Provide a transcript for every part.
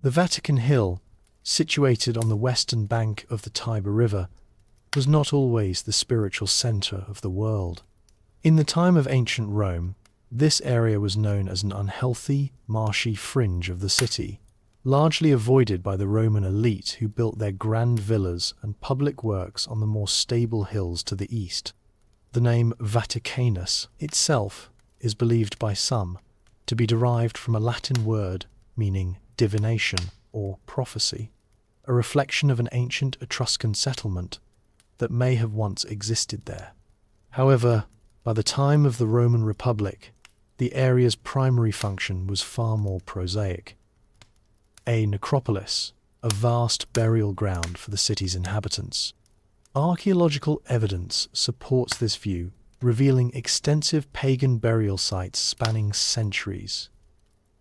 The Vatican Hill, situated on the western bank of the Tiber River, was not always the spiritual center of the world. In the time of ancient Rome, this area was known as an unhealthy, marshy fringe of the city, largely avoided by the Roman elite who built their grand villas and public works on the more stable hills to the east. The name Vaticanus itself is believed by some to be derived from a Latin word meaning divination or prophecy, a reflection of an ancient Etruscan settlement that may have once existed there. However, by the time of the Roman Republic, the area's primary function was far more prosaic. A necropolis, a vast burial ground for the city's inhabitants. Archaeological evidence supports this view, revealing extensive pagan burial sites spanning centuries.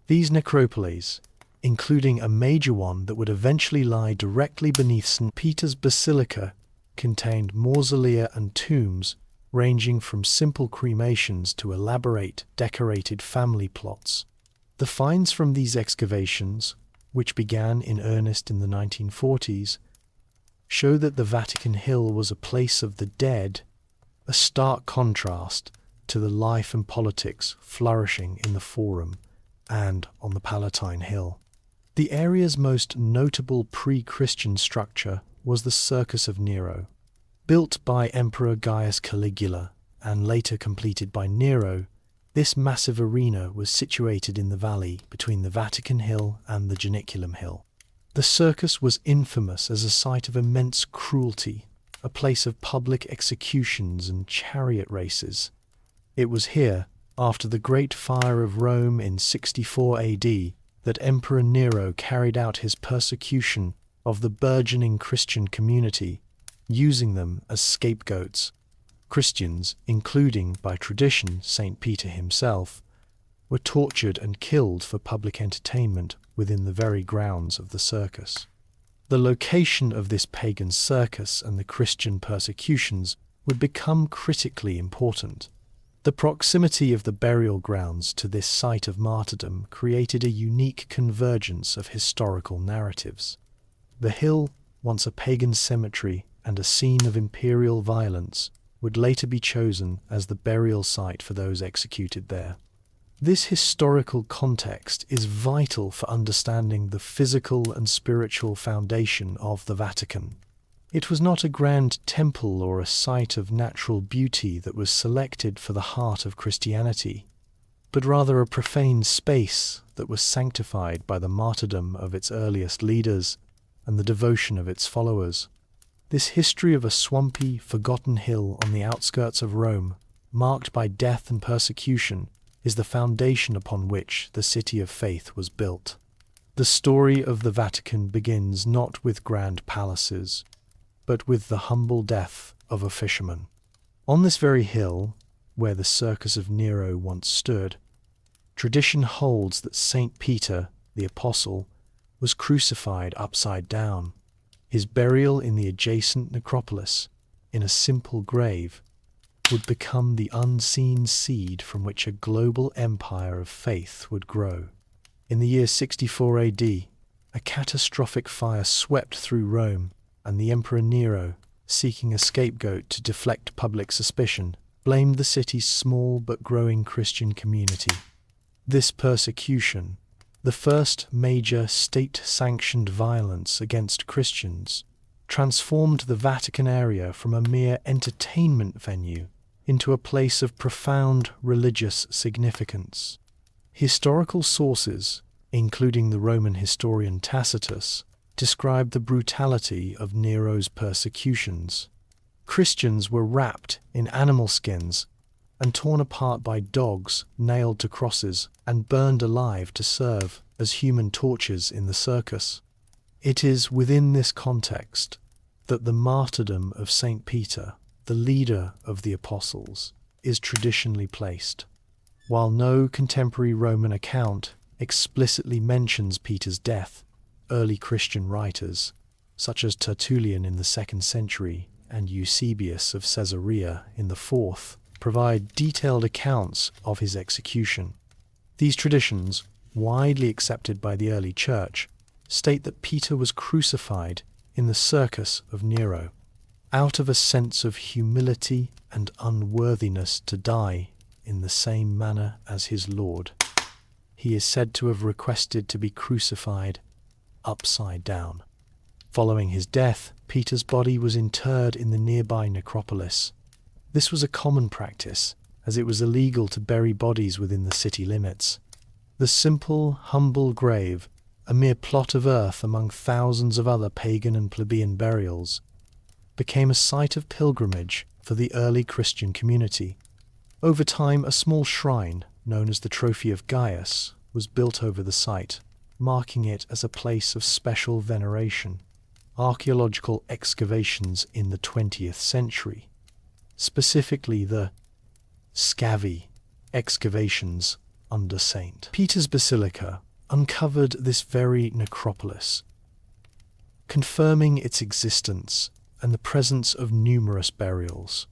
These necropoles, including a major one that would eventually lie directly beneath St. Peter's Basilica, contained mausolea and tombs ranging from simple cremations to elaborate, decorated family plots. The finds from these excavations, which began in earnest in the 1940s, show that the Vatican Hill was a place of the dead, a stark contrast to the life and politics flourishing in the Forum and on the Palatine Hill. The area's most notable pre-Christian structure was the Circus of Nero. Built by Emperor Gaius Caligula and later completed by Nero, this massive arena was situated in the valley between the Vatican Hill and the Janiculum Hill. The circus was infamous as a site of immense cruelty, a place of public executions and chariot races. It was here, after the Great Fire of Rome in 64 AD, that Emperor Nero carried out his persecution of the burgeoning Christian community, using them as scapegoats. Christians, including by tradition St. Peter himself, were tortured and killed for public entertainment within the very grounds of the circus. The location of this pagan circus and the Christian persecutions would become critically important. The proximity of the burial grounds to this site of martyrdom created a unique convergence of historical narratives. The hill, once a pagan cemetery and a scene of imperial violence, would later be chosen as the burial site for those executed there. This historical context is vital for understanding the physical and spiritual foundation of the Vatican. It was not a grand temple or a site of natural beauty that was selected for the heart of Christianity, but rather a profane space that was sanctified by the martyrdom of its earliest leaders and the devotion of its followers. This history of a swampy, forgotten hill on the outskirts of Rome, marked by death and persecution, is the foundation upon which the city of faith was built. The story of the Vatican begins not with grand palaces, but with the humble death of a fisherman. On this very hill, where the Circus of Nero once stood, tradition holds that St. Peter, the Apostle, was crucified upside down. His burial in the adjacent necropolis, in a simple grave, would become the unseen seed from which a global empire of faith would grow. In the year 64 AD, a catastrophic fire swept through Rome, and the Emperor Nero, seeking a scapegoat to deflect public suspicion, blamed the city's small but growing Christian community. This persecution, the first major state-sanctioned violence against Christians, transformed the Vatican area from a mere entertainment venue into a place of profound religious significance. Historical sources, including the Roman historian Tacitus, describe the brutality of Nero's persecutions. Christians were wrapped in animal skins and torn apart by dogs nailed to crosses and burned alive to serve as human torches in the circus. It is within this context that the martyrdom of St. Peter, the leader of the apostles, is traditionally placed. While no contemporary Roman account explicitly mentions Peter's death, early Christian writers, such as Tertullian in the 2nd century and Eusebius of Caesarea in the 4th, provide detailed accounts of his execution. These traditions, widely accepted by the early church, state that Peter was crucified in the circus of Nero, out of a sense of humility and unworthiness to die in the same manner as his Lord. He is said to have requested to be crucified upside down. Following his death, Peter's body was interred in the nearby necropolis. This was a common practice, as it was illegal to bury bodies within the city limits. The simple, humble grave, a mere plot of earth among thousands of other pagan and plebeian burials, became a site of pilgrimage for the early Christian community. Over time, a small shrine, known as the Trophy of Gaius, was built over the site, marking it as a place of special veneration. Archaeological excavations in the 20th century, specifically the Scavi excavations under St. Peter's Basilica, uncovered this very necropolis, confirming its existence and the presence of numerous burials.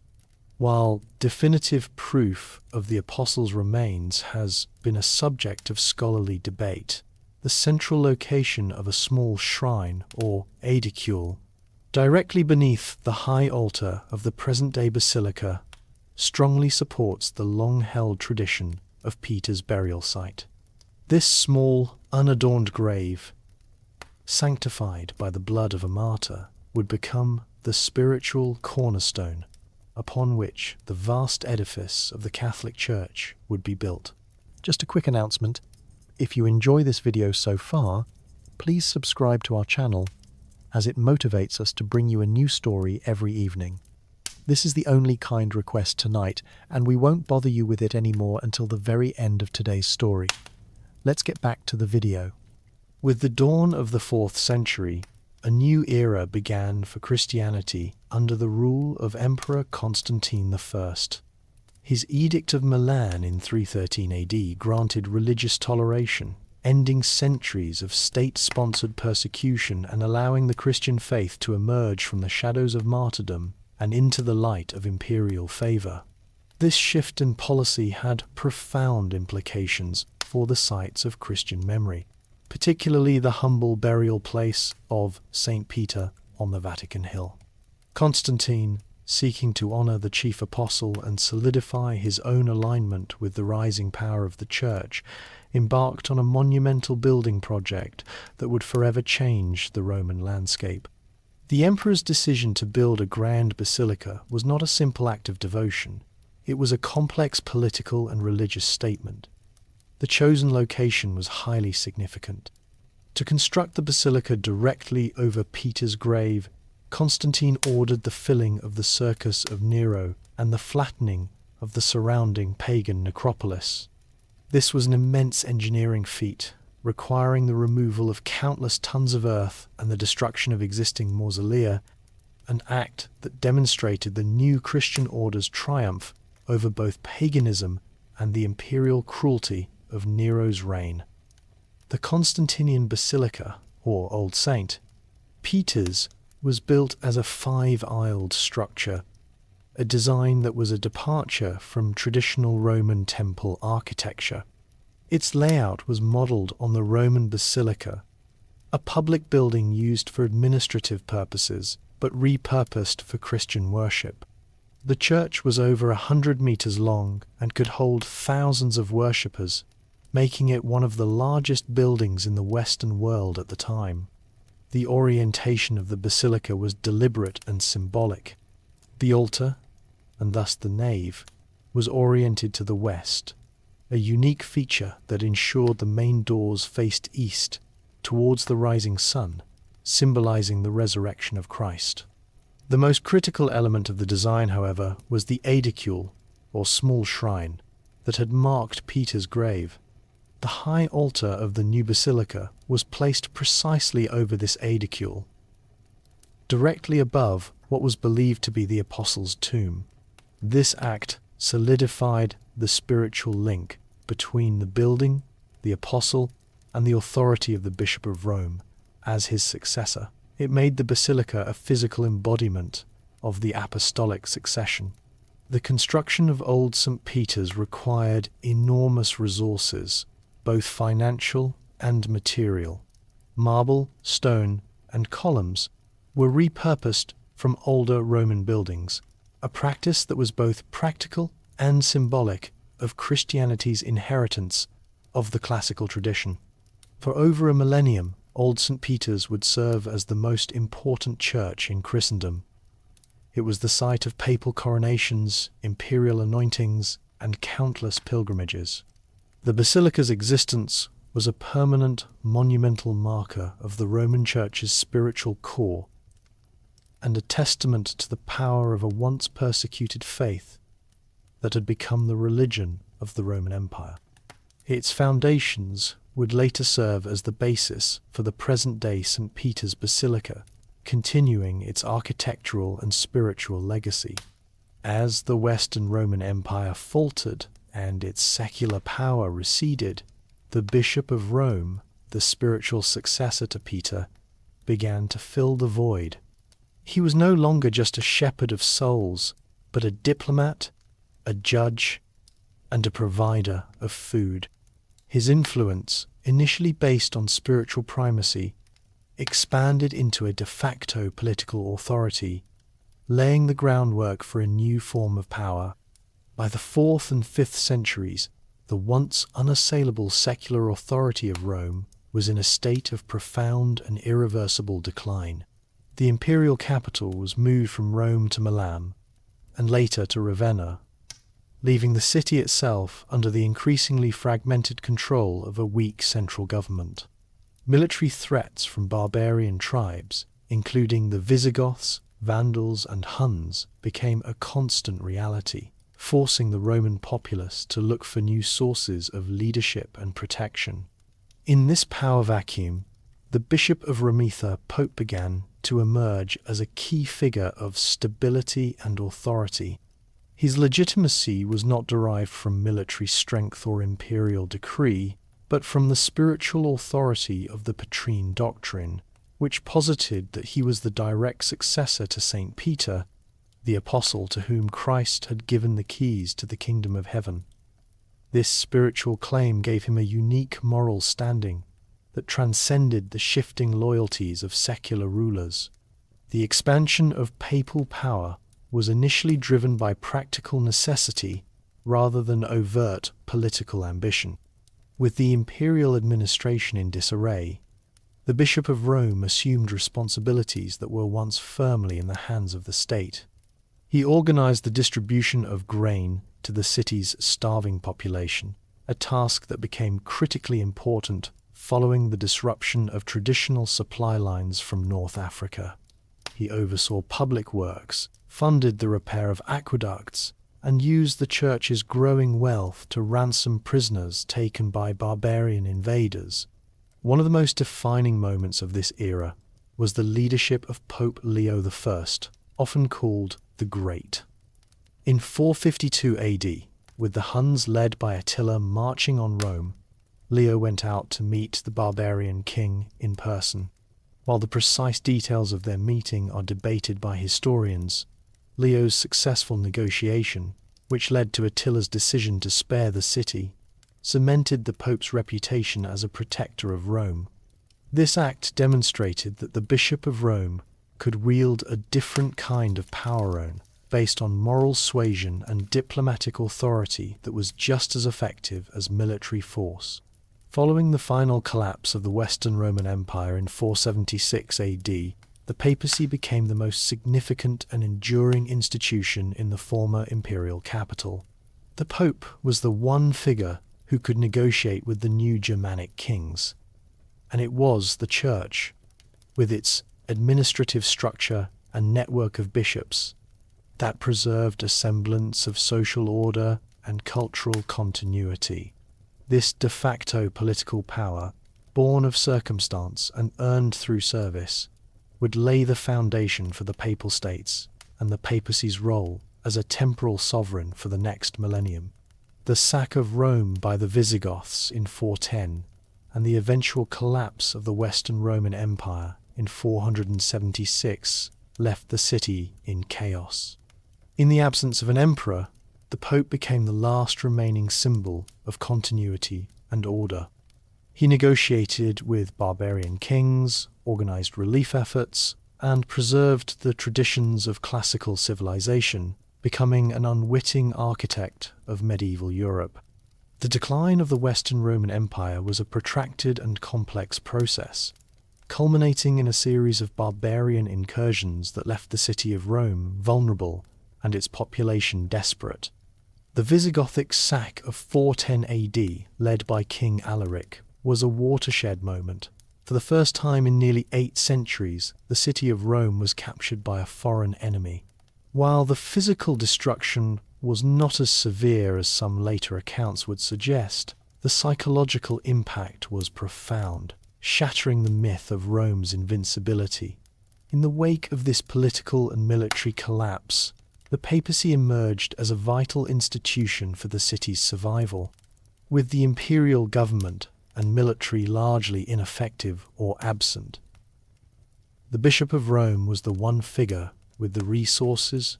While definitive proof of the apostles' remains has been a subject of scholarly debate, the central location of a small shrine, or aedicule, directly beneath the high altar of the present-day basilica, strongly supports the long-held tradition of Peter's burial site. This small, unadorned grave, sanctified by the blood of a martyr, would become the spiritual cornerstone upon which the vast edifice of the Catholic Church would be built. Just a quick announcement. If you enjoy this video so far, please subscribe to our channel, as it motivates us to bring you a new story every evening. This is the only kind request tonight, and we won't bother you with it anymore until the very end of today's story. Let's get back to the video. With the dawn of the 4th century, a new era began for Christianity under the rule of Emperor Constantine I. His Edict of Milan in 313 AD granted religious toleration, ending centuries of state-sponsored persecution and allowing the Christian faith to emerge from the shadows of martyrdom and into the light of imperial favor. This shift in policy had profound implications for the sites of Christian memory, particularly the humble burial place of St. Peter on the Vatican Hill. Constantine, seeking to honor the chief apostle and solidify his own alignment with the rising power of the Church, embarked on a monumental building project that would forever change the Roman landscape. The emperor's decision to build a grand basilica was not a simple act of devotion. It was a complex political and religious statement. The chosen location was highly significant. To construct the basilica directly over Peter's grave, Constantine ordered the filling of the circus of Nero and the flattening of the surrounding pagan necropolis. This was an immense engineering feat, requiring the removal of countless tons of earth and the destruction of existing mausolea, an act that demonstrated the new Christian order's triumph over both paganism and the imperial cruelty of Nero's reign. The Constantinian Basilica, or Old Saint, Peter's, was built as a 5-aisled structure, a design that was a departure from traditional Roman temple architecture. Its layout was modelled on the Roman basilica, a public building used for administrative purposes but repurposed for Christian worship. The church was over 100 meters long and could hold thousands of worshippers, making it one of the largest buildings in the Western world at the time. The orientation of the basilica was deliberate and symbolic. The altar, and thus the nave, was oriented to the west, a unique feature that ensured the main doors faced east, towards the rising sun, symbolizing the resurrection of Christ. The most critical element of the design, however, was the aedicule, or small shrine, that had marked Peter's grave. The high altar of the new basilica was placed precisely over this aedicule, directly above what was believed to be the apostle's tomb. This act solidified the spiritual link between the building, the apostle, and the authority of the Bishop of Rome as his successor. It made the basilica a physical embodiment of the apostolic succession. The construction of Old St. Peter's required enormous resources, both financial and material. Marble, stone, and columns were repurposed from older Roman buildings, a practice that was both practical and symbolic of Christianity's inheritance of the classical tradition. For over a millennium, Old St. Peter's would serve as the most important church in Christendom. It was the site of papal coronations, imperial anointings, and countless pilgrimages. The basilica's existence was a permanent, monumental marker of the Roman Church's spiritual core and a testament to the power of a once persecuted faith that had become the religion of the Roman Empire. Its foundations would later serve as the basis for the present-day St. Peter's Basilica, continuing its architectural and spiritual legacy. As the Western Roman Empire faltered and its secular power receded, the Bishop of Rome, the spiritual successor to Peter, began to fill the void. He was no longer just a shepherd of souls, but a diplomat, a judge, and a provider of food. His influence, initially based on spiritual primacy, expanded into a de facto political authority, laying the groundwork for a new form of power. By the 4th and 5th centuries, the once unassailable secular authority of Rome was in a state of profound and irreversible decline. The imperial capital was moved from Rome to Milan, and later to Ravenna, leaving the city itself under the increasingly fragmented control of a weak central government. Military threats from barbarian tribes, including the Visigoths, Vandals, and Huns, became a constant reality, forcing the Roman populace to look for new sources of leadership and protection. In this power vacuum, the Bishop of Ramitha, Pope, began to emerge as a key figure of stability and authority. His legitimacy was not derived from military strength or imperial decree, but from the spiritual authority of the Petrine doctrine, which posited that he was the direct successor to St. Peter, the apostle to whom Christ had given the keys to the kingdom of heaven. This spiritual claim gave him a unique moral standing that transcended the shifting loyalties of secular rulers. The expansion of papal power was initially driven by practical necessity rather than overt political ambition. With the imperial administration in disarray, the Bishop of Rome assumed responsibilities that were once firmly in the hands of the state. He organized the distribution of grain to the city's starving population, a task that became critically important following the disruption of traditional supply lines from North Africa. He oversaw public works, funded the repair of aqueducts, and used the church's growing wealth to ransom prisoners taken by barbarian invaders. One of the most defining moments of this era was the leadership of Pope Leo I, often called the Great. In 452 AD, with the Huns led by Attila marching on Rome, Leo went out to meet the barbarian king in person. While the precise details of their meeting are debated by historians, Leo's successful negotiation, which led to Attila's decision to spare the city, cemented the Pope's reputation as a protector of Rome. This act demonstrated that the Bishop of Rome could wield a different kind of power based on moral suasion and diplomatic authority that was just as effective as military force. Following the final collapse of the Western Roman Empire in 476 AD, the papacy became the most significant and enduring institution in the former imperial capital. The Pope was the one figure who could negotiate with the new Germanic kings, and it was the Church, with its administrative structure and network of bishops, that preserved a semblance of social order and cultural continuity. This de facto political power, born of circumstance and earned through service, would lay the foundation for the Papal States and the papacy's role as a temporal sovereign for the next millennium. The sack of Rome by the Visigoths in 410 and the eventual collapse of the Western Roman Empire in 476 left the city in chaos. In the absence of an emperor, the Pope became the last remaining symbol of continuity and order. He negotiated with barbarian kings, organized relief efforts, and preserved the traditions of classical civilization, becoming an unwitting architect of medieval Europe. The decline of the Western Roman Empire was a protracted and complex process, culminating in a series of barbarian incursions that left the city of Rome vulnerable and its population desperate. The Visigothic sack of 410 AD, led by King Alaric, was a watershed moment. For the first time in nearly 8 centuries, the city of Rome was captured by a foreign enemy. While the physical destruction was not as severe as some later accounts would suggest, the psychological impact was profound, shattering the myth of Rome's invincibility. In the wake of this political and military collapse, the papacy emerged as a vital institution for the city's survival, with the imperial government and military largely ineffective or absent. The Bishop of Rome was the one figure with the resources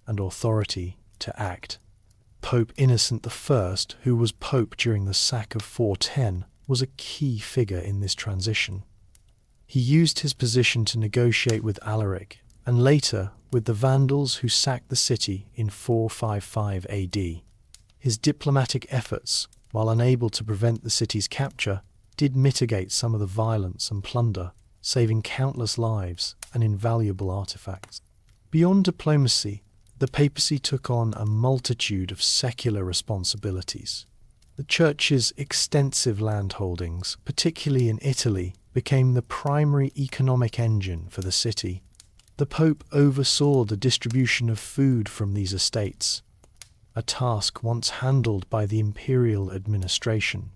and authority to act. Pope Innocent I, who was pope during the sack of 410, was a key figure in this transition. He used his position to negotiate with Alaric, and later with the Vandals who sacked the city in 455 AD. His diplomatic efforts, while unable to prevent the city's capture, did mitigate some of the violence and plunder, saving countless lives and invaluable artifacts. Beyond diplomacy, the papacy took on a multitude of secular responsibilities. The Church's extensive landholdings, particularly in Italy, became the primary economic engine for the city. The Pope oversaw the distribution of food from these estates, a task once handled by the imperial administration.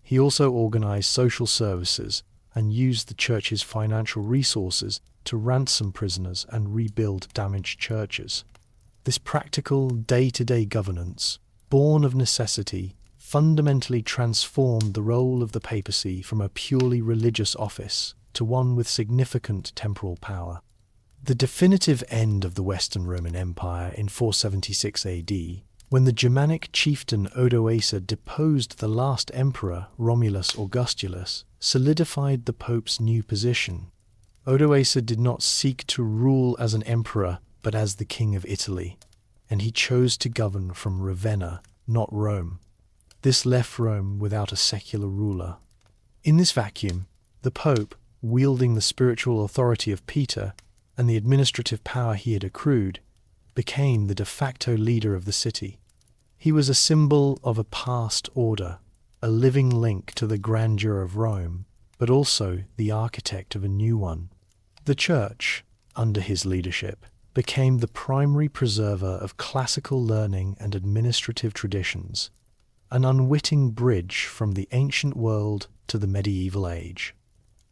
He also organized social services and used the Church's financial resources to ransom prisoners and rebuild damaged churches. This practical, day-to-day governance, born of necessity, fundamentally transformed the role of the papacy from a purely religious office to one with significant temporal power. The definitive end of the Western Roman Empire in 476 AD, when the Germanic chieftain Odoacer deposed the last emperor, Romulus Augustulus, solidified the pope's new position. Odoacer did not seek to rule as an emperor, but as the king of Italy, and he chose to govern from Ravenna, not Rome. This left Rome without a secular ruler. In this vacuum, the Pope, wielding the spiritual authority of Peter and the administrative power he had accrued, became the de facto leader of the city. He was a symbol of a past order, a living link to the grandeur of Rome, but also the architect of a new one. The Church, under his leadership, became the primary preserver of classical learning and administrative traditions, an unwitting bridge from the ancient world to the medieval age.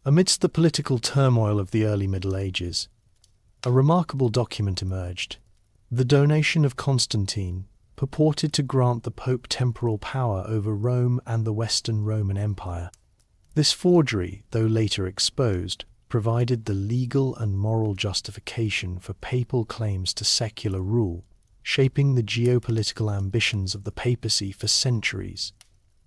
Amidst the political turmoil of the early Middle Ages, a remarkable document emerged. The donation of Constantine purported to grant the Pope temporal power over Rome and the Western Roman Empire. This forgery, though later exposed, provided the legal and moral justification for papal claims to secular rule, shaping the geopolitical ambitions of the papacy for centuries.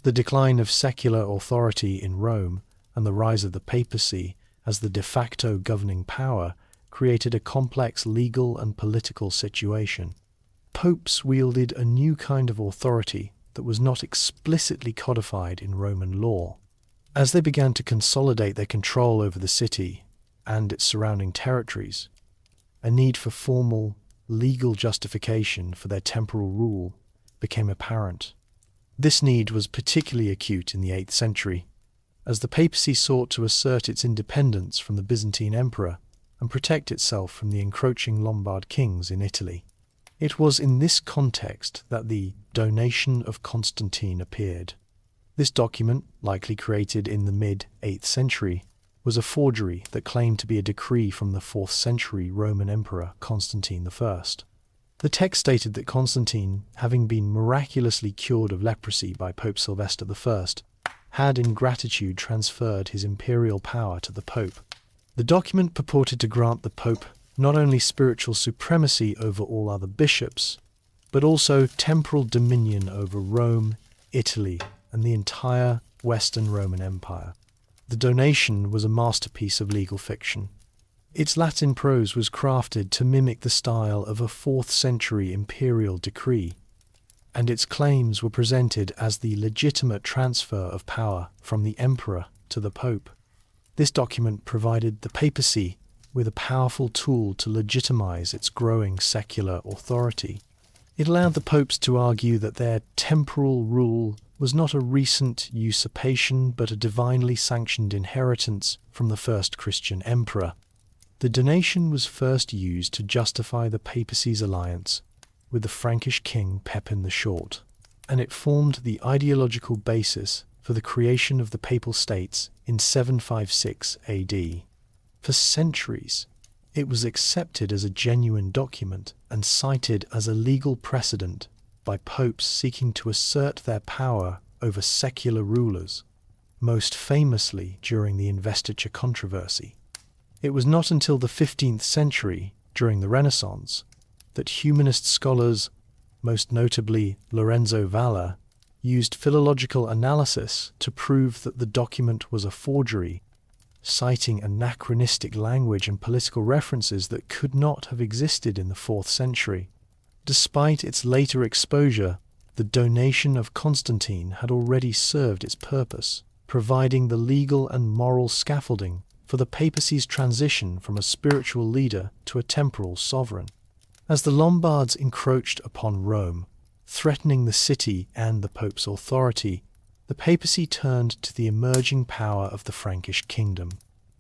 The decline of secular authority in Rome and the rise of the papacy as the de facto governing power created a complex legal and political situation. Popes wielded a new kind of authority that was not explicitly codified in Roman law. As they began to consolidate their control over the city and its surrounding territories, a need for formal, legal justification for their temporal rule became apparent. This need was particularly acute in the 8th century, as the papacy sought to assert its independence from the Byzantine emperor and protect itself from the encroaching Lombard kings in Italy. It was in this context that the Donation of Constantine appeared. This document, likely created in the mid-8th century, was a forgery that claimed to be a decree from the 4th century Roman Emperor Constantine I. The text stated that Constantine, having been miraculously cured of leprosy by Pope Sylvester I, had in gratitude transferred his imperial power to the Pope. The document purported to grant the Pope not only spiritual supremacy over all other bishops, but also temporal dominion over Rome, Italy, and the entire Western Roman Empire. The donation was a masterpiece of legal fiction. Its Latin prose was crafted to mimic the style of a 4th century imperial decree, and its claims were presented as the legitimate transfer of power from the emperor to the pope. This document provided the papacy with a powerful tool to legitimize its growing secular authority. It allowed the popes to argue that their temporal rule was not a recent usurpation but a divinely sanctioned inheritance from the first Christian emperor. The donation was first used to justify the papacy's alliance with the Frankish king Pepin the Short, and it formed the ideological basis for the creation of the Papal States in 756 AD. For centuries, it was accepted as a genuine document and cited as a legal precedent by popes seeking to assert their power over secular rulers, most famously during the investiture controversy. It was not until the 15th century, during the Renaissance, that humanist scholars, most notably Lorenzo Valla, used philological analysis to prove that the document was a forgery, citing anachronistic language and political references that could not have existed in the 4th century. Despite its later exposure, the donation of Constantine had already served its purpose, providing the legal and moral scaffolding for the papacy's transition from a spiritual leader to a temporal sovereign. As the Lombards encroached upon Rome, threatening the city and the pope's authority, the papacy turned to the emerging power of the Frankish kingdom.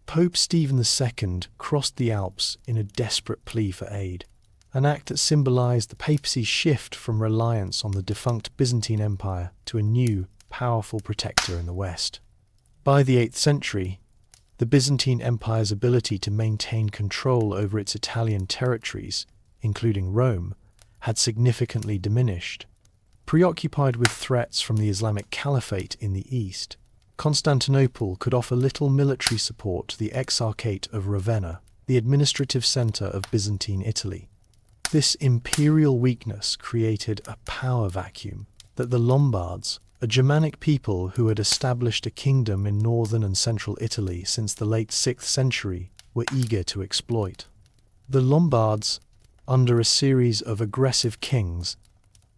Pope Stephen II crossed the Alps in a desperate plea for aid, an act that symbolized the papacy's shift from reliance on the defunct Byzantine Empire to a new, powerful protector in the West. By the 8th century, the Byzantine Empire's ability to maintain control over its Italian territories, including Rome, had significantly diminished. Preoccupied with threats from the Islamic Caliphate in the east, Constantinople could offer little military support to the Exarchate of Ravenna, the administrative centre of Byzantine Italy. This imperial weakness created a power vacuum that the Lombards, a Germanic people who had established a kingdom in northern and central Italy since the late 6th century, were eager to exploit. The Lombards, under a series of aggressive kings,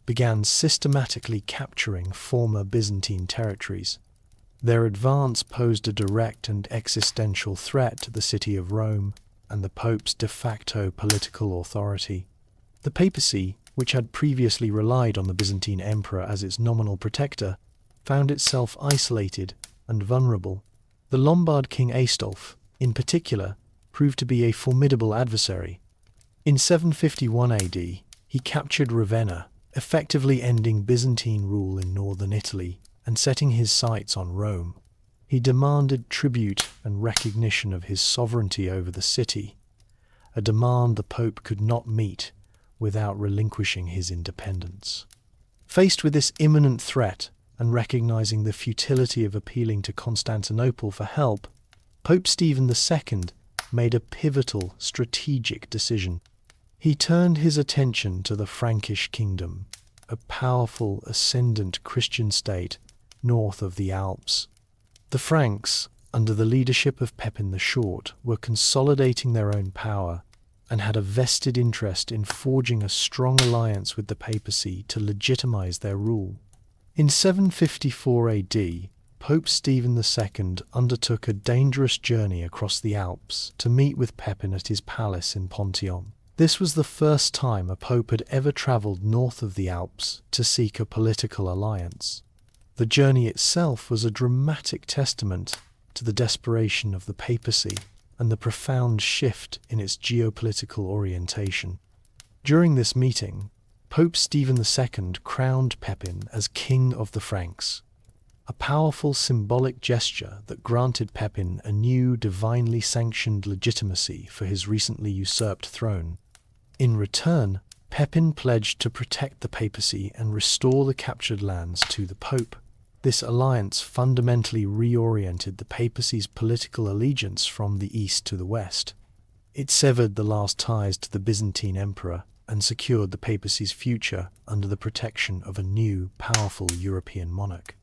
began systematically capturing former Byzantine territories. Their advance posed a direct and existential threat to the city of Rome and the Pope's de facto political authority. The papacy, which had previously relied on the Byzantine emperor as its nominal protector, found itself isolated and vulnerable. The Lombard king Aistulf, in particular, proved to be a formidable adversary. In 751 AD, he captured Ravenna, effectively ending Byzantine rule in northern Italy and setting his sights on Rome. He demanded tribute and recognition of his sovereignty over the city, a demand the Pope could not meet without relinquishing his independence. Faced with this imminent threat and recognizing the futility of appealing to Constantinople for help, Pope Stephen II made a pivotal strategic decision. He turned his attention to the Frankish kingdom, a powerful ascendant Christian state north of the Alps. The Franks, under the leadership of Pepin the Short, were consolidating their own power and had a vested interest in forging a strong alliance with the papacy to legitimize their rule. In 754 AD, Pope Stephen II undertook a dangerous journey across the Alps to meet with Pepin at his palace in Pontion. This was the first time a pope had ever travelled north of the Alps to seek a political alliance. The journey itself was a dramatic testament to the desperation of the papacy and the profound shift in its geopolitical orientation. During this meeting, Pope Stephen II crowned Pepin as King of the Franks, a powerful symbolic gesture that granted Pepin a new divinely sanctioned legitimacy for his recently usurped throne. In return, Pepin pledged to protect the papacy and restore the captured lands to the Pope. This alliance fundamentally reoriented the papacy's political allegiance from the east to the west. It severed the last ties to the Byzantine emperor and secured the papacy's future under the protection of a new, powerful European monarch.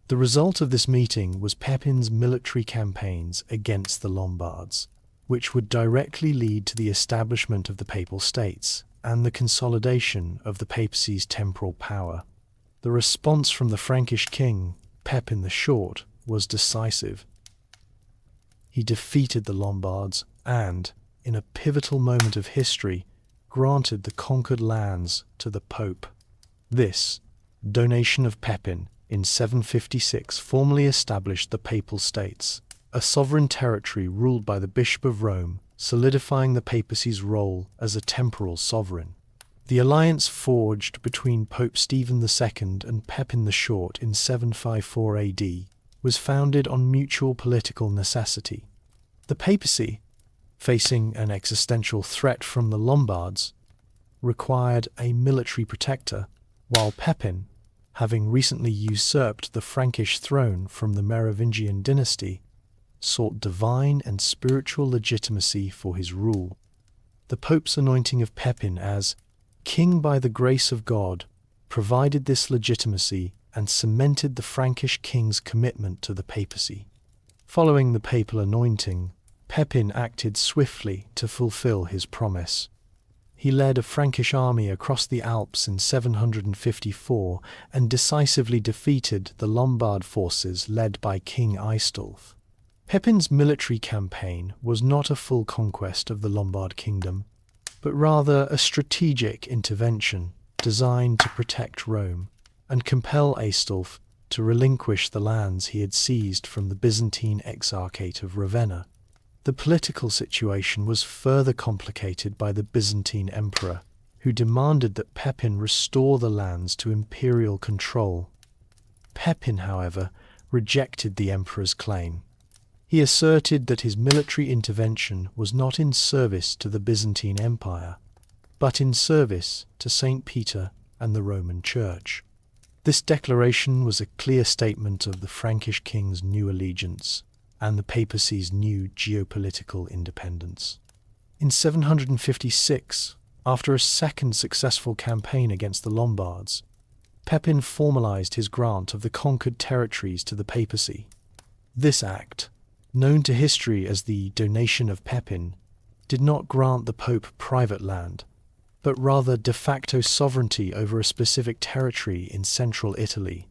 The result of this meeting was Pepin's military campaigns against the Lombards, which would directly lead to the establishment of the Papal States and the consolidation of the papacy's temporal power. The response from the Frankish king, Pepin the Short, was decisive. He defeated the Lombards and, in a pivotal moment of history, granted the conquered lands to the Pope. This donation of Pepin in 756 formally established the Papal States, a sovereign territory ruled by the Bishop of Rome, solidifying the papacy's role as a temporal sovereign. The alliance forged between Pope Stephen II and Pepin the Short in 754 AD was founded on mutual political necessity. The papacy, facing an existential threat from the Lombards, required a military protector, while Pepin, having recently usurped the Frankish throne from the Merovingian dynasty, sought divine and spiritual legitimacy for his rule. The Pope's anointing of Pepin as king by the grace of God provided this legitimacy and cemented the Frankish king's commitment to the papacy. Following the papal anointing, Pepin acted swiftly to fulfill his promise. He led a Frankish army across the Alps in 754 and decisively defeated the Lombard forces led by King Aistulf. Pepin's military campaign was not a full conquest of the Lombard kingdom, but rather a strategic intervention designed to protect Rome and compel Aistulf to relinquish the lands he had seized from the Byzantine Exarchate of Ravenna. The political situation was further complicated by the Byzantine emperor, who demanded that Pepin restore the lands to imperial control. Pepin, however, rejected the emperor's claim. He asserted that his military intervention was not in service to the Byzantine Empire, but in service to St. Peter and the Roman Church. This declaration was a clear statement of the Frankish king's new allegiance and the papacy's new geopolitical independence. In 756, after a second successful campaign against the Lombards, Pepin formalized his grant of the conquered territories to the papacy. This act, known to history as the Donation of Pepin, did not grant the Pope private land, but rather de facto sovereignty over a specific territory in central Italy.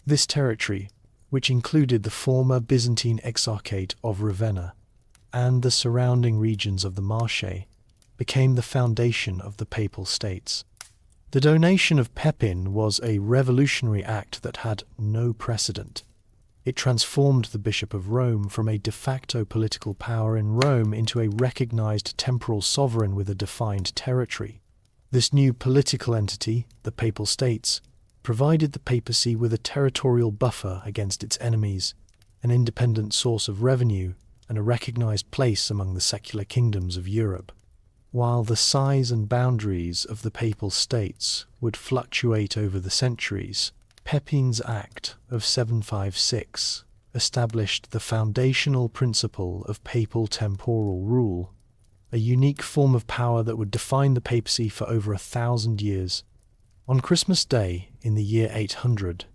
This territory, which included the former Byzantine Exarchate of Ravenna and the surrounding regions of the Marche, became the foundation of the Papal States. The donation of Pepin was a revolutionary act that had no precedent. It transformed the Bishop of Rome from a de facto political power in Rome into a recognized temporal sovereign with a defined territory. This new political entity, the Papal States, provided the papacy with a territorial buffer against its enemies, an independent source of revenue, and a recognized place among the secular kingdoms of Europe. While the size and boundaries of the Papal States would fluctuate over the centuries, Pepin's Act of 756 established the foundational principle of papal temporal rule, a unique form of power that would define the papacy for over 1,000 years. On Christmas Day, in the year 800,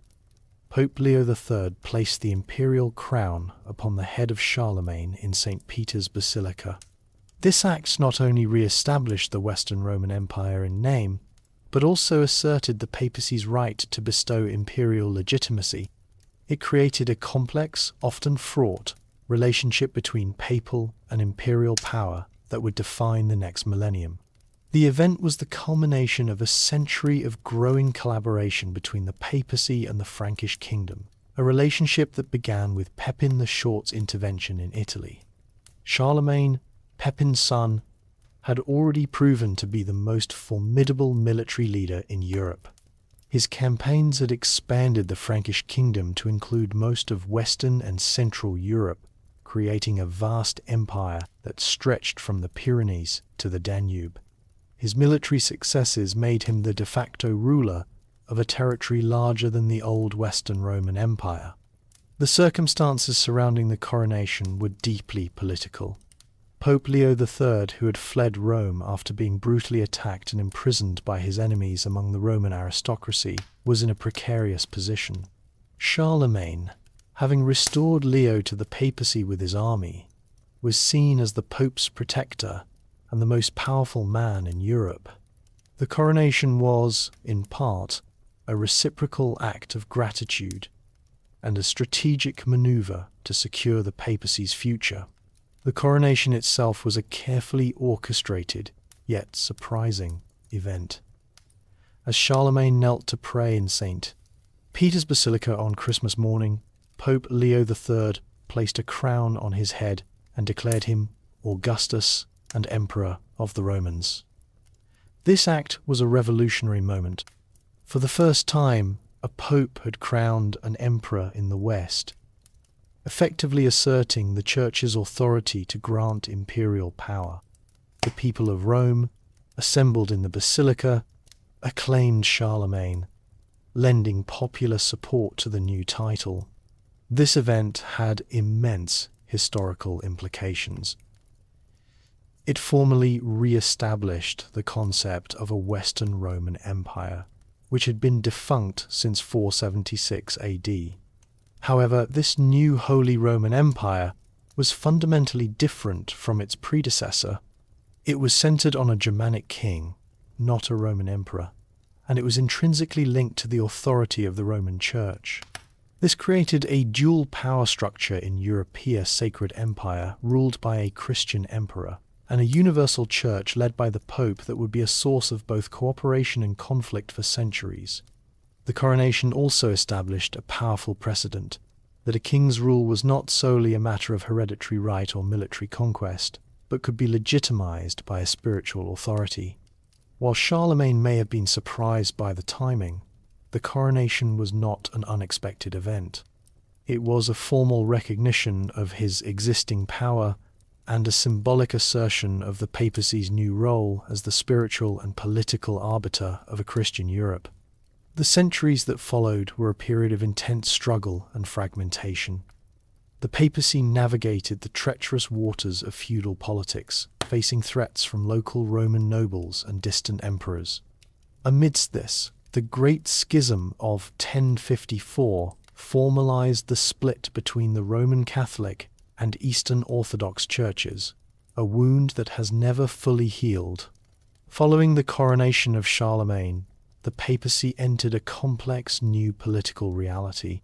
Pope Leo III placed the imperial crown upon the head of Charlemagne in St. Peter's Basilica. This act not only re-established the Western Roman Empire in name, but also asserted the papacy's right to bestow imperial legitimacy. It created a complex, often fraught, relationship between papal and imperial power that would define the next millennium. The event was the culmination of a century of growing collaboration between the papacy and the Frankish kingdom, a relationship that began with Pepin the Short's intervention in Italy. Charlemagne, Pepin's son, had already proven to be the most formidable military leader in Europe. His campaigns had expanded the Frankish kingdom to include most of Western and Central Europe, creating a vast empire that stretched from the Pyrenees to the Danube. His military successes made him the de facto ruler of a territory larger than the old Western Roman Empire. The circumstances surrounding the coronation were deeply political. Pope Leo III, who had fled Rome after being brutally attacked and imprisoned by his enemies among the Roman aristocracy, was in a precarious position. Charlemagne, having restored Leo to the papacy with his army, was seen as the Pope's protector and the most powerful man in Europe. The coronation was, in part, a reciprocal act of gratitude and a strategic maneuver to secure the papacy's future. The coronation itself was a carefully orchestrated, yet surprising, event. As Charlemagne knelt to pray in St. Peter's Basilica on Christmas morning, Pope Leo III placed a crown on his head and declared him Augustus and Emperor of the Romans. This act was a revolutionary moment. For the first time, a pope had crowned an emperor in the West, effectively asserting the Church's authority to grant imperial power. The people of Rome, assembled in the Basilica, acclaimed Charlemagne, lending popular support to the new title. This event had immense historical implications. It formally re-established the concept of a Western Roman Empire, which had been defunct since 476 AD. However, this new Holy Roman Empire was fundamentally different from its predecessor. It was centered on a Germanic king, not a Roman emperor, and it was intrinsically linked to the authority of the Roman Church. This created a dual power structure in European sacred empire ruled by a Christian emperor, and a universal church led by the Pope that would be a source of both cooperation and conflict for centuries. The coronation also established a powerful precedent that a king's rule was not solely a matter of hereditary right or military conquest, but could be legitimized by a spiritual authority. While Charlemagne may have been surprised by the timing, the coronation was not an unexpected event. It was a formal recognition of his existing power and a symbolic assertion of the papacy's new role as the spiritual and political arbiter of a Christian Europe. The centuries that followed were a period of intense struggle and fragmentation. The papacy navigated the treacherous waters of feudal politics, facing threats from local Roman nobles and distant emperors. Amidst this, the Great Schism of 1054 formalized the split between the Roman Catholic and Eastern Orthodox churches, a wound that has never fully healed. Following the coronation of Charlemagne, the papacy entered a complex new political reality.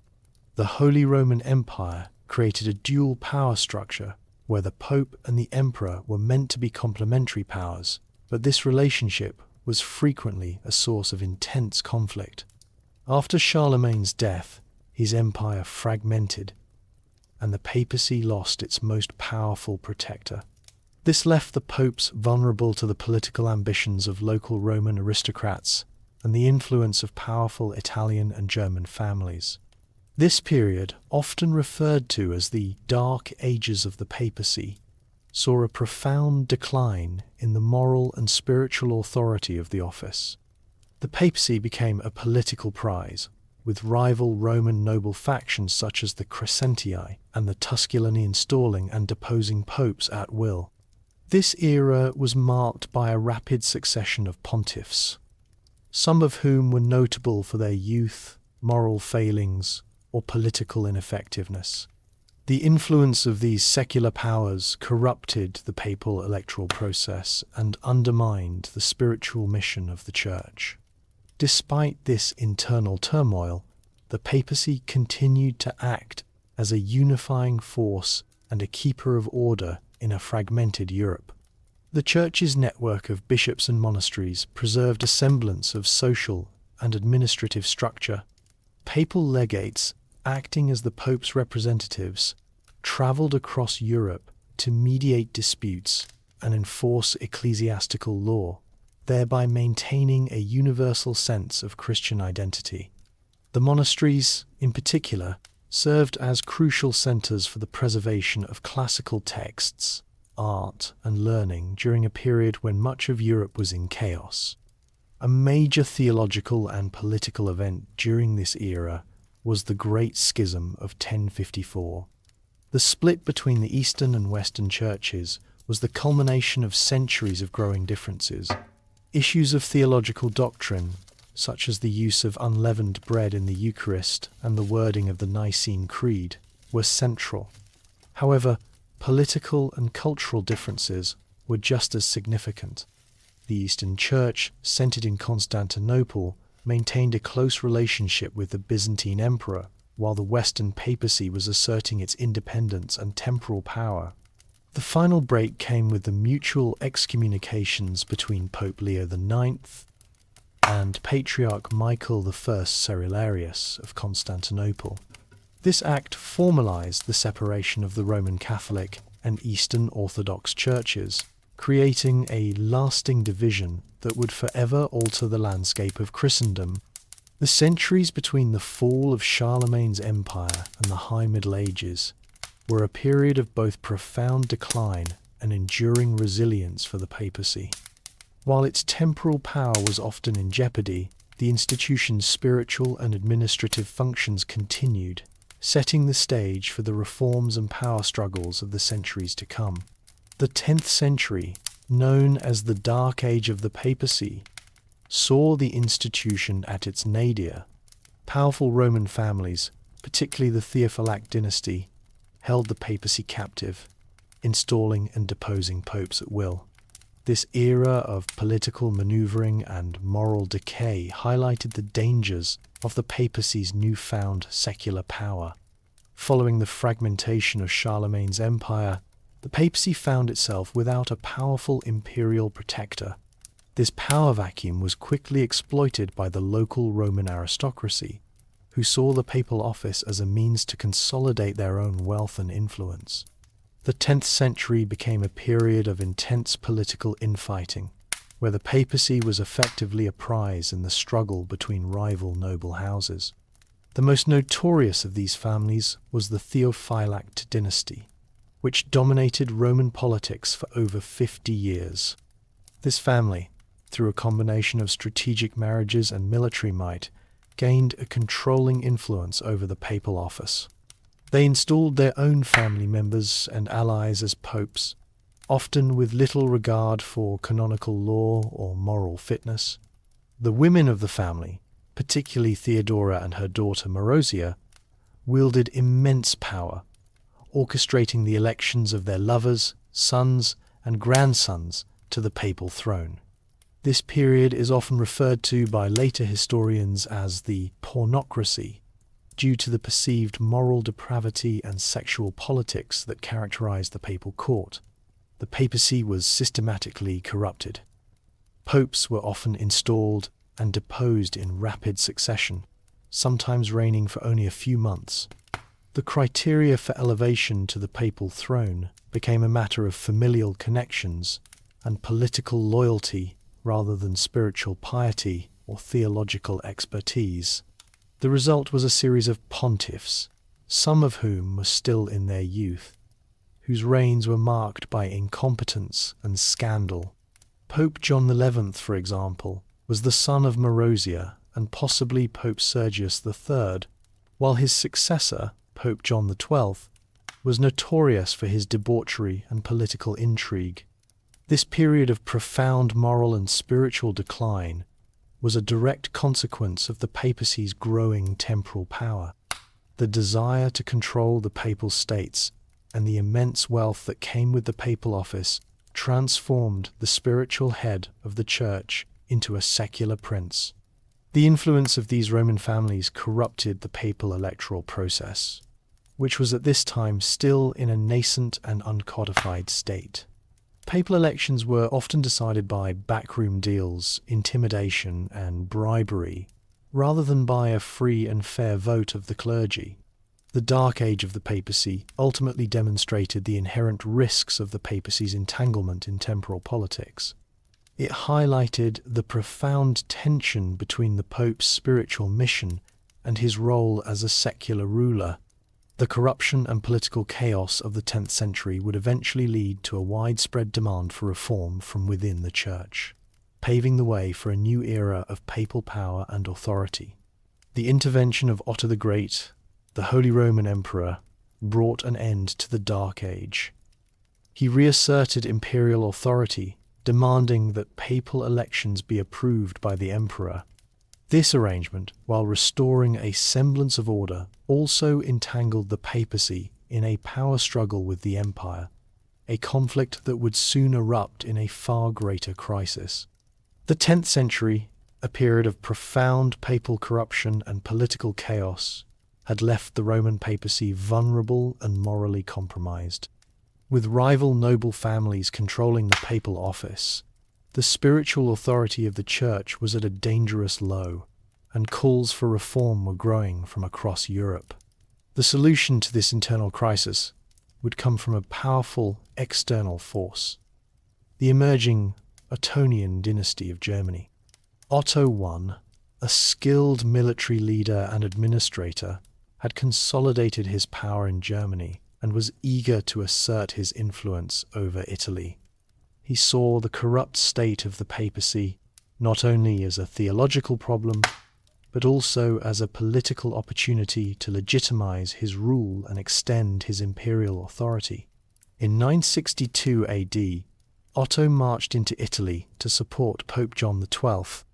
The Holy Roman Empire created a dual power structure where the Pope and the Emperor were meant to be complementary powers, but this relationship was frequently a source of intense conflict. After Charlemagne's death, his empire fragmented, and the papacy lost its most powerful protector. This left the popes vulnerable to the political ambitions of local Roman aristocrats and the influence of powerful Italian and German families. This period, often referred to as the Dark Ages of the papacy, saw a profound decline in the moral and spiritual authority of the office. The papacy became a political prize, with rival Roman noble factions such as the Crescentii and the Tusculani installing and deposing popes at will. This era was marked by a rapid succession of pontiffs, some of whom were notable for their youth, moral failings, or political ineffectiveness. The influence of these secular powers corrupted the papal electoral process and undermined the spiritual mission of the Church. Despite this internal turmoil, the papacy continued to act as a unifying force and a keeper of order in a fragmented Europe. The Church's network of bishops and monasteries preserved a semblance of social and administrative structure. Papal legates, acting as the Pope's representatives, travelled across Europe to mediate disputes and enforce ecclesiastical law, thereby maintaining a universal sense of Christian identity. The monasteries, in particular, served as crucial centres for the preservation of classical texts, art, and learning during a period when much of Europe was in chaos. A major theological and political event during this era was the Great Schism of 1054. The split between the Eastern and Western churches was the culmination of centuries of growing differences. Issues of theological doctrine, such as the use of unleavened bread in the Eucharist and the wording of the Nicene Creed, were central. However, political and cultural differences were just as significant. The Eastern Church, centered in Constantinople, maintained a close relationship with the Byzantine Emperor, while the Western Papacy was asserting its independence and temporal power. The final break came with the mutual excommunications between Pope Leo IX and Patriarch Michael I Cerularius of Constantinople. This act formalized the separation of the Roman Catholic and Eastern Orthodox churches, creating a lasting division that would forever alter the landscape of Christendom. The centuries between the fall of Charlemagne's empire and the High Middle Ages were a period of both profound decline and enduring resilience for the papacy. While its temporal power was often in jeopardy, the institution's spiritual and administrative functions continued, setting the stage for the reforms and power struggles of the centuries to come. The 10th century, known as the Dark Age of the Papacy, saw the institution at its nadir. Powerful Roman families, particularly the Theophylact dynasty, held the papacy captive, installing and deposing popes at will. This era of political maneuvering and moral decay highlighted the dangers of the papacy's newfound secular power. Following the fragmentation of Charlemagne's empire, the papacy found itself without a powerful imperial protector. This power vacuum was quickly exploited by the local Roman aristocracy, who saw the papal office as a means to consolidate their own wealth and influence. The 10th century became a period of intense political infighting, where the papacy was effectively a prize in the struggle between rival noble houses. The most notorious of these families was the Theophylact dynasty, which dominated Roman politics for over 50 years. This family, through a combination of strategic marriages and military might, gained a controlling influence over the papal office. They installed their own family members and allies as popes, often with little regard for canonical law or moral fitness. The women of the family, particularly Theodora and her daughter Marozia, wielded immense power, orchestrating the elections of their lovers, sons, and grandsons to the papal throne. This period is often referred to by later historians as the pornocracy, due to the perceived moral depravity and sexual politics that characterized the papal court. The papacy was systematically corrupted. Popes were often installed and deposed in rapid succession, sometimes reigning for only a few months. The criteria for elevation to the papal throne became a matter of familial connections and political loyalty rather than spiritual piety or theological expertise. The result was a series of pontiffs, some of whom were still in their youth, whose reigns were marked by incompetence and scandal. Pope John XI, for example, was the son of Marozia and possibly Pope Sergius III, while his successor, Pope John XII, was notorious for his debauchery and political intrigue. This period of profound moral and spiritual decline was a direct consequence of the papacy's growing temporal power. The desire to control the papal states and the immense wealth that came with the papal office transformed the spiritual head of the church into a secular prince. The influence of these Roman families corrupted the papal electoral process, which was at this time still in a nascent and uncodified state. Papal elections were often decided by backroom deals, intimidation, and bribery, rather than by a free and fair vote of the clergy. The Dark Age of the papacy ultimately demonstrated the inherent risks of the papacy's entanglement in temporal politics. It highlighted the profound tension between the Pope's spiritual mission and his role as a secular ruler. The corruption and political chaos of the 10th century would eventually lead to a widespread demand for reform from within the Church, paving the way for a new era of papal power and authority. The intervention of Otto the Great, the Holy Roman Emperor, brought an end to the Dark Age. He reasserted imperial authority, demanding that papal elections be approved by the emperor. This arrangement, while restoring a semblance of order, also entangled the papacy in a power struggle with the empire, a conflict that would soon erupt in a far greater crisis. The 10th century, a period of profound papal corruption and political chaos, had left the Roman papacy vulnerable and morally compromised. With rival noble families controlling the papal office, the spiritual authority of the Church was at a dangerous low, and calls for reform were growing from across Europe. The solution to this internal crisis would come from a powerful external force: the emerging Ottonian dynasty of Germany. Otto I, a skilled military leader and administrator, had consolidated his power in Germany and was eager to assert his influence over Italy. He saw the corrupt state of the papacy not only as a theological problem, but also as a political opportunity to legitimize his rule and extend his imperial authority. In 962 AD, Otto marched into Italy to support Pope John XII,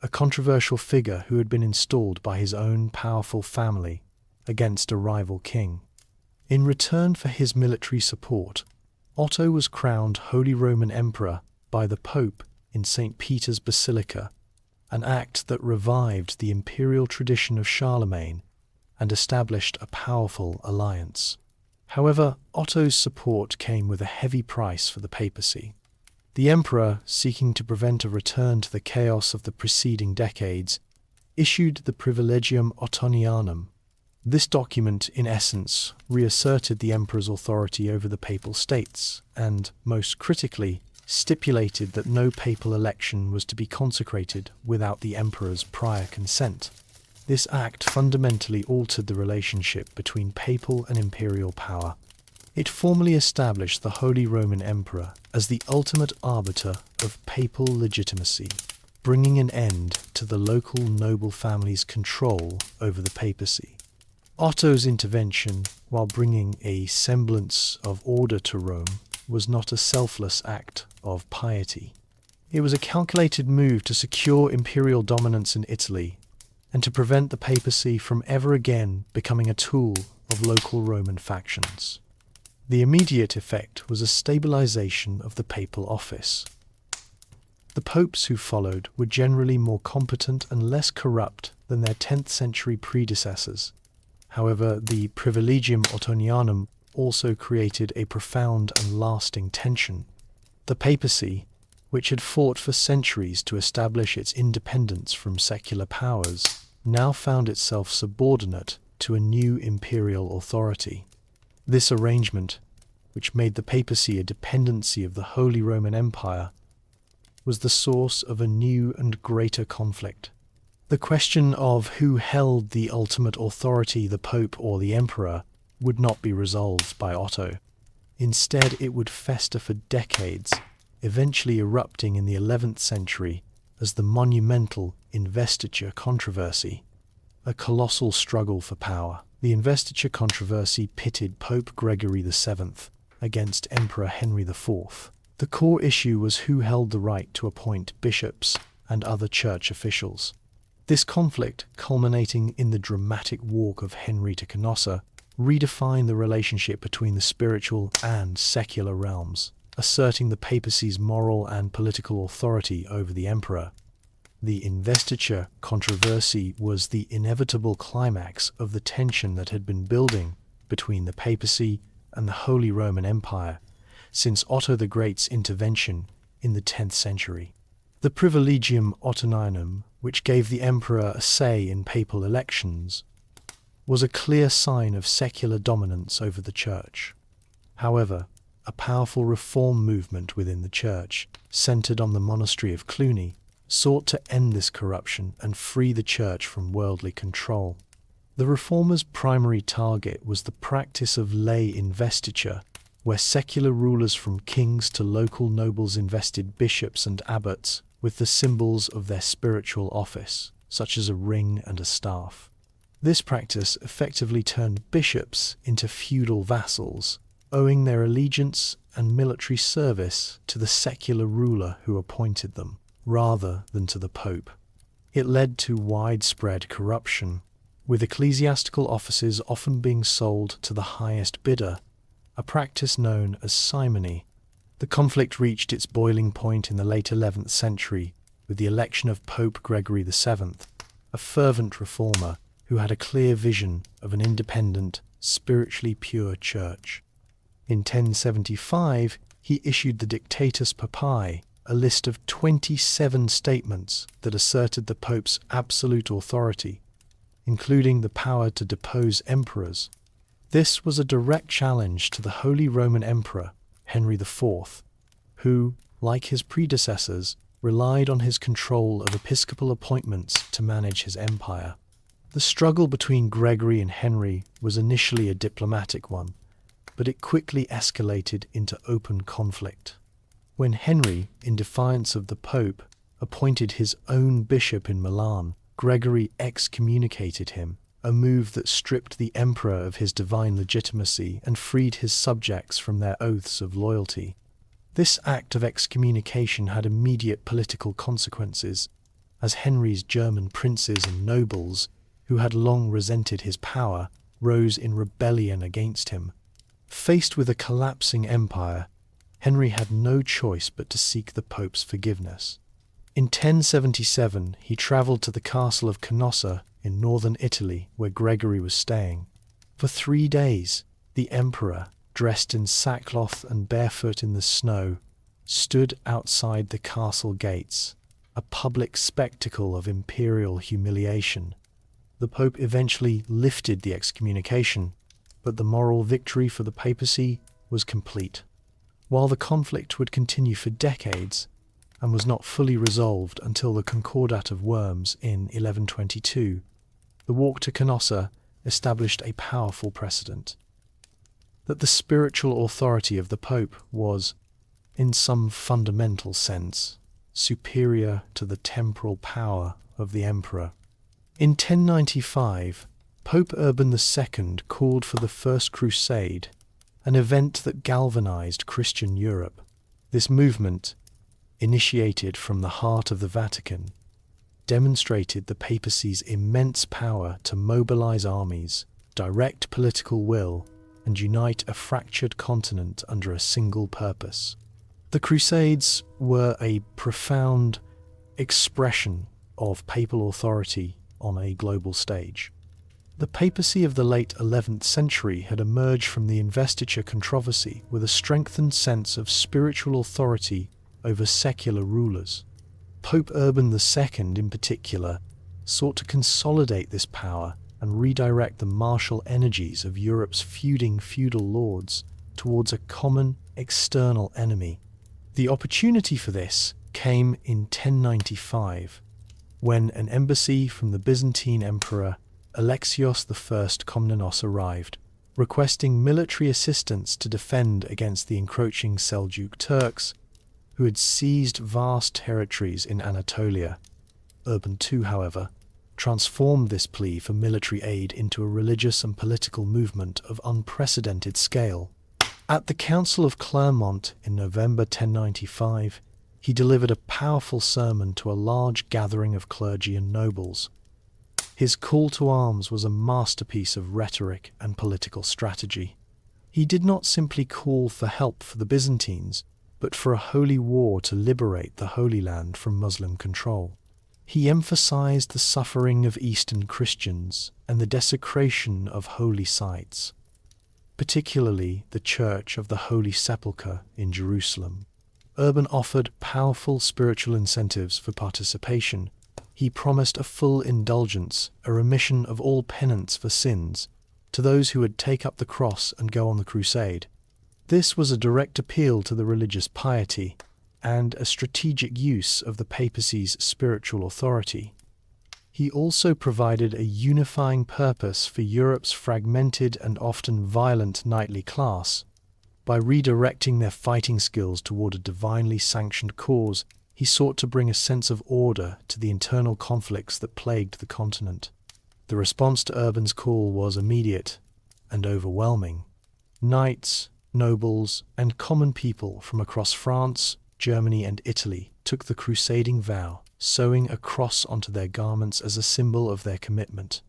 a controversial figure who had been installed by his own powerful family against a rival king. In return for his military support, Otto was crowned Holy Roman Emperor by the Pope in St. Peter's Basilica, an act that revived the imperial tradition of Charlemagne and established a powerful alliance. However, Otto's support came with a heavy price for the papacy. The emperor, seeking to prevent a return to the chaos of the preceding decades, issued the Privilegium Ottonianum. This document, in essence, reasserted the emperor's authority over the papal states and, most critically, stipulated that no papal election was to be consecrated without the emperor's prior consent. This act fundamentally altered the relationship between papal and imperial power. It formally established the Holy Roman Emperor as the ultimate arbiter of papal legitimacy, bringing an end to the local noble family's control over the papacy. Otto's intervention, while bringing a semblance of order to Rome, was not a selfless act of piety. It was a calculated move to secure imperial dominance in Italy and to prevent the papacy from ever again becoming a tool of local Roman factions. The immediate effect was a stabilization of the papal office. The popes who followed were generally more competent and less corrupt than their 10th century predecessors. However, the Privilegium Ottonianum also created a profound and lasting tension. The papacy, which had fought for centuries to establish its independence from secular powers, now found itself subordinate to a new imperial authority. This arrangement, which made the papacy a dependency of the Holy Roman Empire, was the source of a new and greater conflict. The question of who held the ultimate authority, the Pope or the Emperor, would not be resolved by Otto. Instead, it would fester for decades, eventually erupting in the 11th century as the monumental investiture controversy, a colossal struggle for power. The investiture controversy pitted Pope Gregory VII against Emperor Henry IV. The core issue was who held the right to appoint bishops and other church officials. This conflict, culminating in the dramatic walk of Henry to Canossa, redefined the relationship between the spiritual and secular realms, asserting the papacy's moral and political authority over the emperor. The investiture controversy was the inevitable climax of the tension that had been building between the papacy and the Holy Roman Empire since Otto the Great's intervention in the 10th century. The Privilegium Ottonianum, which gave the emperor a say in papal elections, was a clear sign of secular dominance over the church. However, a powerful reform movement within the church, centered on the monastery of Cluny, sought to end this corruption and free the church from worldly control. The reformers' primary target was the practice of lay investiture, where secular rulers from kings to local nobles invested bishops and abbots with the symbols of their spiritual office, such as a ring and a staff. This practice effectively turned bishops into feudal vassals, owing their allegiance and military service to the secular ruler who appointed them, rather than to the Pope. It led to widespread corruption, with ecclesiastical offices often being sold to the highest bidder, a practice known as simony. The conflict reached its boiling point in the late 11th century with the election of Pope Gregory VII, a fervent reformer who had a clear vision of an independent, spiritually pure church. In 1075, he issued the Dictatus Papae, a list of 27 statements that asserted the Pope's absolute authority, including the power to depose emperors. This was a direct challenge to the Holy Roman Emperor, Henry IV, who, like his predecessors, relied on his control of episcopal appointments to manage his empire. The struggle between Gregory and Henry was initially a diplomatic one, but it quickly escalated into open conflict. When Henry, in defiance of the Pope, appointed his own bishop in Milan, Gregory excommunicated him, a move that stripped the emperor of his divine legitimacy and freed his subjects from their oaths of loyalty. This act of excommunication had immediate political consequences, as Henry's German princes and nobles, who had long resented his power, rose in rebellion against him. Faced with a collapsing empire, Henry had no choice but to seek the Pope's forgiveness. In 1077, he travelled to the castle of Canossa in northern Italy, where Gregory was staying. For 3 days, the emperor, dressed in sackcloth and barefoot in the snow, stood outside the castle gates, a public spectacle of imperial humiliation. The Pope eventually lifted the excommunication, but the moral victory for the papacy was complete. While the conflict would continue for decades and was not fully resolved until the Concordat of Worms in 1122, the walk to Canossa established a powerful precedent. That the spiritual authority of the Pope was, in some fundamental sense, superior to the temporal power of the emperor. In 1095, Pope Urban II called for the First Crusade, an event that galvanized Christian Europe. This movement, initiated from the heart of the Vatican, demonstrated the papacy's immense power to mobilize armies, direct political will, and unite a fractured continent under a single purpose. The Crusades were a profound expression of papal authority on a global stage. The papacy of the late 11th century had emerged from the investiture controversy with a strengthened sense of spiritual authority over secular rulers. Pope Urban II, in particular, sought to consolidate this power and redirect the martial energies of Europe's feuding feudal lords towards a common external enemy. The opportunity for this came in 1095, when an embassy from the Byzantine Emperor Alexios I Komnenos arrived, requesting military assistance to defend against the encroaching Seljuk Turks, who had seized vast territories in Anatolia. Urban II, however, transformed this plea for military aid into a religious and political movement of unprecedented scale. At the Council of Clermont in November 1095, he delivered a powerful sermon to a large gathering of clergy and nobles. His call to arms was a masterpiece of rhetoric and political strategy. He did not simply call for help for the Byzantines, but for a holy war to liberate the Holy Land from Muslim control. He emphasized the suffering of Eastern Christians and the desecration of holy sites, particularly the Church of the Holy Sepulchre in Jerusalem. Urban offered powerful spiritual incentives for participation. He promised a full indulgence, a remission of all penance for sins, to those who would take up the cross and go on the crusade. This was a direct appeal to the religious piety and a strategic use of the papacy's spiritual authority. He also provided a unifying purpose for Europe's fragmented and often violent knightly class. By redirecting their fighting skills toward a divinely sanctioned cause, he sought to bring a sense of order to the internal conflicts that plagued the continent. The response to Urban's call was immediate and overwhelming. Knights, nobles, and common people from across France, Germany, and Italy took the crusading vow, sewing a cross onto their garments as a symbol of their commitment.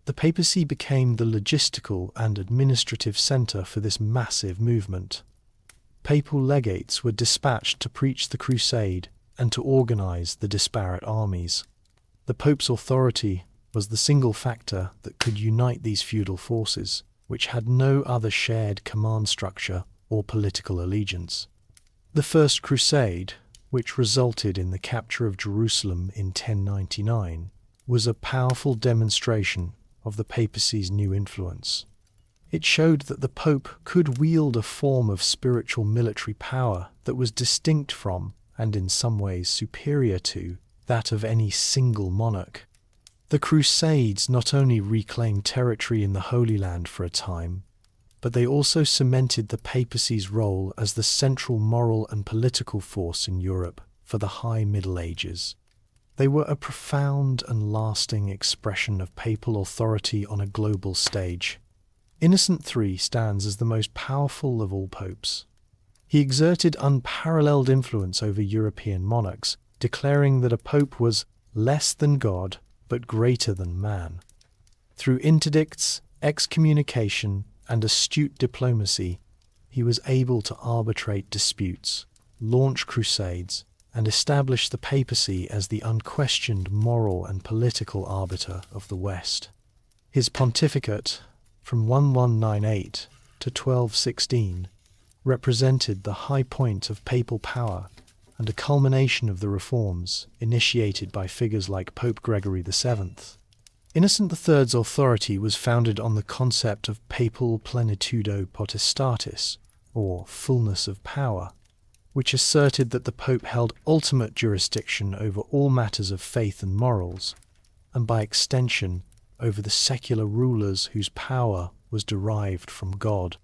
The papacy became the logistical and administrative center for this massive movement. Papal legates were dispatched to preach the crusade and to organize the disparate armies. The Pope's authority was the single factor that could unite these feudal forces, which had no other shared command structure or political allegiance. The First Crusade, which resulted in the capture of Jerusalem in 1099, was a powerful demonstration of the papacy's new influence. It showed that the Pope could wield a form of spiritual military power that was distinct from, and in some ways superior to, that of any single monarch. The Crusades not only reclaimed territory in the Holy Land for a time, but they also cemented the papacy's role as the central moral and political force in Europe for the High Middle Ages. They were a profound and lasting expression of papal authority on a global stage. Innocent III stands as the most powerful of all popes. He exerted unparalleled influence over European monarchs, declaring that a pope was less than God, but greater than man. Through interdicts, excommunication, and astute diplomacy, he was able to arbitrate disputes, launch crusades, and establish the papacy as the unquestioned moral and political arbiter of the West. His pontificate, from 1198 to 1216, represented the high point of papal power and a culmination of the reforms initiated by figures like Pope Gregory VII. Innocent III's authority was founded on the concept of papal plenitudo potestatis, or fullness of power, which asserted that the Pope held ultimate jurisdiction over all matters of faith and morals, and by extension over the secular rulers whose power was derived from God.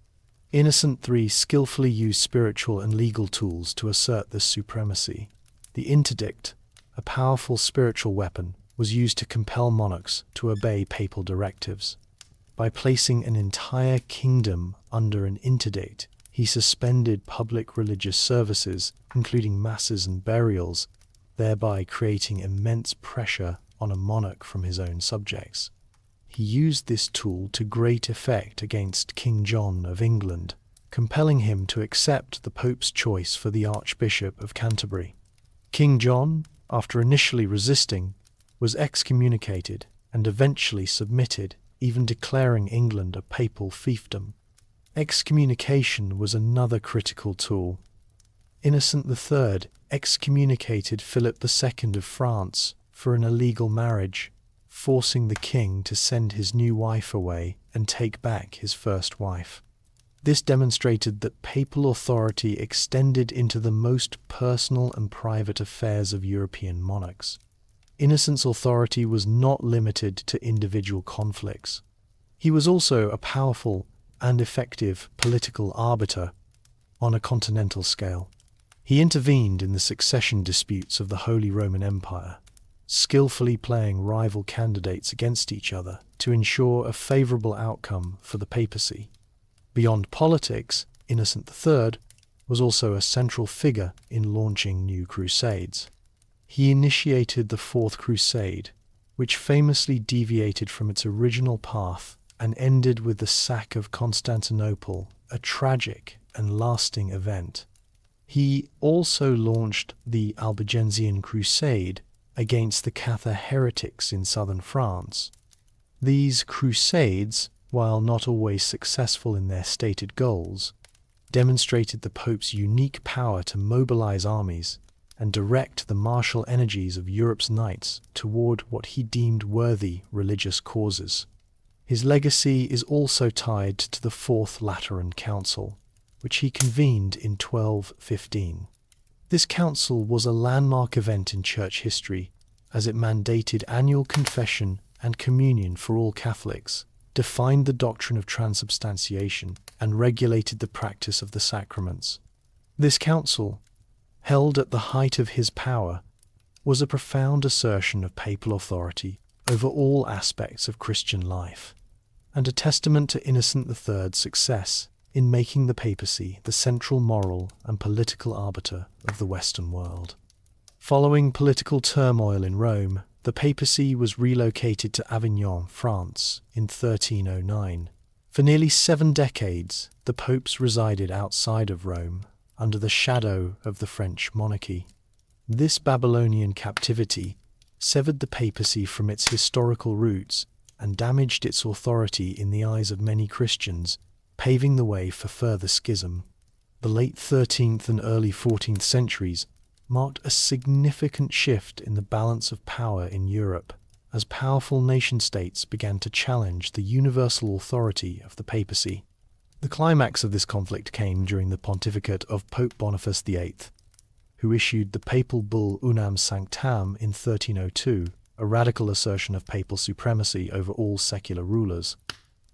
Innocent III skillfully used spiritual and legal tools to assert this supremacy. The interdict, a powerful spiritual weapon, was used to compel monarchs to obey papal directives. By placing an entire kingdom under an interdict, he suspended public religious services, including masses and burials, thereby creating immense pressure on a monarch from his own subjects. He used this tool to great effect against King John of England, compelling him to accept the Pope's choice for the Archbishop of Canterbury. King John, after initially resisting, was excommunicated and eventually submitted, even declaring England a papal fiefdom. Excommunication was another critical tool. Innocent III excommunicated Philip II of France for an illegal marriage, forcing the king to send his new wife away and take back his first wife. This demonstrated that papal authority extended into the most personal and private affairs of European monarchs. Innocent's authority was not limited to individual conflicts. He was also a powerful and effective political arbiter on a continental scale. He intervened in the succession disputes of the Holy Roman Empire, skillfully playing rival candidates against each other to ensure a favorable outcome for the papacy. Beyond politics, Innocent III was also a central figure in launching new crusades. He initiated the Fourth Crusade, which famously deviated from its original path and ended with the sack of Constantinople, a tragic and lasting event. He also launched the Albigensian Crusade against the Cathar heretics in southern France. These crusades, while not always successful in their stated goals, demonstrated the Pope's unique power to mobilize armies and direct the martial energies of Europe's knights toward what he deemed worthy religious causes. His legacy is also tied to the Fourth Lateran Council, which he convened in 1215. This council was a landmark event in church history, as it mandated annual confession and communion for all Catholics, defined the doctrine of transubstantiation, and regulated the practice of the sacraments. This council, held at the height of his power, was a profound assertion of papal authority over all aspects of Christian life, and a testament to Innocent III's success in making the papacy the central moral and political arbiter of the Western world. Following political turmoil in Rome, the papacy was relocated to Avignon, France, in 1309. For nearly 7 decades, the popes resided outside of Rome, under the shadow of the French monarchy. This Babylonian captivity severed the papacy from its historical roots and damaged its authority in the eyes of many Christians, paving the way for further schism. The late 13th and early 14th centuries marked a significant shift in the balance of power in Europe, as powerful nation-states began to challenge the universal authority of the papacy. The climax of this conflict came during the pontificate of Pope Boniface VIII, who issued the papal bull Unam Sanctam in 1302, a radical assertion of papal supremacy over all secular rulers.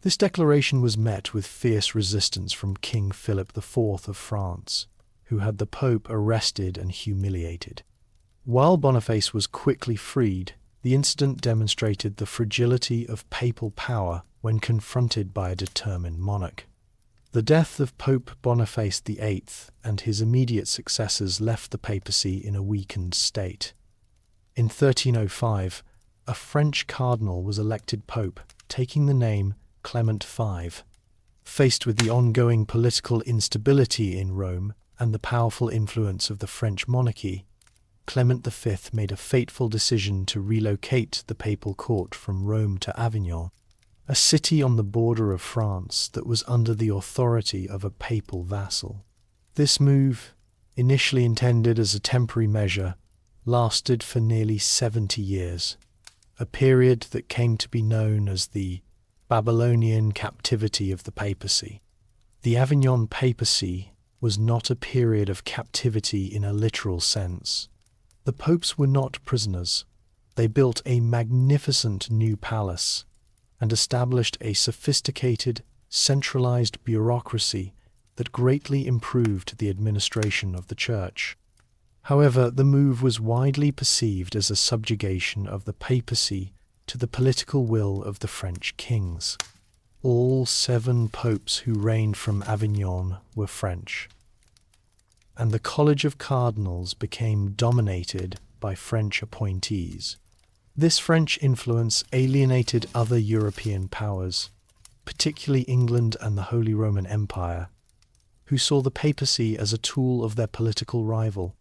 This declaration was met with fierce resistance from King Philip IV of France, who had the Pope arrested and humiliated. While Boniface was quickly freed, the incident demonstrated the fragility of papal power when confronted by a determined monarch. The death of Pope Boniface VIII and his immediate successors left the papacy in a weakened state. In 1305, a French cardinal was elected pope, taking the name Clement V. Faced with the ongoing political instability in Rome and the powerful influence of the French monarchy, Clement V made a fateful decision to relocate the papal court from Rome to Avignon, a city on the border of France that was under the authority of a papal vassal. This move, initially intended as a temporary measure, lasted for nearly 70 years, a period that came to be known as the Babylonian captivity of the papacy. The Avignon papacy was not a period of captivity in a literal sense. The popes were not prisoners. They built a magnificent new palace and established a sophisticated, centralized bureaucracy that greatly improved the administration of the church. However, the move was widely perceived as a subjugation of the papacy to the political will of the French kings. All 7 popes who reigned from Avignon were French, and the College of Cardinals became dominated by French appointees. This French influence alienated other European powers, particularly England and the Holy Roman Empire, who saw the papacy as a tool of their political rival.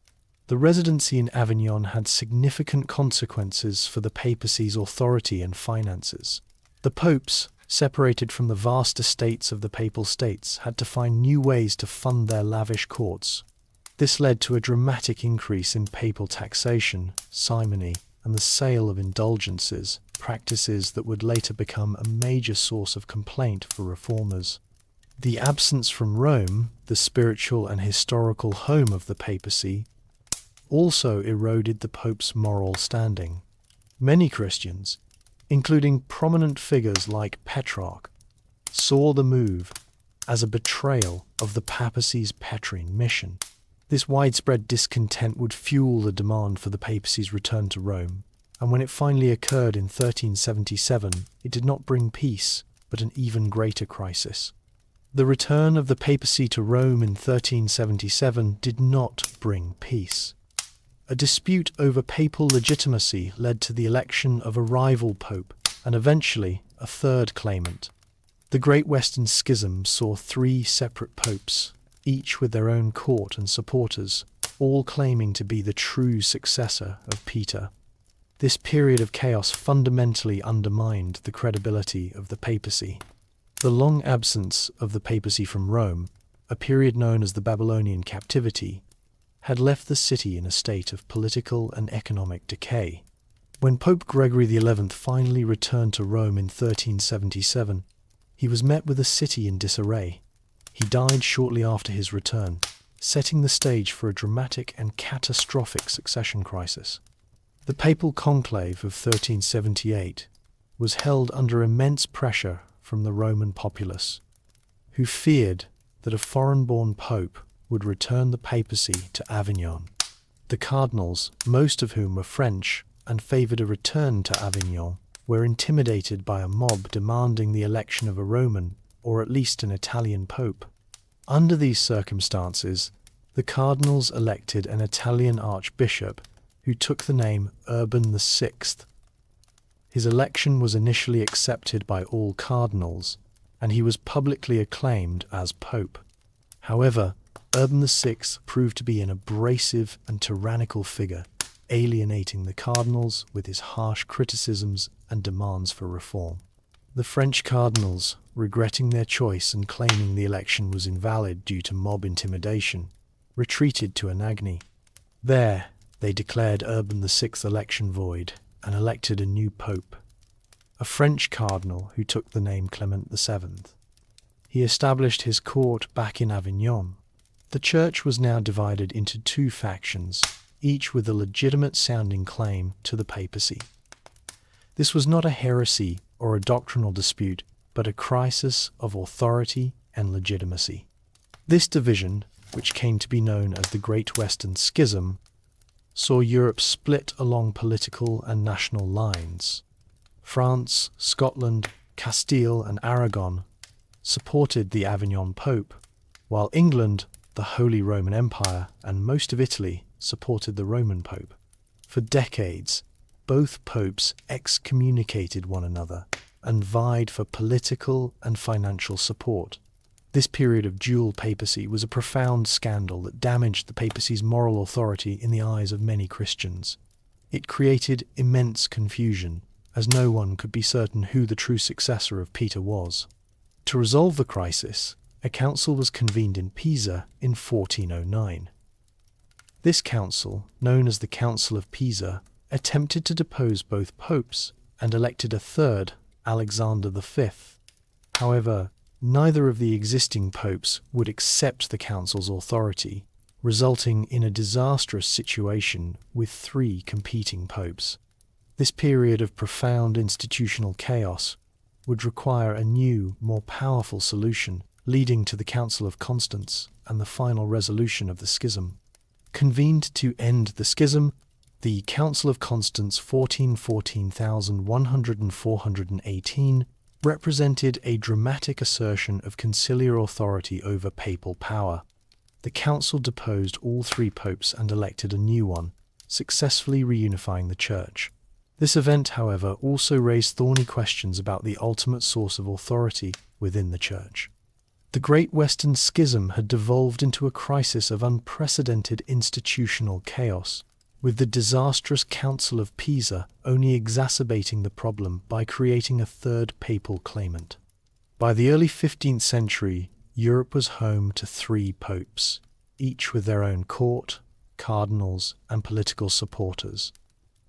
The residency in Avignon had significant consequences for the papacy's authority and finances. The popes, separated from the vast estates of the papal states, had to find new ways to fund their lavish courts. This led to a dramatic increase in papal taxation, simony, and the sale of indulgences, practices that would later become a major source of complaint for reformers. The absence from Rome, the spiritual and historical home of the papacy, also eroded the Pope's moral standing. Many Christians, including prominent figures like Petrarch, saw the move as a betrayal of the papacy's Petrine mission. This widespread discontent would fuel the demand for the papacy's return to Rome, and when it finally occurred in 1377, it did not bring peace, but an even greater crisis. The return of the papacy to Rome in 1377 did not bring peace. A dispute over papal legitimacy led to the election of a rival pope and eventually a third claimant. The Great Western Schism saw 3 separate popes, each with their own court and supporters, all claiming to be the true successor of Peter. This period of chaos fundamentally undermined the credibility of the papacy. The long absence of the papacy from Rome, a period known as the Babylonian captivity, had left the city in a state of political and economic decay. When Pope Gregory XI finally returned to Rome in 1377, he was met with a city in disarray. He died shortly after his return, setting the stage for a dramatic and catastrophic succession crisis. The papal conclave of 1378 was held under immense pressure from the Roman populace, who feared that a foreign-born pope would return the papacy to Avignon. The cardinals, most of whom were French and favoured a return to Avignon, were intimidated by a mob demanding the election of a Roman, or at least an Italian pope. Under these circumstances, the cardinals elected an Italian archbishop who took the name Urban VI. His election was initially accepted by all cardinals, and he was publicly acclaimed as Pope. However, Urban VI proved to be an abrasive and tyrannical figure, alienating the cardinals with his harsh criticisms and demands for reform. The French cardinals, regretting their choice and claiming the election was invalid due to mob intimidation, retreated to Anagni. There, they declared Urban VI's election void and elected a new pope, a French cardinal who took the name Clement VII. He established his court back in Avignon. The church was now divided into two factions, each with a legitimate-sounding claim to the papacy. This was not a heresy or a doctrinal dispute, but a crisis of authority and legitimacy. This division, which came to be known as the Great Western Schism, saw Europe split along political and national lines. France, Scotland, Castile, and Aragon supported the Avignon Pope, while England, the Holy Roman Empire, and most of Italy supported the Roman Pope. For decades, both popes excommunicated one another and vied for political and financial support. This period of dual papacy was a profound scandal that damaged the papacy's moral authority in the eyes of many Christians. It created immense confusion, as no one could be certain who the true successor of Peter was. To resolve the crisis, a council was convened in Pisa in 1409. This council, known as the Council of Pisa, attempted to depose both popes and elected a third, Alexander V. However, neither of the existing popes would accept the council's authority, resulting in a disastrous situation with three competing popes. This period of profound institutional chaos would require a new, more powerful solution, leading to the Council of Constance and the final resolution of the schism. Convened to end the schism, the Council of Constance 1418 represented a dramatic assertion of conciliar authority over papal power. The council deposed all three popes and elected a new one, successfully reunifying the Church. This event, however, also raised thorny questions about the ultimate source of authority within the Church. The Great Western Schism had devolved into a crisis of unprecedented institutional chaos, with the disastrous Council of Pisa only exacerbating the problem by creating a third papal claimant. By the early 15th century, Europe was home to three popes, each with their own court, cardinals, and political supporters.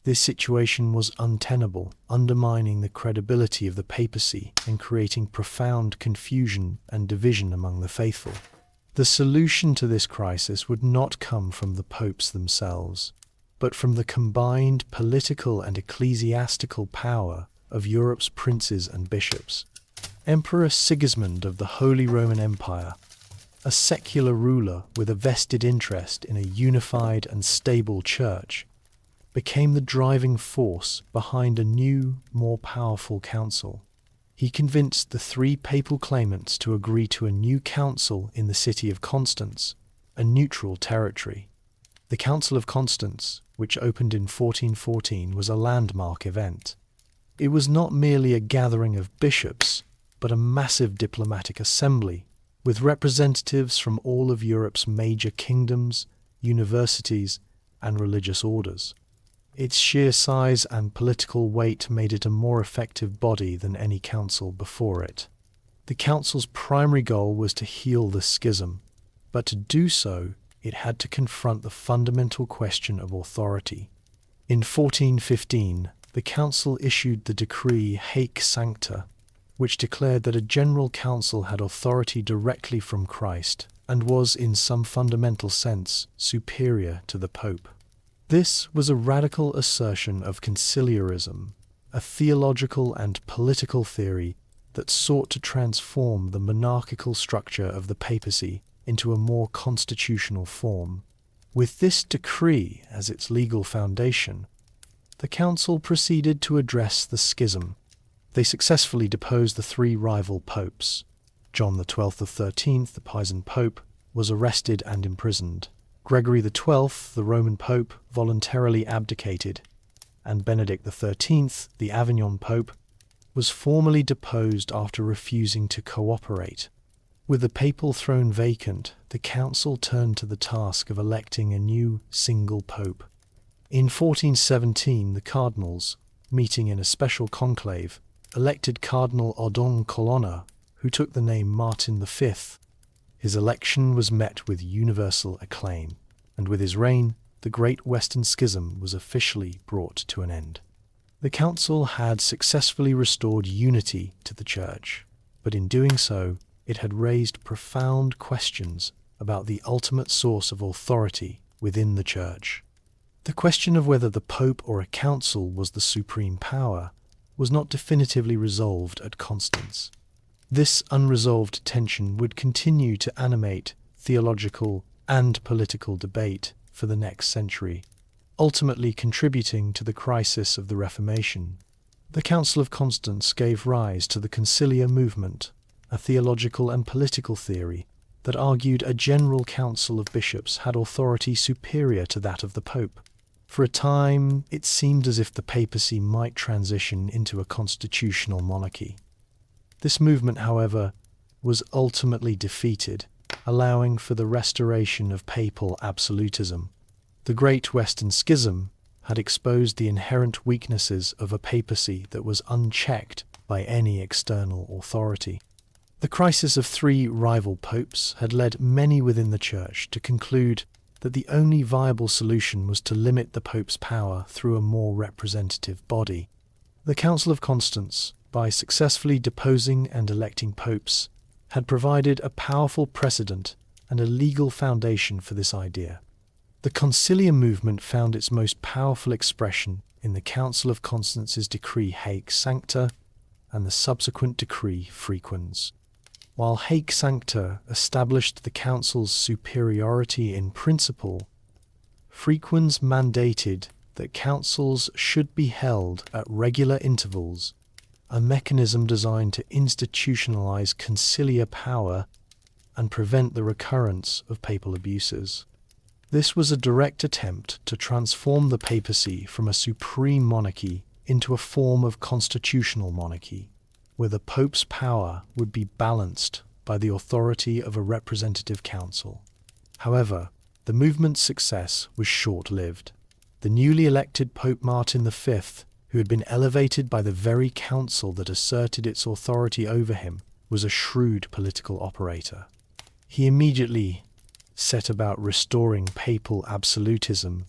This situation was untenable, undermining the credibility of the papacy and creating profound confusion and division among the faithful. The solution to this crisis would not come from the popes themselves, but from the combined political and ecclesiastical power of Europe's princes and bishops. Emperor Sigismund of the Holy Roman Empire, a secular ruler with a vested interest in a unified and stable church, became the driving force behind a new, more powerful council. He convinced the three papal claimants to agree to a new council in the city of Constance, a neutral territory. The Council of Constance, which opened in 1414, was a landmark event. It was not merely a gathering of bishops, but a massive diplomatic assembly, with representatives from all of Europe's major kingdoms, universities, and religious orders. Its sheer size and political weight made it a more effective body than any council before it. The council's primary goal was to heal the schism, but to do so, it had to confront the fundamental question of authority. In 1415, the council issued the decree Haec Sancta, which declared that a general council had authority directly from Christ and was, in some fundamental sense, superior to the Pope. This was a radical assertion of conciliarism, a theological and political theory that sought to transform the monarchical structure of the papacy into a more constitutional form. With this decree as its legal foundation, the council proceeded to address the schism. They successfully deposed the three rival popes. John XII, the 13th, the Pisan Pope, was arrested and imprisoned. Gregory XII, the Roman Pope, voluntarily abdicated, and Benedict XIII, the Avignon Pope, was formally deposed after refusing to cooperate. With the papal throne vacant, the council turned to the task of electing a new single pope. In 1417, the cardinals, meeting in a special conclave, elected Cardinal Odon Colonna, who took the name Martin V. His election was met with universal acclaim, and with his reign, the Great Western Schism was officially brought to an end. The council had successfully restored unity to the Church, but in doing so, it had raised profound questions about the ultimate source of authority within the Church. The question of whether the Pope or a council was the supreme power was not definitively resolved at Constance. This unresolved tension would continue to animate theological and political debate for the next century, ultimately contributing to the crisis of the Reformation. The Council of Constance gave rise to the conciliar movement, a theological and political theory that argued a general council of bishops had authority superior to that of the Pope. For a time, it seemed as if the papacy might transition into a constitutional monarchy. This movement, however, was ultimately defeated, allowing for the restoration of papal absolutism. The Great Western Schism had exposed the inherent weaknesses of a papacy that was unchecked by any external authority. The crisis of three rival popes had led many within the Church to conclude that the only viable solution was to limit the Pope's power through a more representative body. The Council of Constance, by successfully deposing and electing popes, had provided a powerful precedent and a legal foundation for this idea. The conciliar movement found its most powerful expression in the Council of Constance's decree Haec Sancta and the subsequent decree Frequens. While Haec Sancta established the Council's superiority in principle, Frequens mandated that councils should be held at regular intervals, a mechanism designed to institutionalize conciliar power and prevent the recurrence of papal abuses. This was a direct attempt to transform the papacy from a supreme monarchy into a form of constitutional monarchy, where the Pope's power would be balanced by the authority of a representative council. However, the movement's success was short-lived. The newly elected Pope Martin V, who had been elevated by the very council that asserted its authority over him, was a shrewd political operator. He immediately set about restoring papal absolutism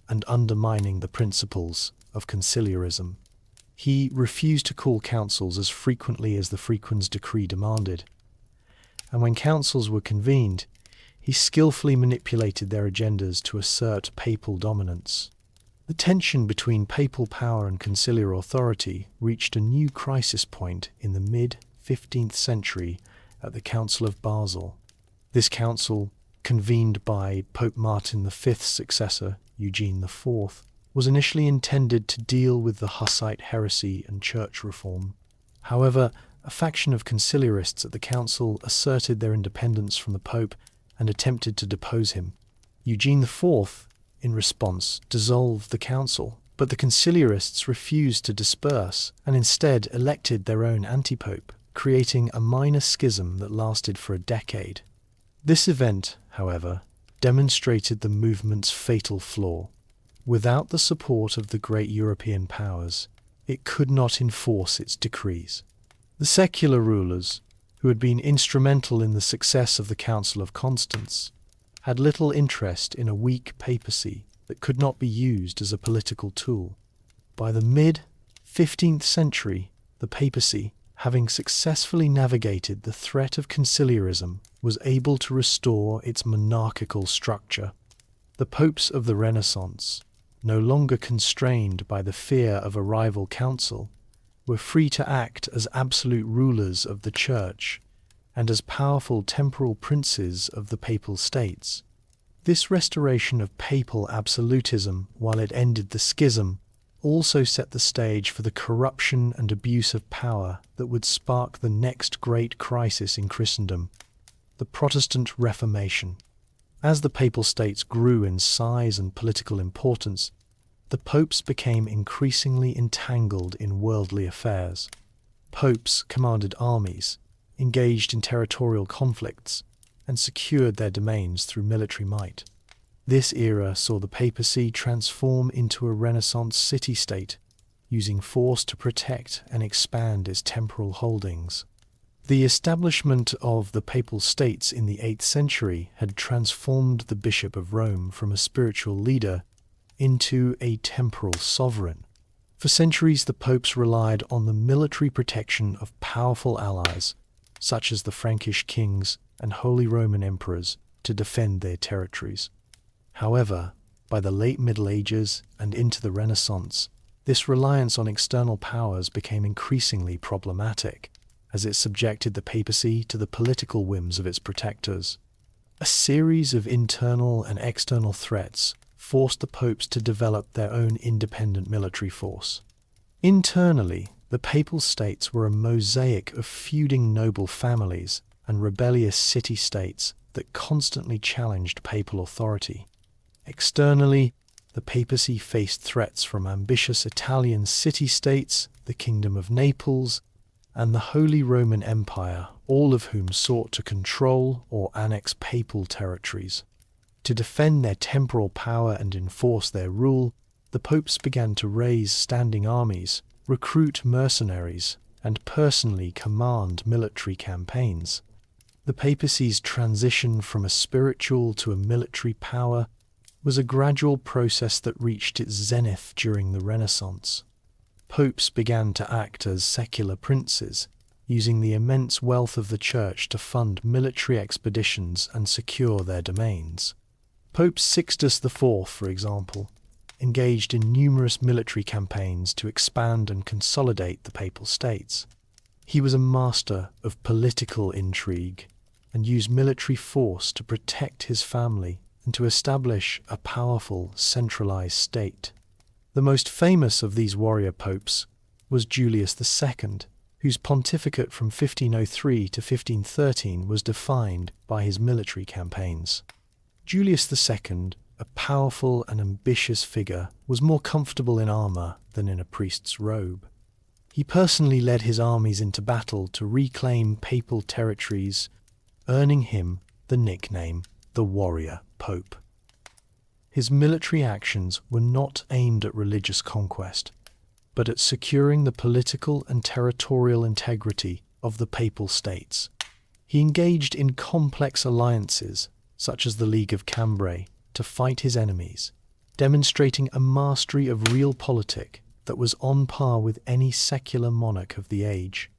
and undermining the principles of conciliarism. He refused to call councils as frequently as the Frequens decree demanded, and when councils were convened, he skillfully manipulated their agendas to assert papal dominance. The tension between papal power and conciliar authority reached a new crisis point in the mid-15th century at the Council of Basel. This council, convened by Pope Martin V's successor, Eugene IV, was initially intended to deal with the Hussite heresy and church reform. However, a faction of conciliarists at the council asserted their independence from the Pope and attempted to depose him. Eugene IV, in response, dissolved the council, but the conciliarists refused to disperse and instead elected their own antipope, creating a minor schism that lasted for a decade. This event, however, demonstrated the movement's fatal flaw. Without the support of the great European powers, it could not enforce its decrees. The secular rulers, who had been instrumental in the success of the Council of Constance, had little interest in a weak papacy that could not be used as a political tool. By the mid-15th century, the papacy, having successfully navigated the threat of conciliarism, was able to restore its monarchical structure. The popes of the Renaissance, no longer constrained by the fear of a rival council, were free to act as absolute rulers of the Church and as powerful temporal princes of the papal states. This restoration of papal absolutism, while it ended the schism, also set the stage for the corruption and abuse of power that would spark the next great crisis in Christendom, the Protestant Reformation. As the Papal States grew in size and political importance, the popes became increasingly entangled in worldly affairs. Popes commanded armies, engaged in territorial conflicts, and secured their domains through military might. This era saw the papacy transform into a Renaissance city-state, using force to protect and expand its temporal holdings. The establishment of the Papal States in the 8th century had transformed the Bishop of Rome from a spiritual leader into a temporal sovereign. For centuries, the popes relied on the military protection of powerful allies, such as the Frankish kings and Holy Roman emperors, to defend their territories. However, by the late Middle Ages and into the Renaissance, this reliance on external powers became increasingly problematic, as it subjected the papacy to the political whims of its protectors. A series of internal and external threats forced the popes to develop their own independent military force. Internally, the Papal States were a mosaic of feuding noble families and rebellious city-states that constantly challenged papal authority. Externally, the papacy faced threats from ambitious Italian city-states, the Kingdom of Naples, and the Holy Roman Empire, all of whom sought to control or annex papal territories. To defend their temporal power and enforce their rule, the popes began to raise standing armies, recruit mercenaries, and personally command military campaigns. The papacy's transition from a spiritual to a military power was a gradual process that reached its zenith during the Renaissance. Popes began to act as secular princes, using the immense wealth of the Church to fund military expeditions and secure their domains. Pope Sixtus IV, for example, engaged in numerous military campaigns to expand and consolidate the Papal States. He was a master of political intrigue and used military force to protect his family and to establish a powerful, centralized state. The most famous of these warrior popes was Julius II, whose pontificate from 1503 to 1513 was defined by his military campaigns. Julius II, a powerful and ambitious figure, was more comfortable in armor than in a priest's robe. He personally led his armies into battle to reclaim papal territories, earning him the nickname the Warrior Pope. His military actions were not aimed at religious conquest, but at securing the political and territorial integrity of the Papal States. He engaged in complex alliances, such as the League of Cambrai, to fight his enemies, demonstrating a mastery of realpolitik that was on par with any secular monarch of the age.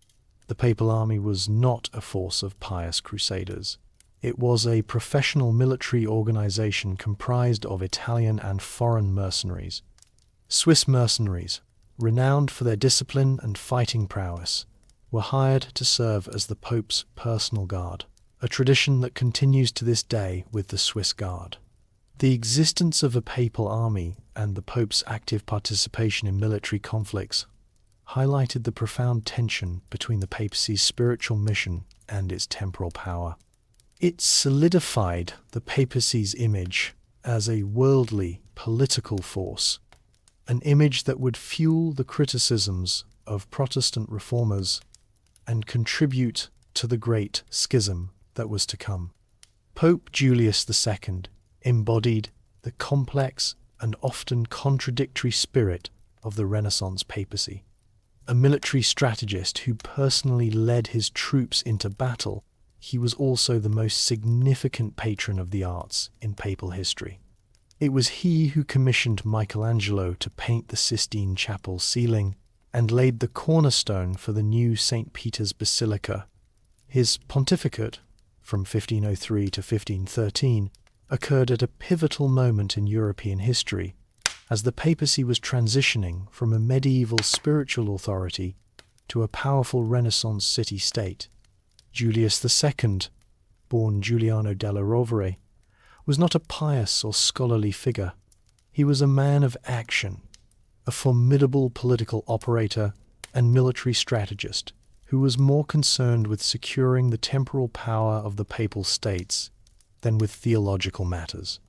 The Papal Army was not a force of pious crusaders. It was a professional military organization comprised of Italian and foreign mercenaries. Swiss mercenaries, renowned for their discipline and fighting prowess, were hired to serve as the Pope's personal guard, a tradition that continues to this day with the Swiss Guard. The existence of a papal army and the Pope's active participation in military conflicts highlighted the profound tension between the papacy's spiritual mission and its temporal power. It solidified the papacy's image as a worldly political force, an image that would fuel the criticisms of Protestant reformers and contribute to the great schism that was to come. Pope Julius II embodied the complex and often contradictory spirit of the Renaissance papacy. A military strategist who personally led his troops into battle, he was also the most significant patron of the arts in papal history. It was he who commissioned Michelangelo to paint the Sistine Chapel ceiling and laid the cornerstone for the new St. Peter's Basilica. His pontificate, from 1503 to 1513, occurred at a pivotal moment in European history, as the papacy was transitioning from a medieval spiritual authority to a powerful Renaissance city-state. Julius II, born Giuliano della Rovere, was not a pious or scholarly figure. He was a man of action, a formidable political operator and military strategist who was more concerned with securing the temporal power of the Papal States than with theological matters.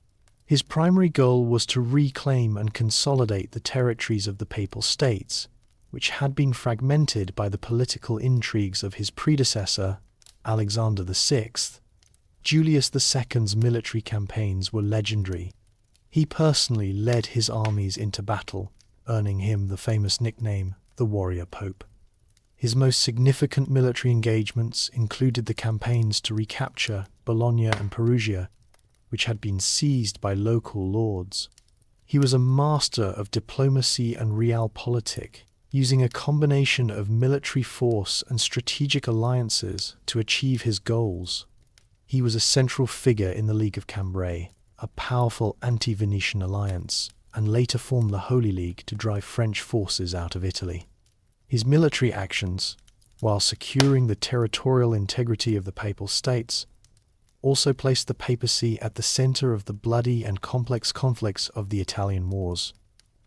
His primary goal was to reclaim and consolidate the territories of the Papal States, which had been fragmented by the political intrigues of his predecessor, Alexander VI. Julius II's military campaigns were legendary. He personally led his armies into battle, earning him the famous nickname, the Warrior Pope. His most significant military engagements included the campaigns to recapture Bologna and Perugia, which had been seized by local lords. He was a master of diplomacy and realpolitik, using a combination of military force and strategic alliances to achieve his goals. He was a central figure in the League of Cambrai, a powerful anti-Venetian alliance, and later formed the Holy League to drive French forces out of Italy. His military actions, while securing the territorial integrity of the Papal States, also placed the papacy at the center of the bloody and complex conflicts of the Italian wars.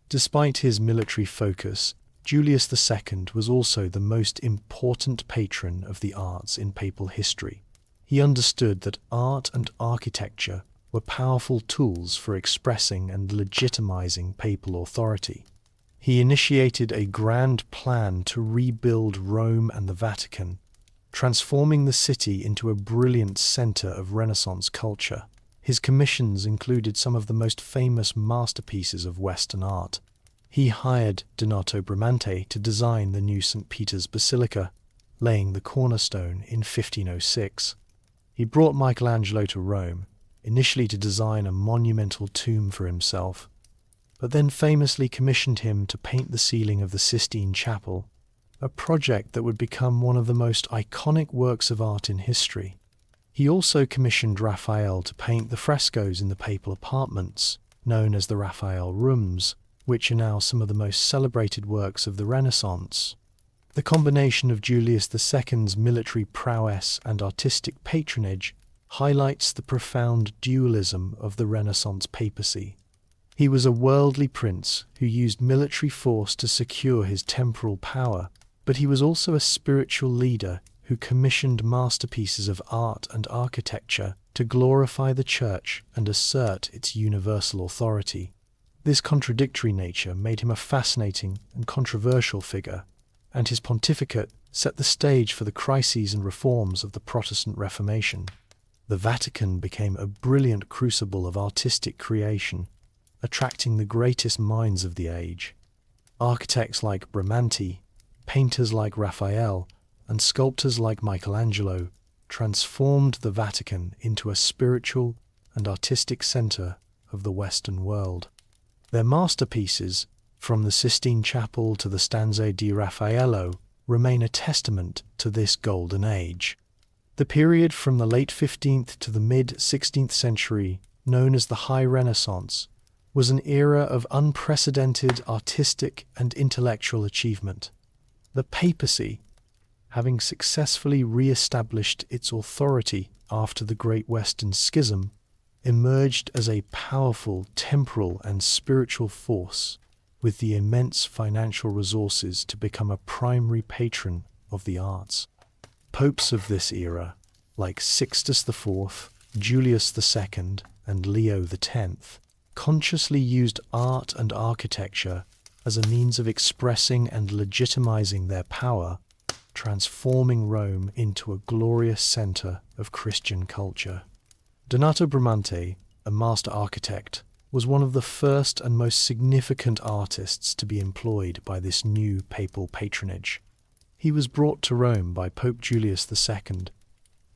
Despite his military focus, Julius II was also the most important patron of the arts in papal history. He understood that art and architecture were powerful tools for expressing and legitimizing papal authority. He initiated a grand plan to rebuild Rome and the Vatican, transforming the city into a brilliant center of Renaissance culture. His commissions included some of the most famous masterpieces of Western art. He hired Donato Bramante to design the new St. Peter's Basilica, laying the cornerstone in 1506. He brought Michelangelo to Rome, initially to design a monumental tomb for himself, but then famously commissioned him to paint the ceiling of the Sistine Chapel, a project that would become one of the most iconic works of art in history. He also commissioned Raphael to paint the frescoes in the papal apartments, known as the Raphael Rooms, which are now some of the most celebrated works of the Renaissance. The combination of Julius II's military prowess and artistic patronage highlights the profound dualism of the Renaissance papacy. He was a worldly prince who used military force to secure his temporal power, but he was also a spiritual leader who commissioned masterpieces of art and architecture to glorify the Church and assert its universal authority. This contradictory nature made him a fascinating and controversial figure, and his pontificate set the stage for the crises and reforms of the Protestant Reformation. The Vatican became a brilliant crucible of artistic creation, attracting the greatest minds of the age. Architects like Bramante, painters like Raphael, and sculptors like Michelangelo transformed the Vatican into a spiritual and artistic center of the Western world. Their masterpieces, from the Sistine Chapel to the Stanze di Raffaello, remain a testament to this golden age. The period from the late 15th to the mid-16th century, known as the High Renaissance, was an era of unprecedented artistic and intellectual achievement. The papacy, having successfully re-established its authority after the Great Western Schism, emerged as a powerful temporal and spiritual force with the immense financial resources to become a primary patron of the arts. Popes of this era, like Sixtus IV, Julius II, and Leo X, consciously used art and architecture as a means of expressing and legitimizing their power, transforming Rome into a glorious center of Christian culture. Donato Bramante, a master architect, was one of the first and most significant artists to be employed by this new papal patronage. He was brought to Rome by Pope Julius II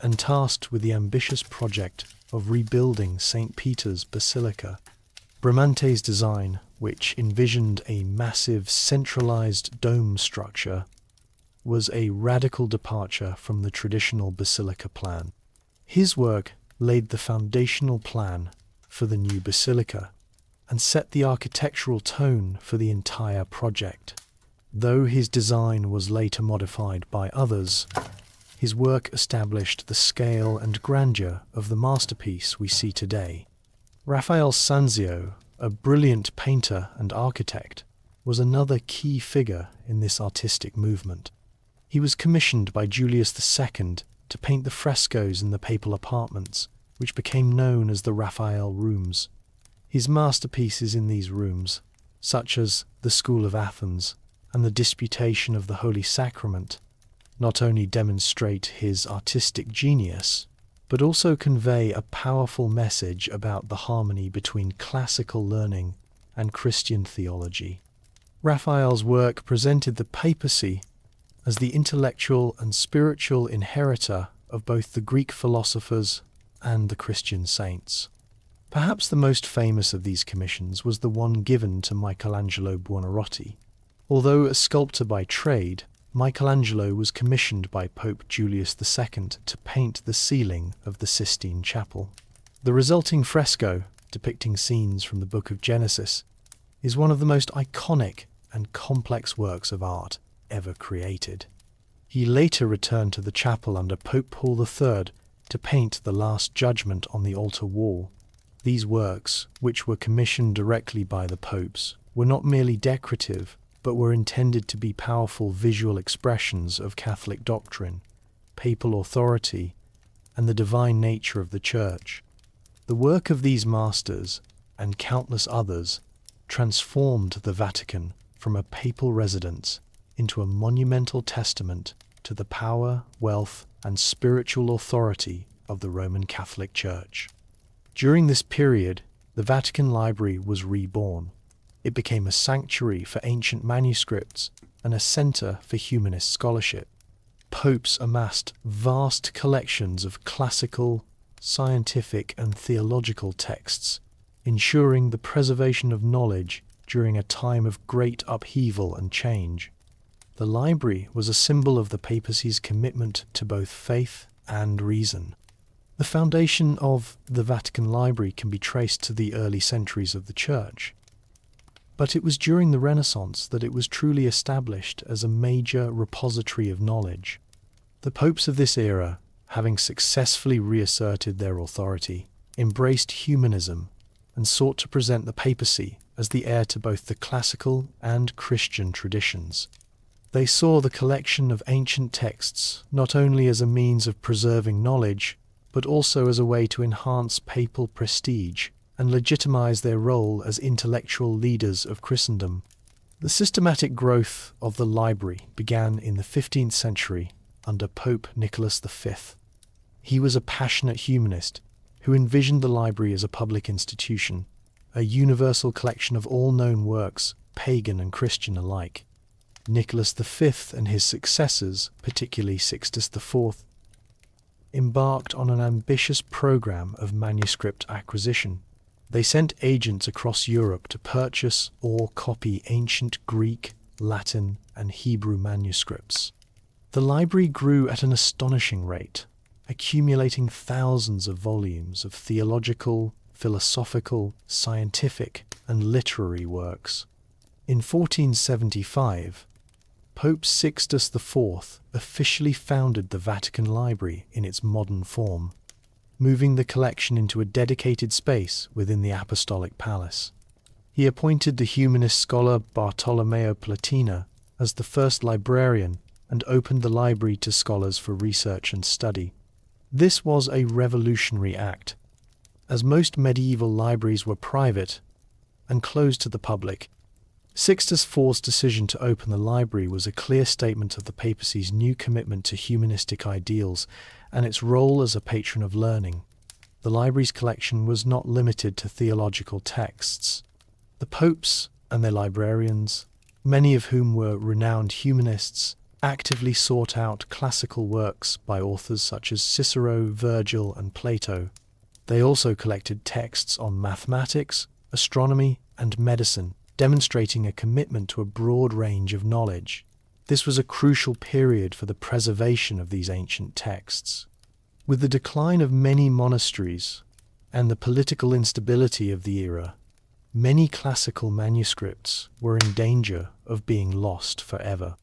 and tasked with the ambitious project of rebuilding St. Peter's Basilica. Bramante's design, which envisioned a massive centralized dome structure, was a radical departure from the traditional basilica plan. His work laid the foundational plan for the new basilica and set the architectural tone for the entire project. Though his design was later modified by others, his work established the scale and grandeur of the masterpiece we see today. Raphael Sanzio, a brilliant painter and architect, was another key figure in this artistic movement. He was commissioned by Julius II to paint the frescoes in the papal apartments, which became known as the Raphael Rooms. His masterpieces in these rooms, such as the School of Athens and the Disputation of the Holy Sacrament, not only demonstrate his artistic genius, but also convey a powerful message about the harmony between classical learning and Christian theology. Raphael's work presented the papacy as the intellectual and spiritual inheritor of both the Greek philosophers and the Christian saints. Perhaps the most famous of these commissions was the one given to Michelangelo Buonarroti. Although a sculptor by trade, Michelangelo was commissioned by Pope Julius II to paint the ceiling of the Sistine Chapel. The resulting fresco, depicting scenes from the Book of Genesis, is one of the most iconic and complex works of art ever created. He later returned to the chapel under Pope Paul III to paint the Last Judgment on the altar wall. These works, which were commissioned directly by the popes, were not merely decorative, but were intended to be powerful visual expressions of Catholic doctrine, papal authority, and the divine nature of the Church. The work of these masters, and countless others, transformed the Vatican from a papal residence into a monumental testament to the power, wealth, and spiritual authority of the Roman Catholic Church. During this period, the Vatican Library was reborn. It became a sanctuary for ancient manuscripts and a center for humanist scholarship. Popes amassed vast collections of classical, scientific, and theological texts, ensuring the preservation of knowledge during a time of great upheaval and change. The library was a symbol of the papacy's commitment to both faith and reason. The foundation of the Vatican Library can be traced to the early centuries of the Church. But it was during the Renaissance that it was truly established as a major repository of knowledge. The popes of this era, having successfully reasserted their authority, embraced humanism and sought to present the papacy as the heir to both the classical and Christian traditions. They saw the collection of ancient texts not only as a means of preserving knowledge, but also as a way to enhance papal prestige and legitimize their role as intellectual leaders of Christendom. The systematic growth of the library began in the 15th century under Pope Nicholas V. He was a passionate humanist who envisioned the library as a public institution, a universal collection of all known works, pagan and Christian alike. Nicholas V and his successors, particularly Sixtus IV, embarked on an ambitious program of manuscript acquisition. They sent agents across Europe to purchase or copy ancient Greek, Latin, and Hebrew manuscripts. The library grew at an astonishing rate, accumulating thousands of volumes of theological, philosophical, scientific, and literary works. In 1475, Pope Sixtus IV officially founded the Vatican Library in its modern form, moving the collection into a dedicated space within the Apostolic Palace. He appointed the humanist scholar Bartolomeo Platina as the first librarian and opened the library to scholars for research and study. This was a revolutionary act, as most medieval libraries were private and closed to the public. Sixtus IV's decision to open the library was a clear statement of the papacy's new commitment to humanistic ideals and its role as a patron of learning. The library's collection was not limited to theological texts. The popes and their librarians, many of whom were renowned humanists, actively sought out classical works by authors such as Cicero, Virgil, and Plato. They also collected texts on mathematics, astronomy, and medicine, demonstrating a commitment to a broad range of knowledge. This was a crucial period for the preservation of these ancient texts. With the decline of many monasteries and the political instability of the era, many classical manuscripts were in danger of being lost forever.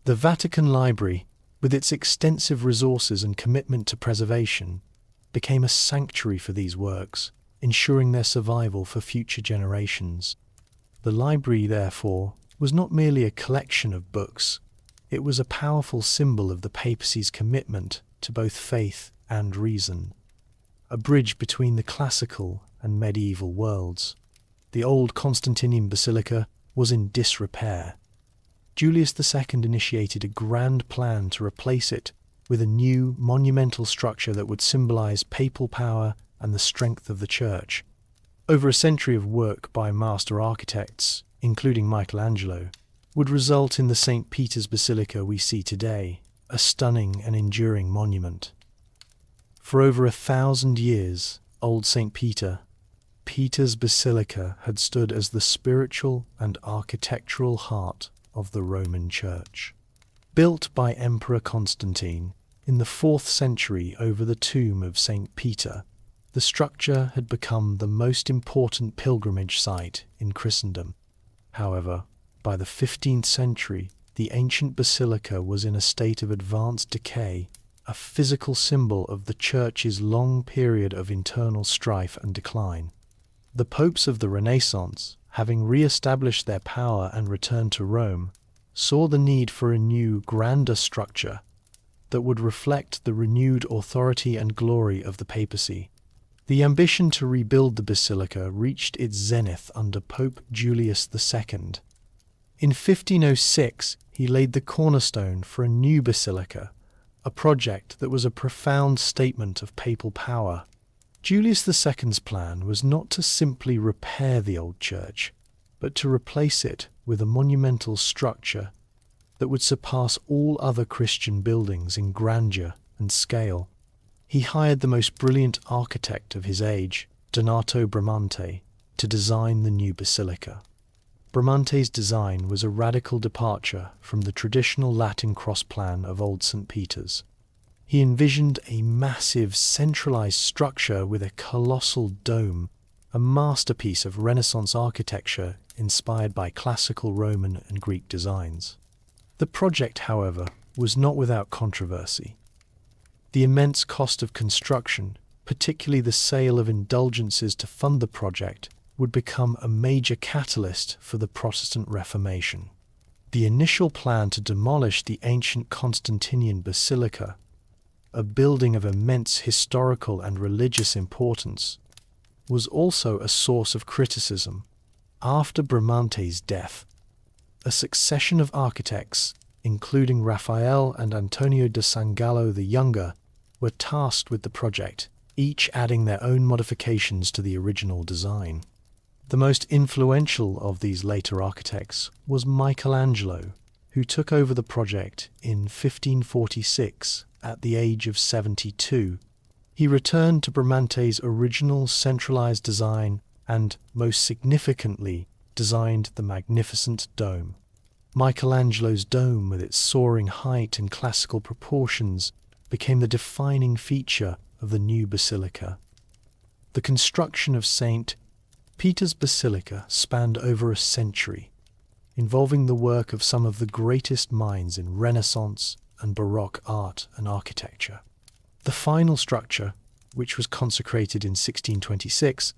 The Vatican Library, with its extensive resources and commitment to preservation, became a sanctuary for these works, ensuring their survival for future generations. The library, therefore, was not merely a collection of books. It was a powerful symbol of the papacy's commitment to both faith and reason. a bridge between the classical and medieval worlds. The old Constantinian basilica was in disrepair. Julius II initiated a grand plan to replace it with a new monumental structure that would symbolize papal power and the strength of the church. Over a century of work by master architects, including Michelangelo, would result in the St. Peter's Basilica we see today, a stunning and enduring monument. For over 1,000 years, Old St. Peter's Basilica had stood as the spiritual and architectural heart of the Roman Church. Built by Emperor Constantine in the 4th century over the tomb of St. Peter, the structure had become the most important pilgrimage site in Christendom. However, by the 15th century, the ancient basilica was in a state of advanced decay, a physical symbol of the Church's long period of internal strife and decline. The popes of the Renaissance, having re-established their power and returned to Rome, saw the need for a new, grander structure that would reflect the renewed authority and glory of the papacy. The ambition to rebuild the basilica reached its zenith under Pope Julius II. In 1506, he laid the cornerstone for a new basilica, a project that was a profound statement of papal power. Julius II's plan was not to simply repair the old church, but to replace it with a monumental structure that would surpass all other Christian buildings in grandeur and scale. He hired the most brilliant architect of his age, Donato Bramante, to design the new basilica. Bramante's design was a radical departure from the traditional Latin cross plan of Old St. Peter's. He envisioned a massive, centralized structure with a colossal dome, a masterpiece of Renaissance architecture inspired by classical Roman and Greek designs. The project, however, was not without controversy. The immense cost of construction, particularly the sale of indulgences to fund the project, would become a major catalyst for the Protestant Reformation. The initial plan to demolish the ancient Constantinian basilica, a building of immense historical and religious importance, was also a source of criticism. After Bramante's death, a succession of architects, including Raphael and Antonio da San Gallo the Younger, were tasked with the project, each adding their own modifications to the original design. The most influential of these later architects was Michelangelo, who took over the project in 1546 at the age of 72. He returned to Bramante's original centralized design and, most significantly, designed the magnificent dome. Michelangelo's dome, with its soaring height and classical proportions, became the defining feature of the new basilica. The construction of St. Peter's Basilica spanned over a century, involving the work of some of the greatest minds in Renaissance and Baroque art and architecture. The final structure, which was consecrated in 1626,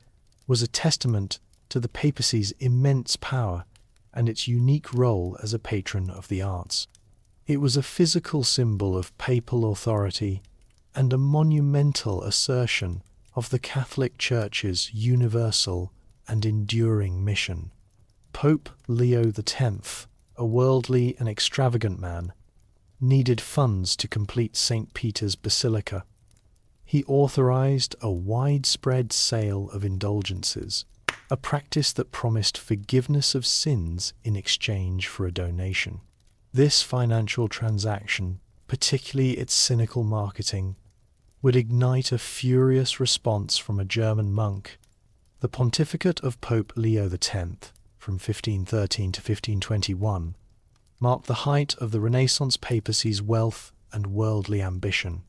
was a testament to the papacy's immense power and its unique role as a patron of the arts. It was a physical symbol of papal authority and a monumental assertion of the Catholic Church's universal and enduring mission. Pope Leo X, a worldly and extravagant man, needed funds to complete St. Peter's Basilica. He authorized a widespread sale of indulgences, a practice that promised forgiveness of sins in exchange for a donation. This financial transaction, particularly its cynical marketing, would ignite a furious response from a German monk. The pontificate of Pope Leo X, from 1513 to 1521, marked the height of the Renaissance papacy's wealth and worldly ambition.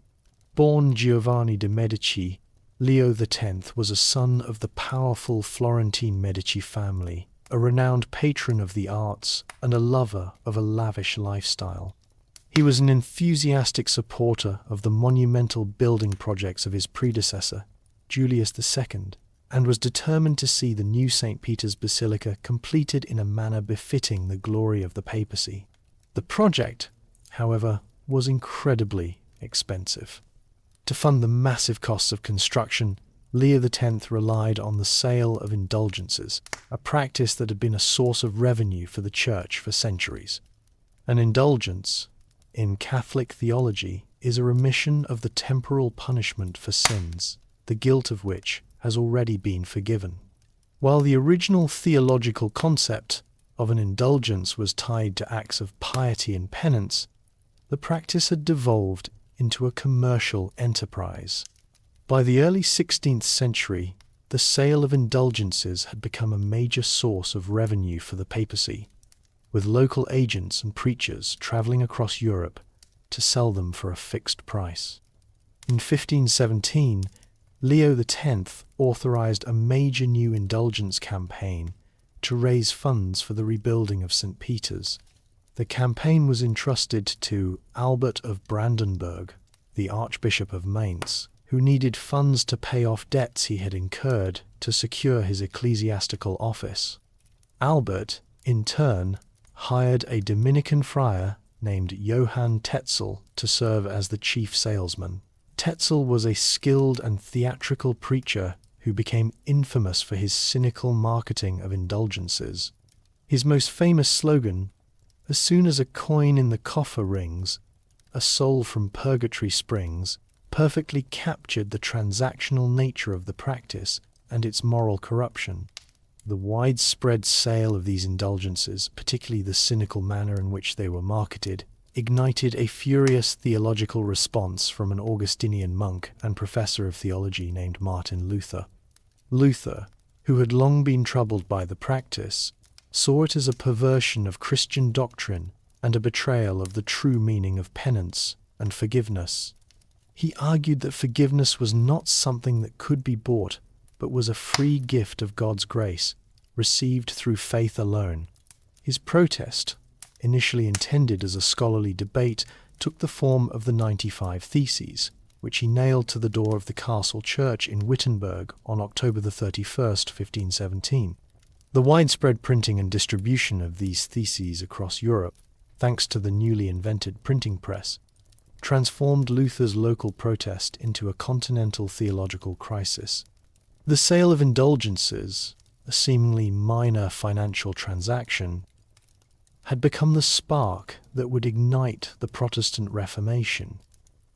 Born Giovanni de' Medici, Leo X was a son of the powerful Florentine Medici family, a renowned patron of the arts and a lover of a lavish lifestyle. He was an enthusiastic supporter of the monumental building projects of his predecessor, Julius II, and was determined to see the new St. Peter's Basilica completed in a manner befitting the glory of the papacy. The project, however, was incredibly expensive. To fund the massive costs of construction, Leo X relied on the sale of indulgences, a practice that had been a source of revenue for the Church for centuries. An indulgence, in Catholic theology, is a remission of the temporal punishment for sins, the guilt of which has already been forgiven. While the original theological concept of an indulgence was tied to acts of piety and penance, the practice had devolved into a commercial enterprise. By the early 16th century, the sale of indulgences had become a major source of revenue for the papacy, with local agents and preachers travelling across Europe to sell them for a fixed price. In 1517, Leo X authorized a major new indulgence campaign to raise funds for the rebuilding of St. Peter's. The campaign was entrusted to Albert of Brandenburg, the Archbishop of Mainz, who needed funds to pay off debts he had incurred to secure his ecclesiastical office. Albert, in turn, hired a Dominican friar named Johann Tetzel to serve as the chief salesman. Tetzel was a skilled and theatrical preacher who became infamous for his cynical marketing of indulgences. His most famous slogan, "As soon as a coin in the coffer rings, a soul from purgatory springs," perfectly captured the transactional nature of the practice and its moral corruption. The widespread sale of these indulgences, particularly the cynical manner in which they were marketed, ignited a furious theological response from an Augustinian monk and professor of theology named Martin Luther. Luther, who had long been troubled by the practice, saw it as a perversion of Christian doctrine and a betrayal of the true meaning of penance and forgiveness. He argued that forgiveness was not something that could be bought, but was a free gift of God's grace, received through faith alone. His protest, initially intended as a scholarly debate, took the form of the 95 Theses, which he nailed to the door of the castle church in Wittenberg on October 31st, 1517. The widespread printing and distribution of these theses across Europe, thanks to the newly invented printing press, transformed Luther's local protest into a continental theological crisis. The sale of indulgences, a seemingly minor financial transaction, had become the spark that would ignite the Protestant Reformation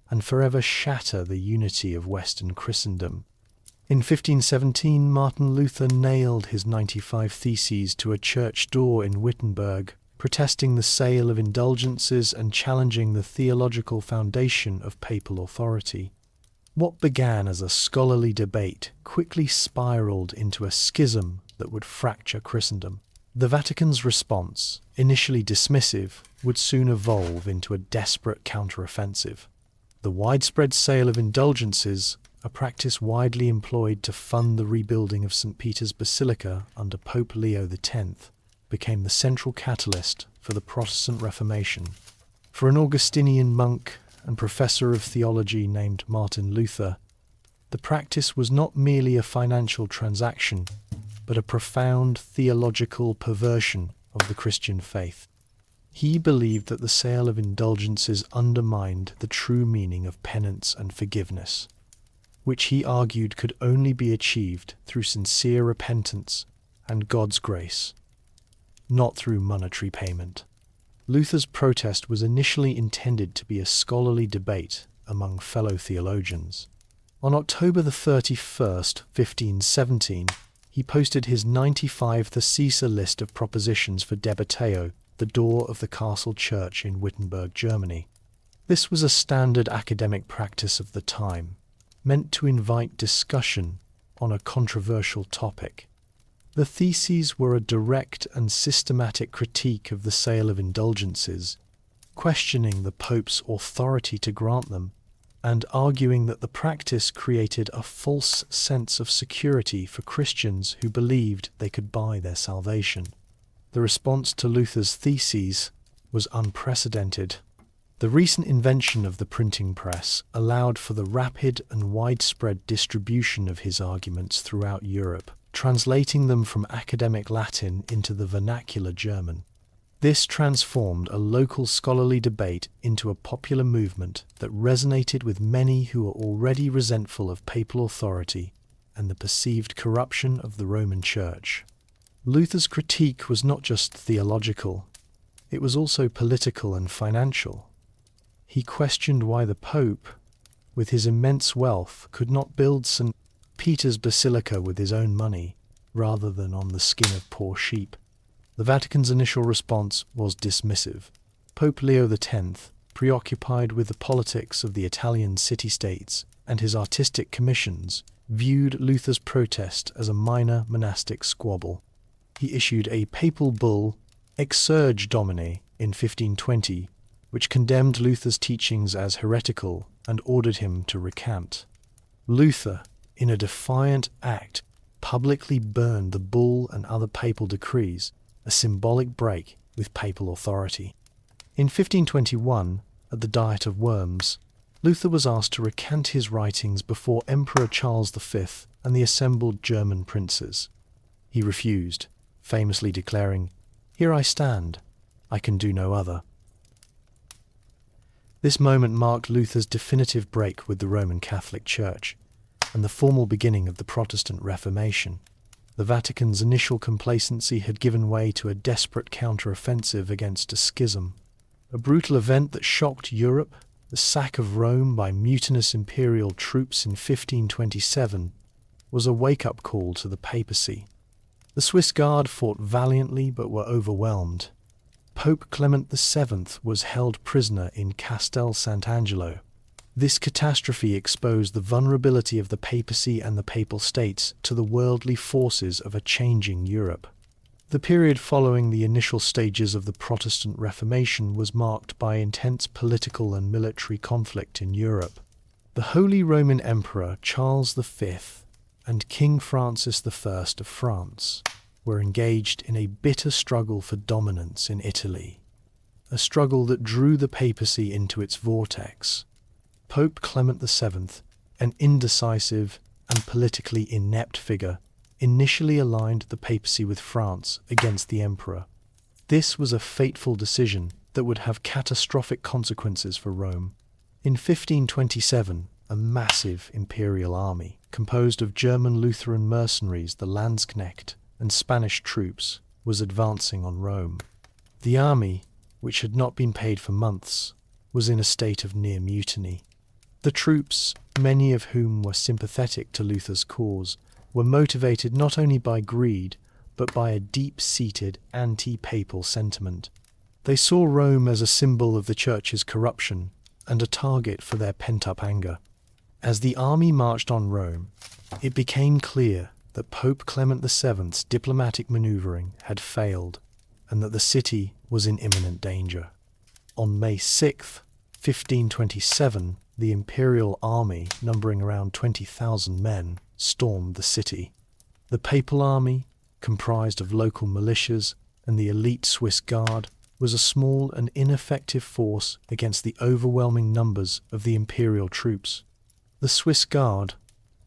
and forever shatter the unity of Western Christendom. In 1517, Martin Luther nailed his 95 Theses to a church door in Wittenberg, protesting the sale of indulgences and challenging the theological foundation of papal authority. What began as a scholarly debate quickly spiraled into a schism that would fracture Christendom. The Vatican's response, initially dismissive, would soon evolve into a desperate counteroffensive. The widespread sale of indulgences, a practice widely employed to fund the rebuilding of St. Peter's Basilica under Pope Leo X, became the central catalyst for the Protestant Reformation. For an Augustinian monk and professor of theology named Martin Luther, the practice was not merely a financial transaction, but a profound theological perversion of the Christian faith. He believed that the sale of indulgences undermined the true meaning of penance and forgiveness, which he argued could only be achieved through sincere repentance and God's grace, not through monetary payment. Luther's protest was initially intended to be a scholarly debate among fellow theologians. On October 31st, 1517, he posted his 95 Thesisa list of propositions for debateo, the door of the castle church in Wittenberg, Germany. This was a standard academic practice of the time, meant to invite discussion on a controversial topic. The theses were a direct and systematic critique of the sale of indulgences, questioning the Pope's authority to grant them, and arguing that the practice created a false sense of security for Christians who believed they could buy their salvation. The response to Luther's theses was unprecedented. The recent invention of the printing press allowed for the rapid and widespread distribution of his arguments throughout Europe, translating them from academic Latin into the vernacular German. This transformed a local scholarly debate into a popular movement that resonated with many who were already resentful of papal authority and the perceived corruption of the Roman Church. Luther's critique was not just theological, it was also political and financial. He questioned why the Pope, with his immense wealth, could not build St. Peter's Basilica with his own money, rather than on the skin of poor sheep. The Vatican's initial response was dismissive. Pope Leo X, preoccupied with the politics of the Italian city-states and his artistic commissions, viewed Luther's protest as a minor monastic squabble. He issued a papal bull, Exsurge Domine, in 1520, which condemned Luther's teachings as heretical and ordered him to recant. Luther, in a defiant act, publicly burned the bull and other papal decrees, a symbolic break with papal authority. In 1521, at the Diet of Worms, Luther was asked to recant his writings before Emperor Charles V and the assembled German princes. He refused, famously declaring, "Here I stand, I can do no other." This moment marked Luther's definitive break with the Roman Catholic Church and the formal beginning of the Protestant Reformation. The Vatican's initial complacency had given way to a desperate counter-offensive against a schism. A brutal event that shocked Europe, the sack of Rome by mutinous imperial troops in 1527, was a wake-up call to the papacy. The Swiss Guard fought valiantly but were overwhelmed. Pope Clement VII was held prisoner in Castel Sant'Angelo. This catastrophe exposed the vulnerability of the papacy and the papal states to the worldly forces of a changing Europe. The period following the initial stages of the Protestant Reformation was marked by intense political and military conflict in Europe. The Holy Roman Emperor Charles V and King Francis I of France were engaged in a bitter struggle for dominance in Italy, a struggle that drew the papacy into its vortex. Pope Clement VII, an indecisive and politically inept figure, initially aligned the papacy with France against the emperor. This was a fateful decision that would have catastrophic consequences for Rome. In 1527, a massive imperial army, composed of German Lutheran mercenaries, the Landsknecht, and Spanish troops, was advancing on Rome. The army, which had not been paid for months, was in a state of near mutiny. The troops, many of whom were sympathetic to Luther's cause, were motivated not only by greed, but by a deep-seated anti-papal sentiment. They saw Rome as a symbol of the Church's corruption and a target for their pent-up anger. As the army marched on Rome, it became clear that Pope Clement VII's diplomatic maneuvering had failed and that the city was in imminent danger. On May 6, 1527, the imperial army, numbering around 20,000 men, stormed the city. The papal army, comprised of local militias and the elite Swiss Guard, was a small and ineffective force against the overwhelming numbers of the imperial troops. The Swiss Guard,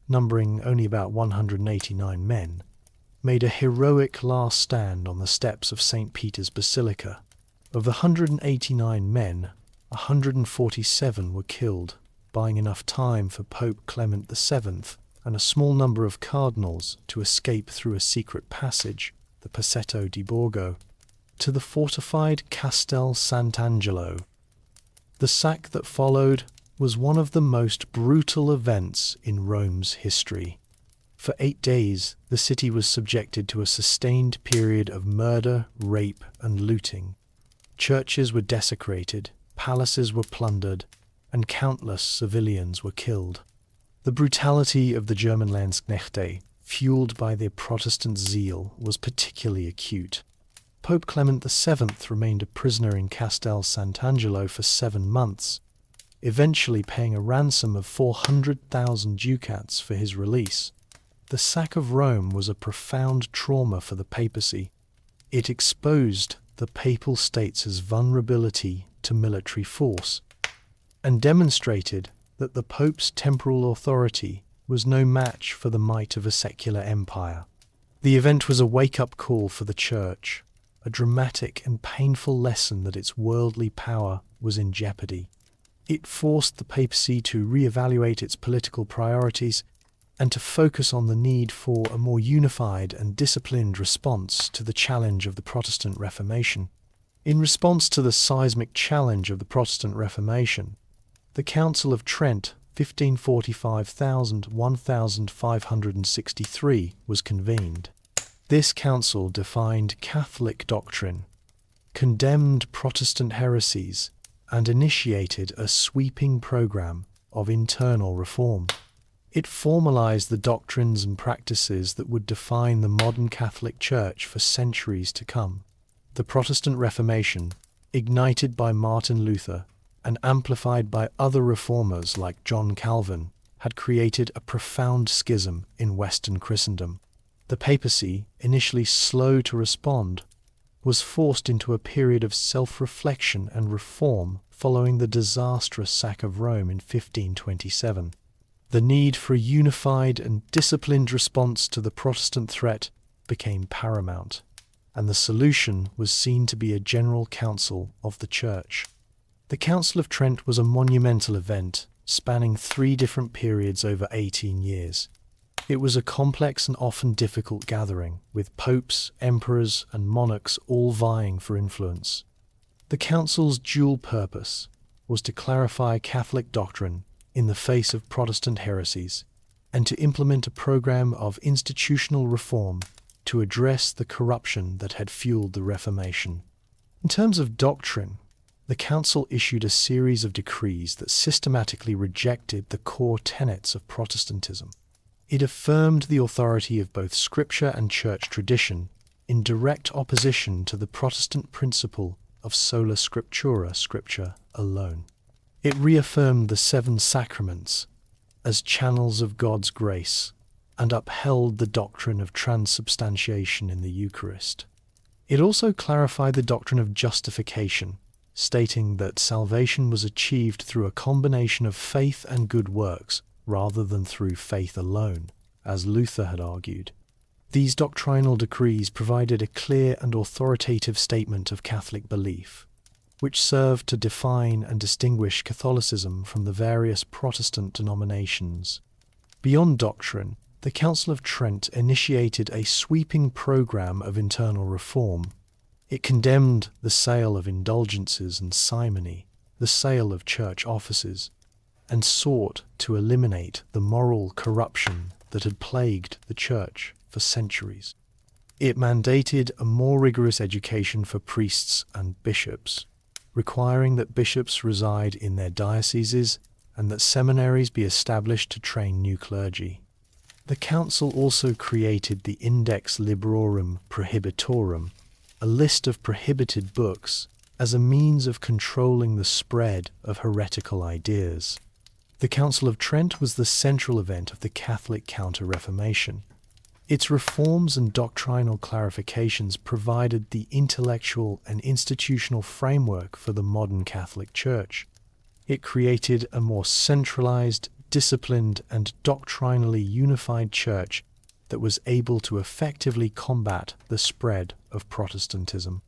numbering only about 189 men, made a heroic last stand on the steps of St. Peter's Basilica. Of the 189 men, 147 were killed, buying enough time for Pope Clement VII and a small number of cardinals to escape through a secret passage, the Passetto di Borgo, to the fortified Castel Sant'Angelo. The sack that followed was one of the most brutal events in Rome's history. For 8 days, the city was subjected to a sustained period of murder, rape, and looting. Churches were desecrated, palaces were plundered, and countless civilians were killed. The brutality of the German Landsknechte, fueled by their Protestant zeal, was particularly acute. Pope Clement VII remained a prisoner in Castel Sant'Angelo for 7 months, eventually paying a ransom of 400,000 ducats for his release. The sack of Rome was a profound trauma for the papacy. It exposed the papal states' vulnerability to military force and demonstrated that the Pope's temporal authority was no match for the might of a secular empire. The event was a wake-up call for the Church. a dramatic and painful lesson that its worldly power was in jeopardy. It forced the papacy to reevaluate its political priorities and to focus on the need for a more unified and disciplined response to the challenge of the Protestant Reformation. In response to the seismic challenge of the Protestant Reformation, the Council of Trent, 1545-1563, was convened. This council defined Catholic doctrine, condemned Protestant heresies, and initiated a sweeping program of internal reform. It formalized the doctrines and practices that would define the modern Catholic Church for centuries to come. The Protestant Reformation, ignited by Martin Luther and amplified by other reformers like John Calvin, had created a profound schism in Western Christendom. The papacy, initially slow to respond, was forced into a period of self-reflection and reform following the disastrous sack of Rome in 1527. The need for a unified and disciplined response to the Protestant threat became paramount, and the solution was seen to be a general council of the Church. The Council of Trent was a monumental event spanning 3 different periods over 18 years. It was a complex and often difficult gathering, with popes, emperors, and monarchs all vying for influence. The council's dual purpose was to clarify Catholic doctrine in the face of Protestant heresies, and to implement a program of institutional reform to address the corruption that had fueled the Reformation. In terms of doctrine, the Council issued a series of decrees that systematically rejected the core tenets of Protestantism. It affirmed the authority of both Scripture and Church tradition in direct opposition to the Protestant principle of sola scriptura, Scripture alone. It reaffirmed the 7 sacraments as channels of God's grace and upheld the doctrine of transubstantiation in the Eucharist. It also clarified the doctrine of justification, stating that salvation was achieved through a combination of faith and good works rather than through faith alone, as Luther had argued. These doctrinal decrees provided a clear and authoritative statement of Catholic belief, which served to define and distinguish Catholicism from the various Protestant denominations. Beyond doctrine, the Council of Trent initiated a sweeping program of internal reform. It condemned the sale of indulgences and simony, the sale of church offices, and sought to eliminate the moral corruption that had plagued the Church for centuries. It mandated a more rigorous education for priests and bishops, requiring that bishops reside in their dioceses and that seminaries be established to train new clergy. The Council also created the Index Librorum Prohibitorum, a list of prohibited books, as a means of controlling the spread of heretical ideas. The Council of Trent was the central event of the Catholic Counter-Reformation. Its reforms and doctrinal clarifications provided the intellectual and institutional framework for the modern Catholic Church. It created a more centralized, disciplined, and doctrinally unified church that was able to effectively combat the spread of Protestantism.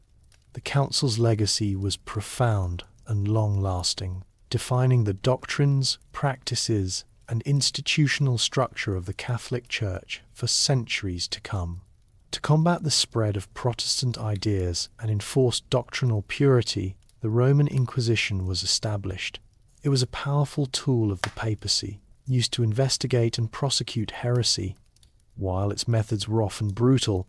The Council's legacy was profound and long-lasting, defining the doctrines, practices, and institutional structure of the Catholic Church for centuries to come. To combat the spread of Protestant ideas and enforce doctrinal purity, the Roman Inquisition was established. It was a powerful tool of the papacy, used to investigate and prosecute heresy. While its methods were often brutal,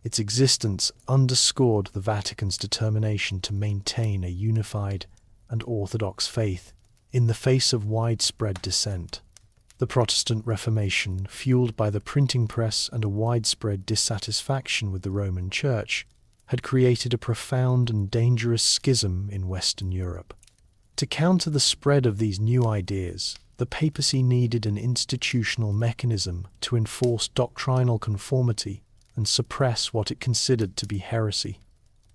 its existence underscored the Vatican's determination to maintain a unified and orthodox faith in the face of widespread dissent. The Protestant Reformation, fueled by the printing press and a widespread dissatisfaction with the Roman Church, had created a profound and dangerous schism in Western Europe. To counter the spread of these new ideas, the papacy needed an institutional mechanism to enforce doctrinal conformity and suppress what it considered to be heresy.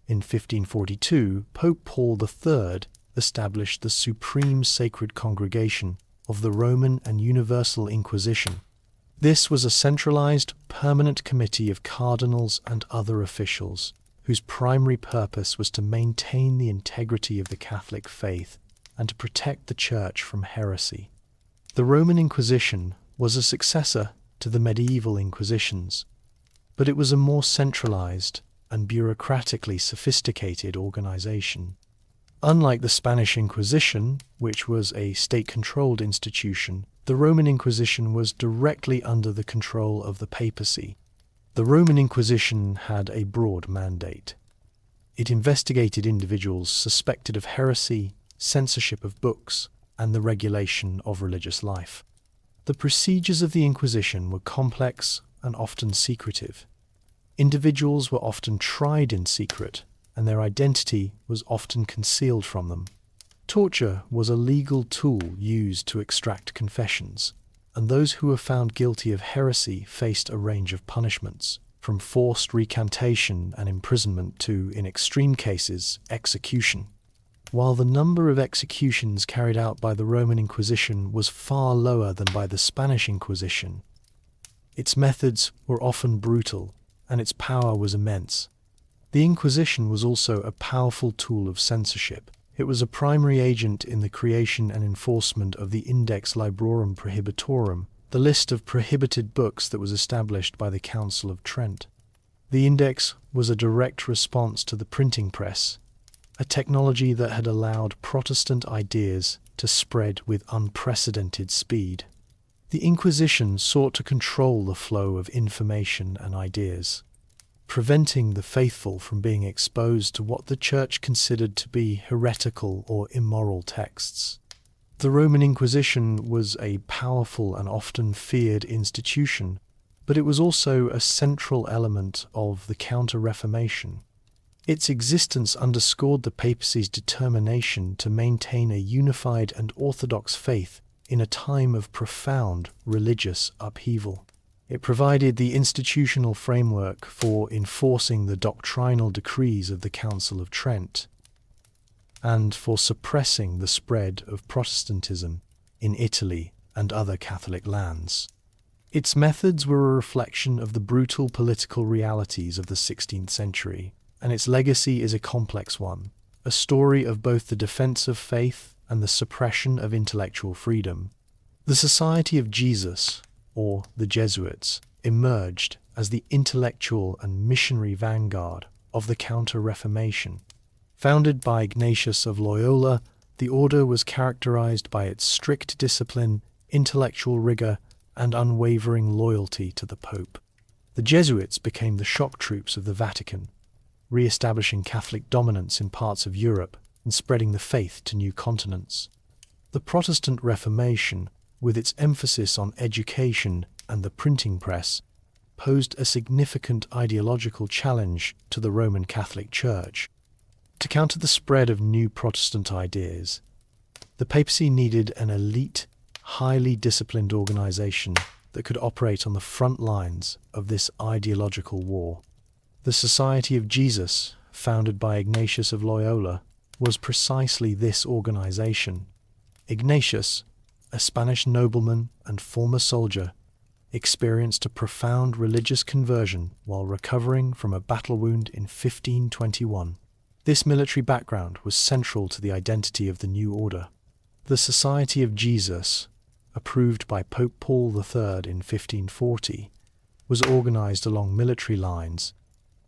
In 1542, Pope Paul III established the Supreme Sacred Congregation of the Roman and Universal Inquisition. This was a centralized, permanent committee of cardinals and other officials whose primary purpose was to maintain the integrity of the Catholic faith and to protect the Church from heresy. The Roman Inquisition was a successor to the medieval Inquisitions, but it was a more centralized and bureaucratically sophisticated organization. Unlike the Spanish Inquisition, which was a state-controlled institution, the Roman Inquisition was directly under the control of the Papacy. The Roman Inquisition had a broad mandate. It investigated individuals suspected of heresy, censorship of books, and the regulation of religious life. The procedures of the Inquisition were complex and often secretive. Individuals were often tried in secret, and their identity was often concealed from them. Torture was a legal tool used to extract confessions, and those who were found guilty of heresy faced a range of punishments, from forced recantation and imprisonment to, in extreme cases, execution. While the number of executions carried out by the Roman Inquisition was far lower than by the Spanish Inquisition, its methods were often brutal, and its power was immense. The Inquisition was also a powerful tool of censorship. It was a primary agent in the creation and enforcement of the Index Librorum Prohibitorum, the list of prohibited books that was established by the Council of Trent. The Index was a direct response to the printing press, a technology that had allowed Protestant ideas to spread with unprecedented speed. The Inquisition sought to control the flow of information and ideas, preventing the faithful from being exposed to what the Church considered to be heretical or immoral texts. The Roman Inquisition was a powerful and often feared institution, but it was also a central element of the Counter-Reformation. Its existence underscored the papacy's determination to maintain a unified and orthodox faith in a time of profound religious upheaval. It provided the institutional framework for enforcing the doctrinal decrees of the Council of Trent and for suppressing the spread of Protestantism in Italy and other Catholic lands. Its methods were a reflection of the brutal political realities of the 16th century, and its legacy is a complex one, a story of both the defense of faith and the suppression of intellectual freedom. The Society of Jesus, or the Jesuits, emerged as the intellectual and missionary vanguard of the Counter-Reformation. Founded by Ignatius of Loyola, the order was characterized by its strict discipline, intellectual rigor, and unwavering loyalty to the Pope. The Jesuits became the shock troops of the Vatican, re-establishing Catholic dominance in parts of Europe and spreading the faith to new continents. The Protestant Reformation, with its emphasis on education and the printing press, posed a significant ideological challenge to the Roman Catholic Church. To counter the spread of new Protestant ideas, the papacy needed an elite, highly disciplined organization that could operate on the front lines of this ideological war. The Society of Jesus, founded by Ignatius of Loyola, was precisely this organization. Ignatius, a Spanish nobleman and former soldier, experienced a profound religious conversion while recovering from a battle wound in 1521. This military background was central to the identity of the new order. The Society of Jesus, approved by Pope Paul III in 1540, was organized along military lines,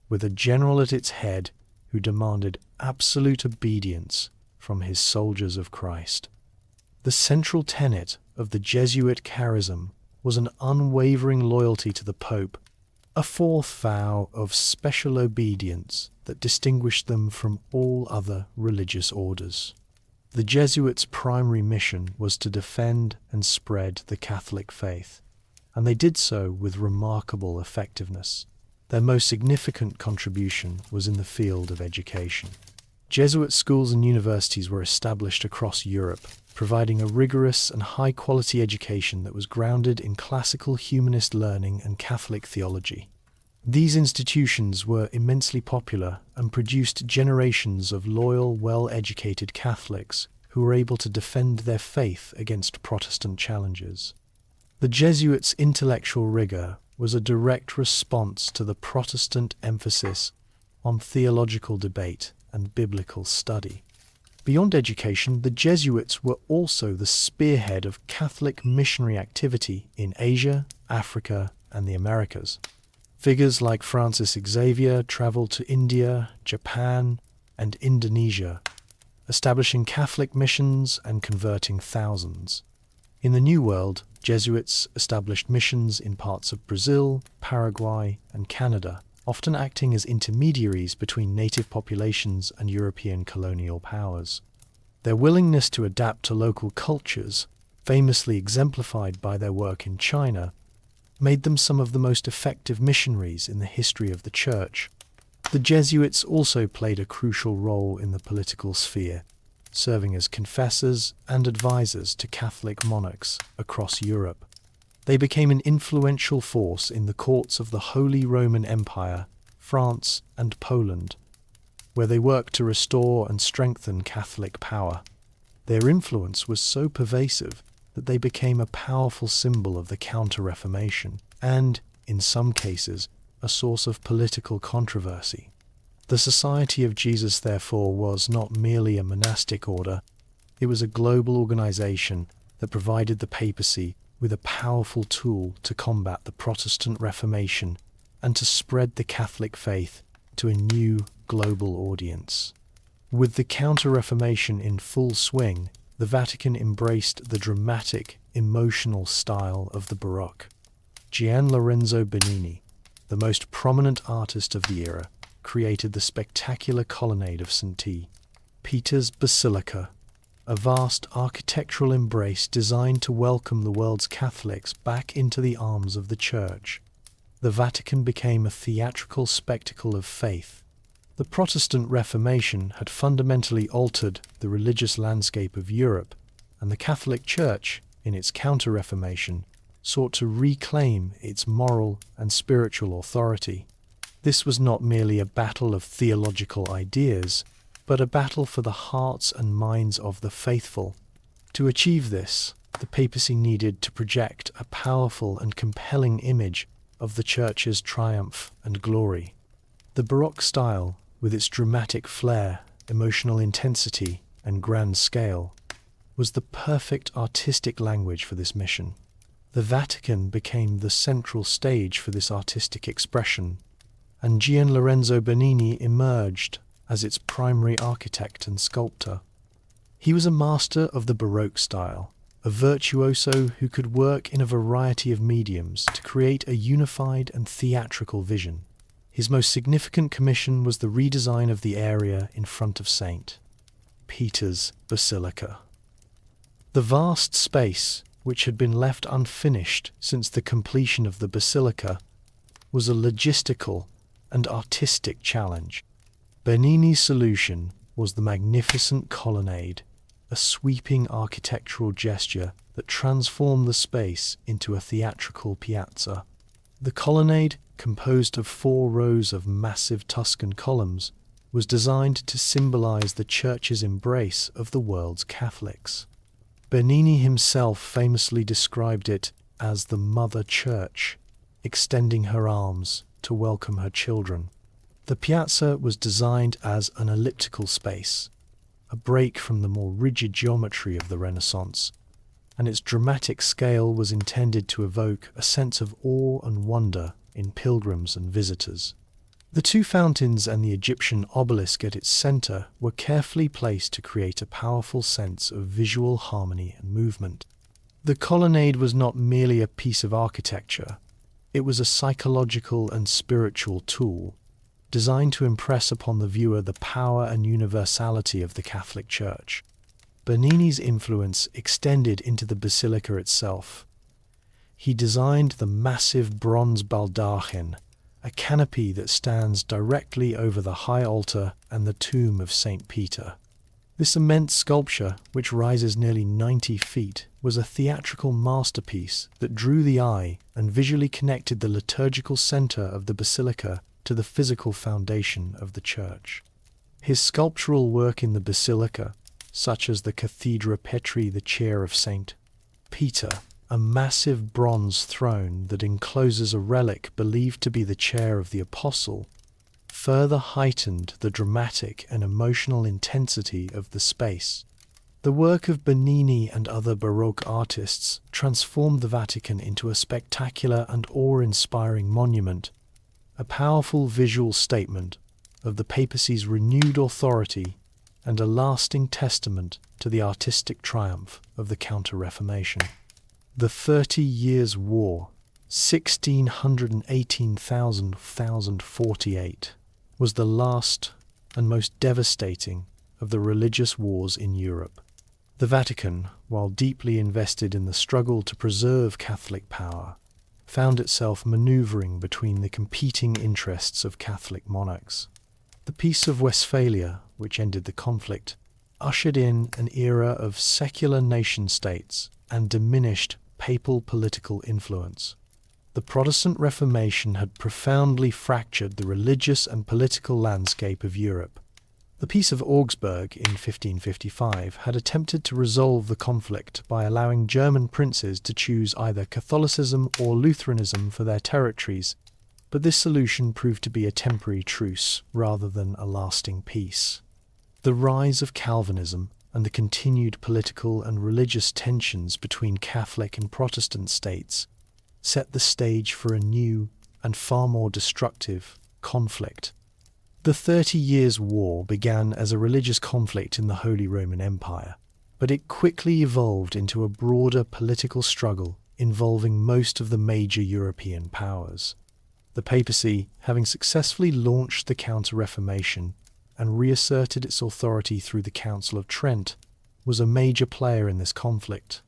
with a general at its head who demanded absolute obedience from his soldiers of Christ. The central tenet of the Jesuit charism was an unwavering loyalty to the Pope, a fourth vow of special obedience that distinguished them from all other religious orders. The Jesuits' primary mission was to defend and spread the Catholic faith, and they did so with remarkable effectiveness. Their most significant contribution was in the field of education. Jesuit schools and universities were established across Europe, providing a rigorous and high-quality education that was grounded in classical humanist learning and Catholic theology. These institutions were immensely popular and produced generations of loyal, well-educated Catholics who were able to defend their faith against Protestant challenges. The Jesuits' intellectual rigor was a direct response to the Protestant emphasis on theological debate and biblical study. Beyond education, the Jesuits were also the spearhead of Catholic missionary activity in Asia, Africa, and the Americas. Figures like Francis Xavier traveled to India, Japan, and Indonesia, establishing Catholic missions and converting thousands. In the New World, Jesuits established missions in parts of Brazil, Paraguay, and Canada, often acting as intermediaries between native populations and European colonial powers. Their willingness to adapt to local cultures, famously exemplified by their work in China, made them some of the most effective missionaries in the history of the Church. The Jesuits also played a crucial role in the political sphere, serving as confessors and advisors to Catholic monarchs across Europe. They became an influential force in the courts of the Holy Roman Empire, France, and Poland, where they worked to restore and strengthen Catholic power. Their influence was so pervasive that they became a powerful symbol of the Counter-Reformation and, in some cases, a source of political controversy. The Society of Jesus, therefore, was not merely a monastic order, it was a global organization that provided the papacy with a powerful tool to combat the Protestant Reformation and to spread the Catholic faith to a new global audience. With the Counter-Reformation in full swing, the Vatican embraced the dramatic, emotional style of the Baroque. Gian Lorenzo Bernini, the most prominent artist of the era, created the spectacular colonnade of St. Peter's Basilica, a vast architectural embrace designed to welcome the world's Catholics back into the arms of the Church. The Vatican became a theatrical spectacle of faith. The Protestant Reformation had fundamentally altered the religious landscape of Europe, and the Catholic Church, in its Counter-Reformation, sought to reclaim its moral and spiritual authority. This was not merely a battle of theological ideas, but a battle for the hearts and minds of the faithful. To achieve this, the papacy needed to project a powerful and compelling image of the Church's triumph and glory. The Baroque style, with its dramatic flair, emotional intensity, and grand scale, was the perfect artistic language for this mission. The Vatican became the central stage for this artistic expression, and Gian Lorenzo Bernini emerged as its primary architect and sculptor. He was a master of the Baroque style, a virtuoso who could work in a variety of mediums to create a unified and theatrical vision. His most significant commission was the redesign of the area in front of St. Peter's Basilica. The vast space, which had been left unfinished since the completion of the basilica, was a logistical and artistic challenge. Bernini's solution was the magnificent colonnade, a sweeping architectural gesture that transformed the space into a theatrical piazza. The colonnade, composed of 4 rows of massive Tuscan columns, was designed to symbolize the Church's embrace of the world's Catholics. Bernini himself famously described it as the Mother Church, extending her arms to welcome her children. The piazza was designed as an elliptical space, a break from the more rigid geometry of the Renaissance, and its dramatic scale was intended to evoke a sense of awe and wonder in pilgrims and visitors. The 2 fountains and the Egyptian obelisk at its center were carefully placed to create a powerful sense of visual harmony and movement. The colonnade was not merely a piece of architecture, it was a psychological and spiritual tool, designed to impress upon the viewer the power and universality of the Catholic Church. Bernini's influence extended into the basilica itself. He designed the massive bronze baldachin, a canopy that stands directly over the high altar and the tomb of St. Peter. This immense sculpture, which rises nearly 90 feet, was a theatrical masterpiece that drew the eye and visually connected the liturgical center of the basilica to the physical foundation of the church. His sculptural work in the basilica, such as the Cathedra Petri, the chair of St. Peter, a massive bronze throne that encloses a relic believed to be the chair of the apostle, further heightened the dramatic and emotional intensity of the space. The work of Bernini and other Baroque artists transformed the Vatican into a spectacular and awe-inspiring monument, a powerful visual statement of the papacy's renewed authority and a lasting testament to the artistic triumph of the Counter-Reformation. The 30 Years' War, 1618–1048, was the last and most devastating of the religious wars in Europe. The Vatican, while deeply invested in the struggle to preserve Catholic power, found itself maneuvering between the competing interests of Catholic monarchs. The Peace of Westphalia, which ended the conflict, ushered in an era of secular nation-states and diminished papal political influence. The Protestant Reformation had profoundly fractured the religious and political landscape of Europe. The Peace of Augsburg in 1555 had attempted to resolve the conflict by allowing German princes to choose either Catholicism or Lutheranism for their territories, but this solution proved to be a temporary truce rather than a lasting peace. The rise of Calvinism and the continued political and religious tensions between Catholic and Protestant states set the stage for a new and far more destructive conflict. The 30 Years' War began as a religious conflict in the Holy Roman Empire, but it quickly evolved into a broader political struggle involving most of the major European powers. The papacy, having successfully launched the Counter-Reformation and reasserted its authority through the Council of Trent, was a major player in this conflict.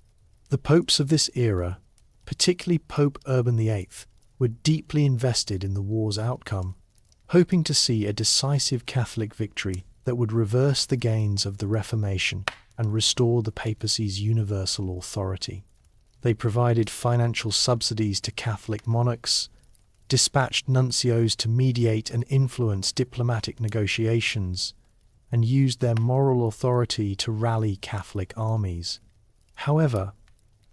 The popes of this era, particularly Pope Urban VIII, were deeply invested in the war's outcome, hoping to see a decisive Catholic victory that would reverse the gains of the Reformation and restore the papacy's universal authority. They provided financial subsidies to Catholic monarchs, dispatched nuncios to mediate and influence diplomatic negotiations, and used their moral authority to rally Catholic armies. However,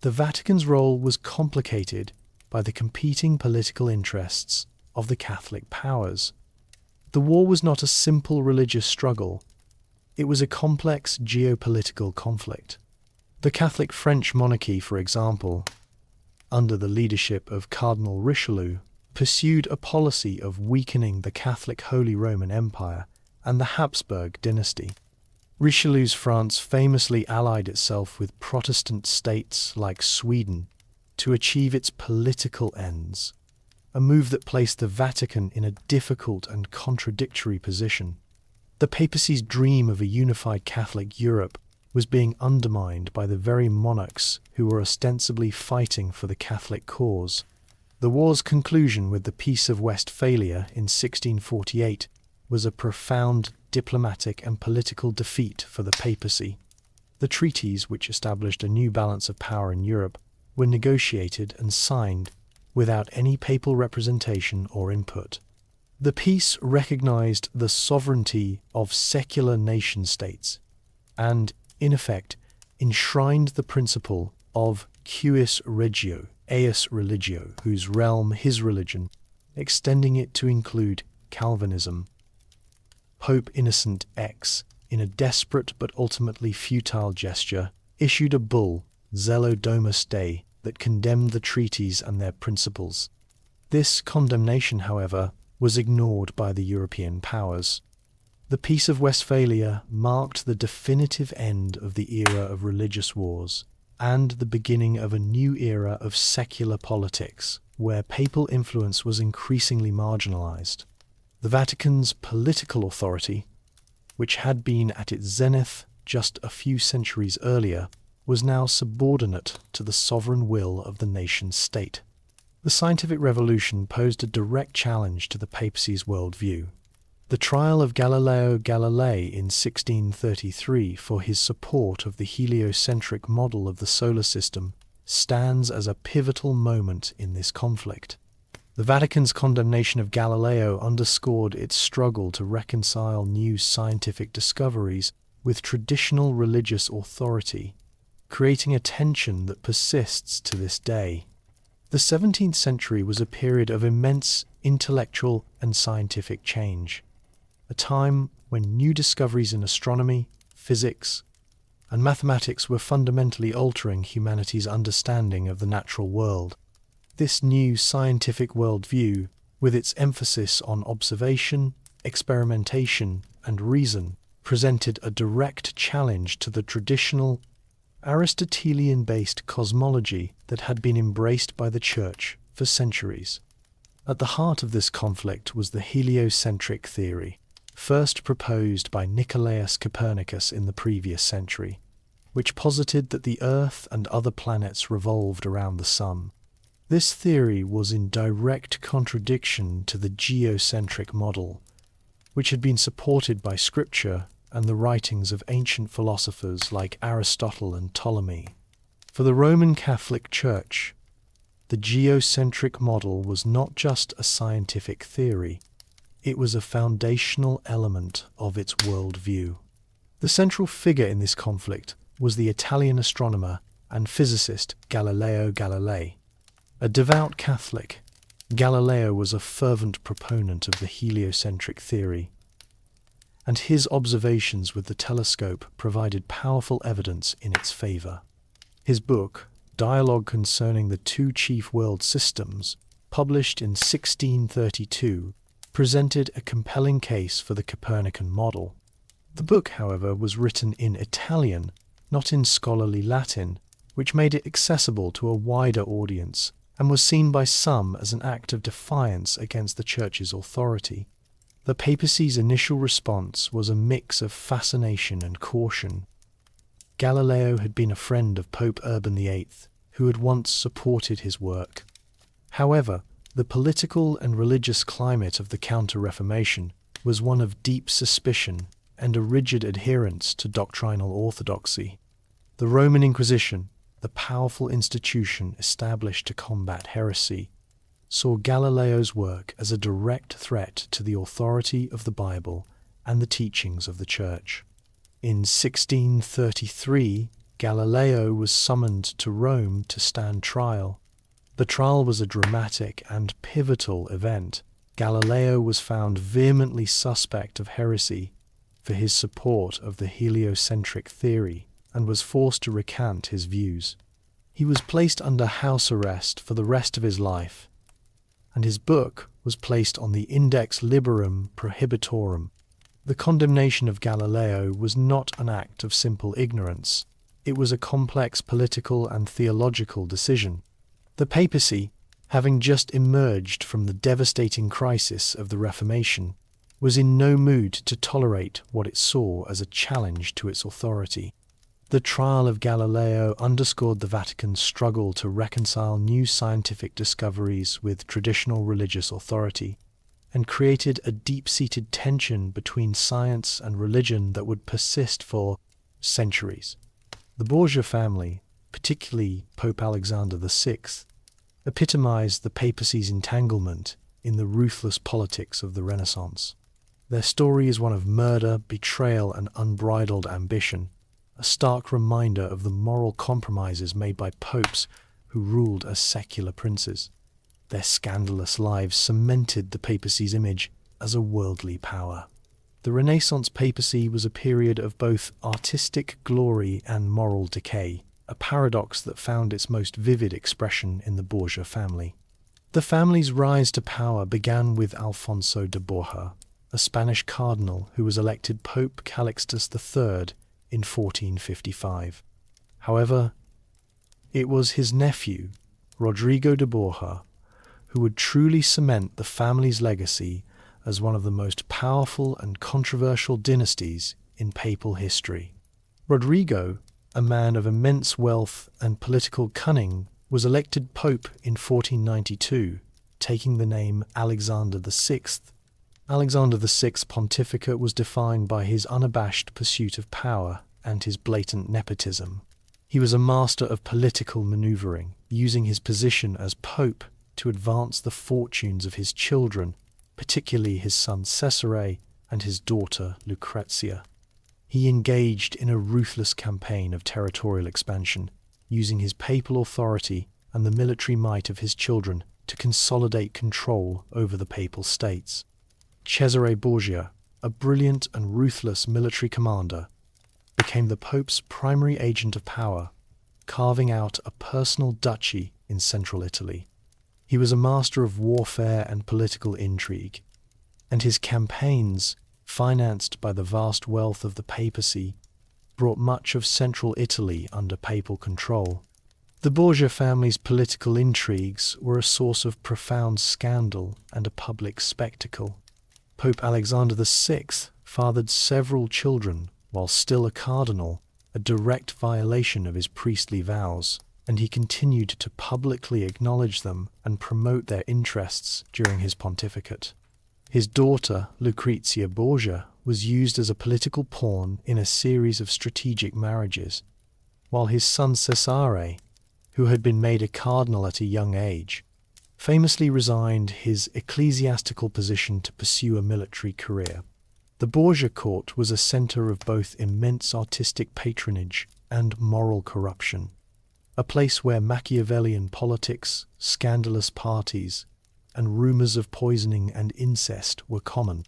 the Vatican's role was complicated by the competing political interests of the Catholic powers. The war was not a simple religious struggle. It was a complex geopolitical conflict. The Catholic French monarchy, for example, under the leadership of Cardinal Richelieu, pursued a policy of weakening the Catholic Holy Roman Empire and the Habsburg dynasty. Richelieu's France famously allied itself with Protestant states like Sweden to achieve its political ends, a move that placed the Vatican in a difficult and contradictory position. The papacy's dream of a unified Catholic Europe was being undermined by the very monarchs who were ostensibly fighting for the Catholic cause. The war's conclusion with the Peace of Westphalia in 1648 was a profound diplomatic and political defeat for the papacy. The treaties, which established a new balance of power in Europe, were negotiated and signed without any papal representation or input. The peace recognized the sovereignty of secular nation-states and, in effect, enshrined the principle of cuius regio, eius religio, whose realm his religion, extending it to include Calvinism. Pope Innocent X, in a desperate but ultimately futile gesture, issued a bull, Zelo Domus Dei, that condemned the treaties and their principles. This condemnation, however, was ignored by the European powers. The Peace of Westphalia marked the definitive end of the era of religious wars and the beginning of a new era of secular politics, where papal influence was increasingly marginalized. The Vatican's political authority, which had been at its zenith just a few centuries earlier, was now subordinate to the sovereign will of the nation-state. The scientific revolution posed a direct challenge to the papacy's worldview. The trial of Galileo Galilei in 1633 for his support of the heliocentric model of the solar system stands as a pivotal moment in this conflict. The Vatican's condemnation of Galileo underscored its struggle to reconcile new scientific discoveries with traditional religious authority, creating a tension that persists to this day. The 17th century was a period of immense intellectual and scientific change. a time when new discoveries in astronomy, physics, and mathematics were fundamentally altering humanity's understanding of the natural world. This new scientific worldview, with its emphasis on observation, experimentation, and reason, presented a direct challenge to the traditional Aristotelian-based cosmology that had been embraced by the Church for centuries. At the heart of this conflict was the heliocentric theory, first proposed by Nicolaus Copernicus in the previous century, which posited that the Earth and other planets revolved around the Sun. This theory was in direct contradiction to the geocentric model, which had been supported by Scripture and the writings of ancient philosophers like Aristotle and Ptolemy. For the Roman Catholic Church, the geocentric model was not just a scientific theory, it was a foundational element of its worldview. The central figure in this conflict was the Italian astronomer and physicist Galileo Galilei. A devout Catholic, Galileo was a fervent proponent of the heliocentric theory, and his observations with the telescope provided powerful evidence in its favor. His book, Dialogue Concerning the Two Chief World Systems, published in 1632, presented a compelling case for the Copernican model. The book, however, was written in Italian, not in scholarly Latin, which made it accessible to a wider audience and was seen by some as an act of defiance against the Church's authority. The papacy's initial response was a mix of fascination and caution. Galileo had been a friend of Pope Urban VIII, who had once supported his work. However, the political and religious climate of the Counter-Reformation was one of deep suspicion and a rigid adherence to doctrinal orthodoxy. The Roman Inquisition, the powerful institution established to combat heresy, saw Galileo's work as a direct threat to the authority of the Bible and the teachings of the Church. In 1633, Galileo was summoned to Rome to stand trial. The trial was a dramatic and pivotal event. Galileo was found vehemently suspect of heresy for his support of the heliocentric theory and was forced to recant his views. He was placed under house arrest for the rest of his life, and his book was placed on the Index Librorum Prohibitorum. The condemnation of Galileo was not an act of simple ignorance. It was a complex political and theological decision. The papacy, having just emerged from the devastating crisis of the Reformation, was in no mood to tolerate what it saw as a challenge to its authority. The trial of Galileo underscored the Vatican's struggle to reconcile new scientific discoveries with traditional religious authority, and created a deep-seated tension between science and religion that would persist for centuries. The Borgia family, particularly Pope Alexander VI, epitomized the papacy's entanglement in the ruthless politics of the Renaissance. Their story is one of murder, betrayal, and unbridled ambition, a stark reminder of the moral compromises made by popes who ruled as secular princes. Their scandalous lives cemented the papacy's image as a worldly power. The Renaissance papacy was a period of both artistic glory and moral decay, a paradox that found its most vivid expression in the Borgia family. The family's rise to power began with Alfonso de Borja, a Spanish cardinal who was elected Pope Calixtus III in 1455. However, it was his nephew, Rodrigo de Borja, who would truly cement the family's legacy as one of the most powerful and controversial dynasties in papal history. Rodrigo, a man of immense wealth and political cunning, was elected pope in 1492, taking the name Alexander VI. Alexander VI's pontificate was defined by his unabashed pursuit of power and his blatant nepotism. He was a master of political maneuvering, using his position as pope to advance the fortunes of his children, particularly his son Cesare and his daughter Lucrezia. He engaged in a ruthless campaign of territorial expansion, using his papal authority and the military might of his children to consolidate control over the papal states. Cesare Borgia, a brilliant and ruthless military commander, became the Pope's primary agent of power, carving out a personal duchy in central Italy. He was a master of warfare and political intrigue, and his campaigns, financed by the vast wealth of the papacy, brought much of central Italy under papal control. The Borgia family's political intrigues were a source of profound scandal and a public spectacle. Pope Alexander VI fathered several children while still a cardinal, a direct violation of his priestly vows, and he continued to publicly acknowledge them and promote their interests during his pontificate. His daughter, Lucrezia Borgia, was used as a political pawn in a series of strategic marriages, while his son Cesare, who had been made a cardinal at a young age, famously resigned his ecclesiastical position to pursue a military career. The Borgia court was a centre of both immense artistic patronage and moral corruption, a place where Machiavellian politics, scandalous parties, and rumours of poisoning and incest were common.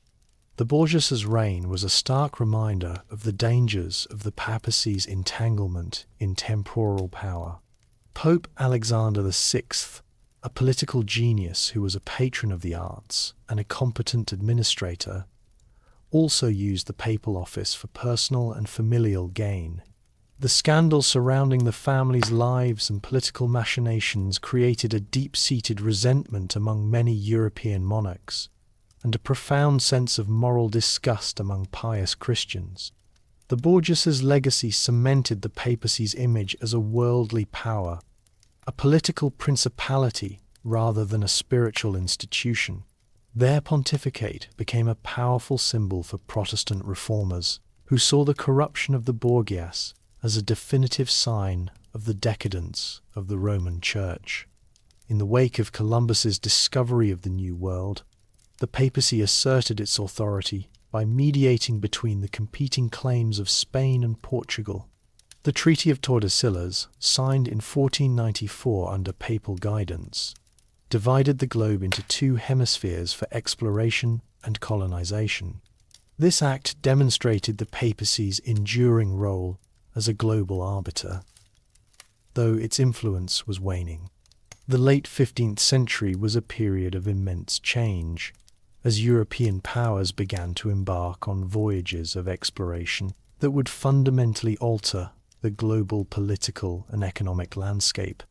The Borgias' reign was a stark reminder of the dangers of the papacy's entanglement in temporal power. Pope Alexander VI, a political genius who was a patron of the arts and a competent administrator, also used the papal office for personal and familial gain. The scandal surrounding the family's lives and political machinations created a deep-seated resentment among many European monarchs, and a profound sense of moral disgust among pious Christians. The Borgias' legacy cemented the papacy's image as a worldly power, a political principality rather than a spiritual institution. Their pontificate became a powerful symbol for Protestant reformers, who saw the corruption of the Borgias as a definitive sign of the decadence of the Roman Church. In the wake of Columbus's discovery of the New World, the papacy asserted its authority by mediating between the competing claims of Spain and Portugal. The Treaty of Tordesillas, signed in 1494 under papal guidance, divided the globe into two hemispheres for exploration and colonization. This act demonstrated the papacy's enduring role as a global arbiter, though its influence was waning. The late 15th century was a period of immense change, as European powers began to embark on voyages of exploration that would fundamentally alter the global political and economic landscape.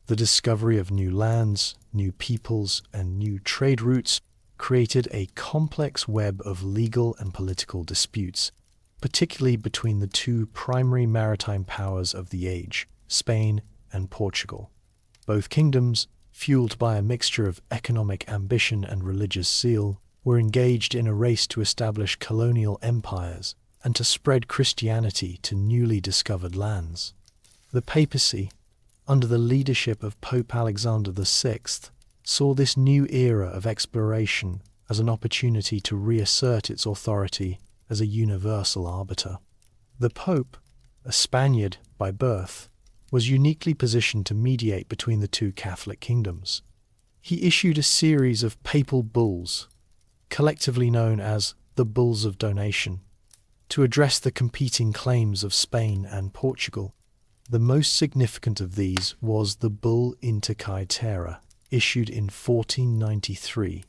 The discovery of new lands, new peoples, and new trade routes created a complex web of legal and political disputes, particularly between the two primary maritime powers of the age, Spain and Portugal. Both kingdoms, fueled by a mixture of economic ambition and religious zeal, were engaged in a race to establish colonial empires and to spread Christianity to newly discovered lands. The papacy, under the leadership of Pope Alexander VI, saw this new era of exploration as an opportunity to reassert its authority as a universal arbiter. The Pope, a Spaniard by birth, was uniquely positioned to mediate between the two Catholic kingdoms. He issued a series of papal bulls, collectively known as the Bulls of Donation, to address the competing claims of Spain and Portugal. The most significant of these was the Bull Inter Caetera, issued in 1493,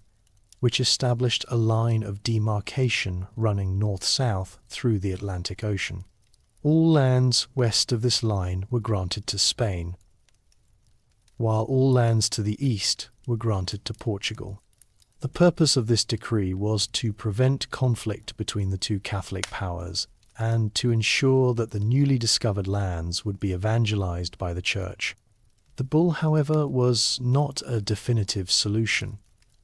which established a line of demarcation running north-south through the Atlantic Ocean. All lands west of this line were granted to Spain, while all lands to the east were granted to Portugal. The purpose of this decree was to prevent conflict between the two Catholic powers and to ensure that the newly discovered lands would be evangelized by the Church. The bull, however, was not a definitive solution.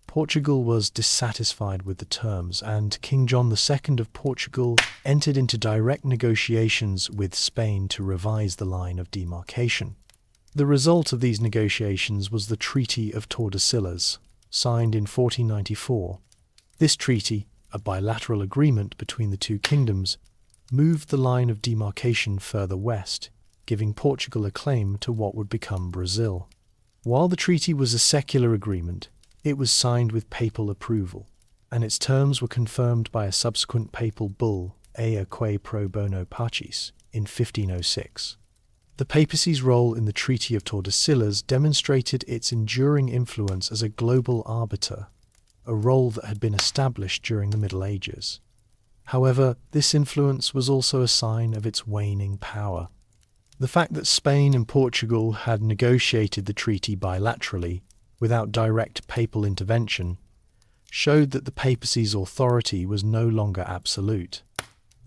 Portugal was dissatisfied with the terms, and King John II of Portugal entered into direct negotiations with Spain to revise the line of demarcation. The result of these negotiations was the Treaty of Tordesillas, signed in 1494. This treaty, a bilateral agreement between the two kingdoms, moved the line of demarcation further west, giving Portugal a claim to what would become Brazil. While the treaty was a secular agreement, it was signed with papal approval, and its terms were confirmed by a subsequent papal bull, Ea pro bono pacis, in 1506. The papacy's role in the Treaty of Tordesillas demonstrated its enduring influence as a global arbiter, a role that had been established during the Middle Ages. However, this influence was also a sign of its waning power. The fact that Spain and Portugal had negotiated the treaty bilaterally, without direct papal intervention, showed that the papacy's authority was no longer absolute.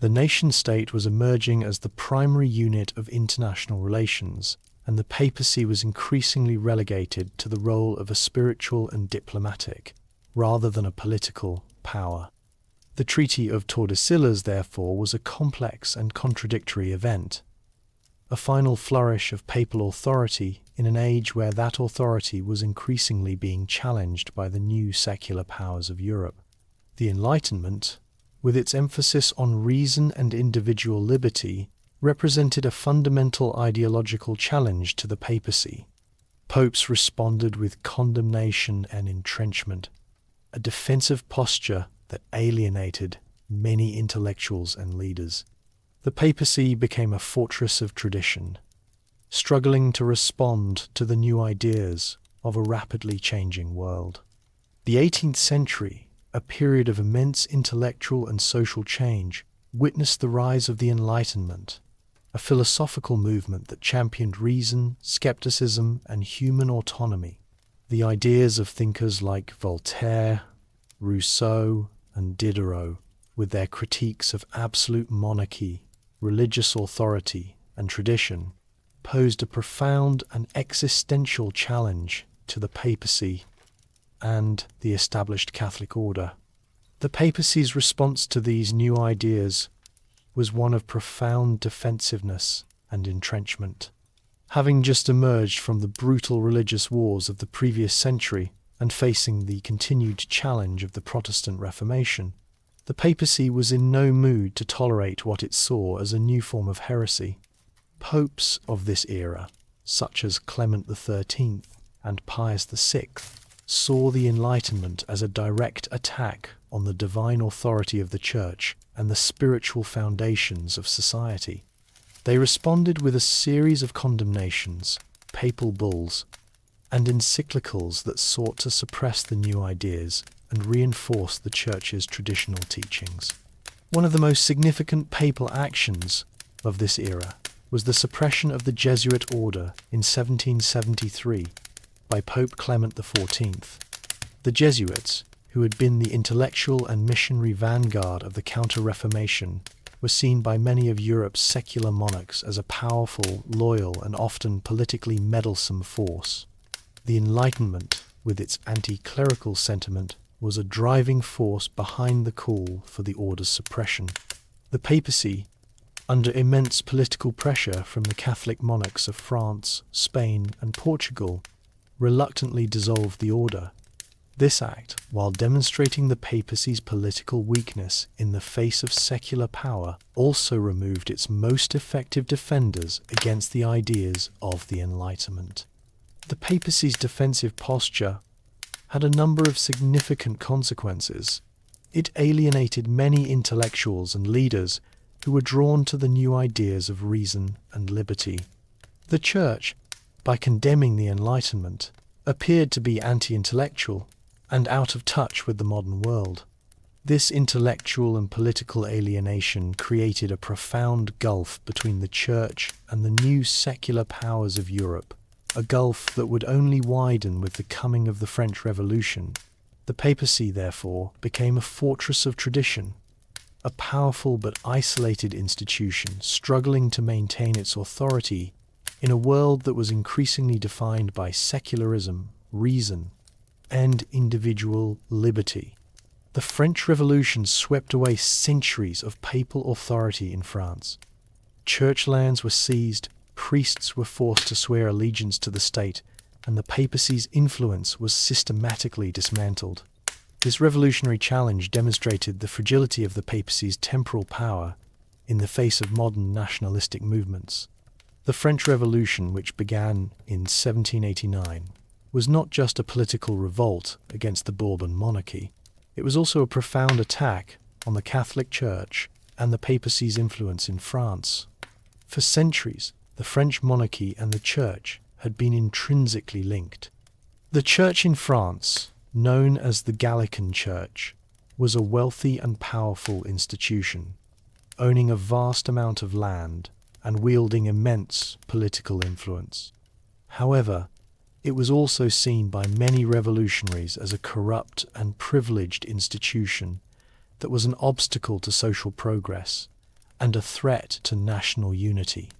The nation-state was emerging as the primary unit of international relations, and the papacy was increasingly relegated to the role of a spiritual and diplomatic, rather than a political, power. The Treaty of Tordesillas, therefore, was a complex and contradictory event, a final flourish of papal authority in an age where that authority was increasingly being challenged by the new secular powers of Europe. The Enlightenment, with its emphasis on reason and individual liberty, represented a fundamental ideological challenge to the papacy. Popes responded with condemnation and entrenchment, a defensive posture that alienated many intellectuals and leaders. The papacy became a fortress of tradition, struggling to respond to the new ideas of a rapidly changing world. The 18th century, a period of immense intellectual and social change, witnessed the rise of the Enlightenment, a philosophical movement that championed reason, skepticism, and human autonomy. The ideas of thinkers like Voltaire, Rousseau, and Diderot, with their critiques of absolute monarchy, religious authority, and tradition, posed a profound and existential challenge to the papacy and the established Catholic order. The papacy's response to these new ideas was one of profound defensiveness and entrenchment. Having just emerged from the brutal religious wars of the previous century and facing the continued challenge of the Protestant Reformation, the papacy was in no mood to tolerate what it saw as a new form of heresy. Popes of this era, such as Clement XIII and Pius VI, saw the Enlightenment as a direct attack on the divine authority of the Church and the spiritual foundations of society. They responded with a series of condemnations, papal bulls, and encyclicals that sought to suppress the new ideas and reinforce the Church's traditional teachings. One of the most significant papal actions of this era was the suppression of the Jesuit order in 1773 by Pope Clement XIV. The Jesuits, who had been the intellectual and missionary vanguard of the Counter-Reformation, were seen by many of Europe's secular monarchs as a powerful, loyal, and often politically meddlesome force. The Enlightenment, with its anti-clerical sentiment, was a driving force behind the call for the order's suppression. The papacy, under immense political pressure from the Catholic monarchs of France, Spain, and Portugal, reluctantly dissolved the order. This act, while demonstrating the papacy's political weakness in the face of secular power, also removed its most effective defenders against the ideas of the Enlightenment. The papacy's defensive posture had a number of significant consequences. It alienated many intellectuals and leaders who were drawn to the new ideas of reason and liberty. The Church, by condemning the Enlightenment, appeared to be anti-intellectual and out of touch with the modern world. This intellectual and political alienation created a profound gulf between the Church and the new secular powers of Europe, a gulf that would only widen with the coming of the French Revolution. The papacy, therefore, became a fortress of tradition, a powerful but isolated institution struggling to maintain its authority in a world that was increasingly defined by secularism, reason, and individual liberty. The French Revolution swept away centuries of papal authority in France. Church lands were seized, priests were forced to swear allegiance to the state, and the papacy's influence was systematically dismantled. This revolutionary challenge demonstrated the fragility of the papacy's temporal power in the face of modern nationalistic movements. The French Revolution, which began in 1789, was not just a political revolt against the Bourbon monarchy. It was also a profound attack on the Catholic Church and the papacy's influence in France. For centuries, the French monarchy and the Church had been intrinsically linked. The Church in France, known as the Gallican Church, was a wealthy and powerful institution, owning a vast amount of land and wielding immense political influence. However, it was also seen by many revolutionaries as a corrupt and privileged institution that was an obstacle to social progress and a threat to national unity.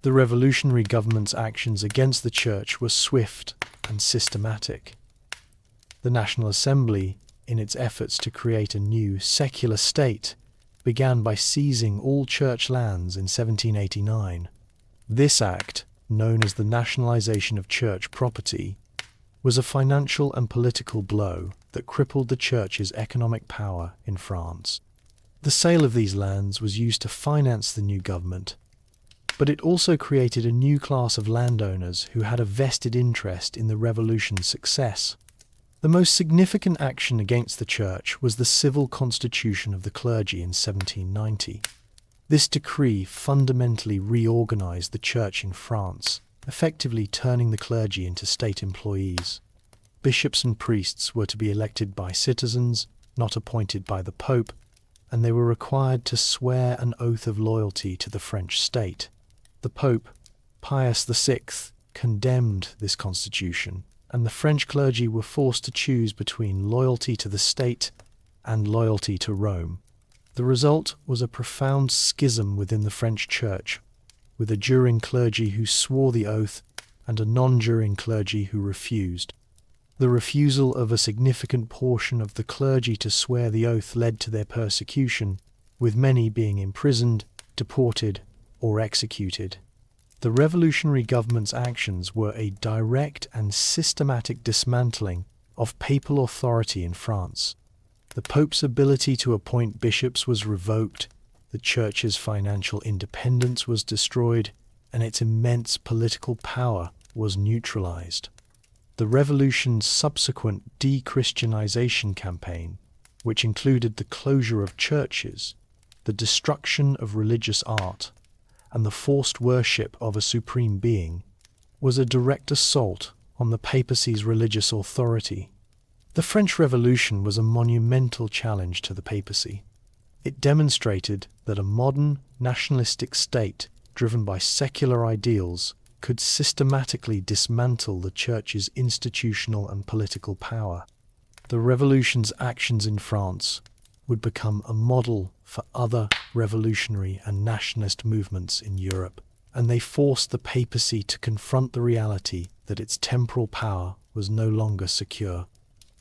The revolutionary government's actions against the Church were swift and systematic. The National Assembly, in its efforts to create a new secular state, began by seizing all church lands in 1789. This act, known as the nationalization of church property, was a financial and political blow that crippled the Church's economic power in France. The sale of these lands was used to finance the new government, but it also created a new class of landowners who had a vested interest in the revolution's success. The most significant action against the Church was the Civil Constitution of the Clergy in 1790. This decree fundamentally reorganized the Church in France, effectively turning the clergy into state employees. Bishops and priests were to be elected by citizens, not appointed by the Pope, and they were required to swear an oath of loyalty to the French state. The Pope, Pius VI, condemned this constitution, and the French clergy were forced to choose between loyalty to the state and loyalty to Rome. The result was a profound schism within the French Church, with a juring clergy who swore the oath and a non-juring clergy who refused. The refusal of a significant portion of the clergy to swear the oath led to their persecution, with many being imprisoned, deported, or executed. The revolutionary government's actions were a direct and systematic dismantling of papal authority in France. The Pope's ability to appoint bishops was revoked, the Church's financial independence was destroyed, and its immense political power was neutralized. The revolution's subsequent de-Christianization campaign, which included the closure of churches, the destruction of religious art, and the forced worship of a supreme being, was a direct assault on the papacy's religious authority. The French Revolution was a monumental challenge to the papacy. It demonstrated that a modern, nationalistic state, driven by secular ideals, could systematically dismantle the Church's institutional and political power. The Revolution's actions in France would become a model for other revolutionary and nationalist movements in Europe, and they forced the papacy to confront the reality that its temporal power was no longer secure.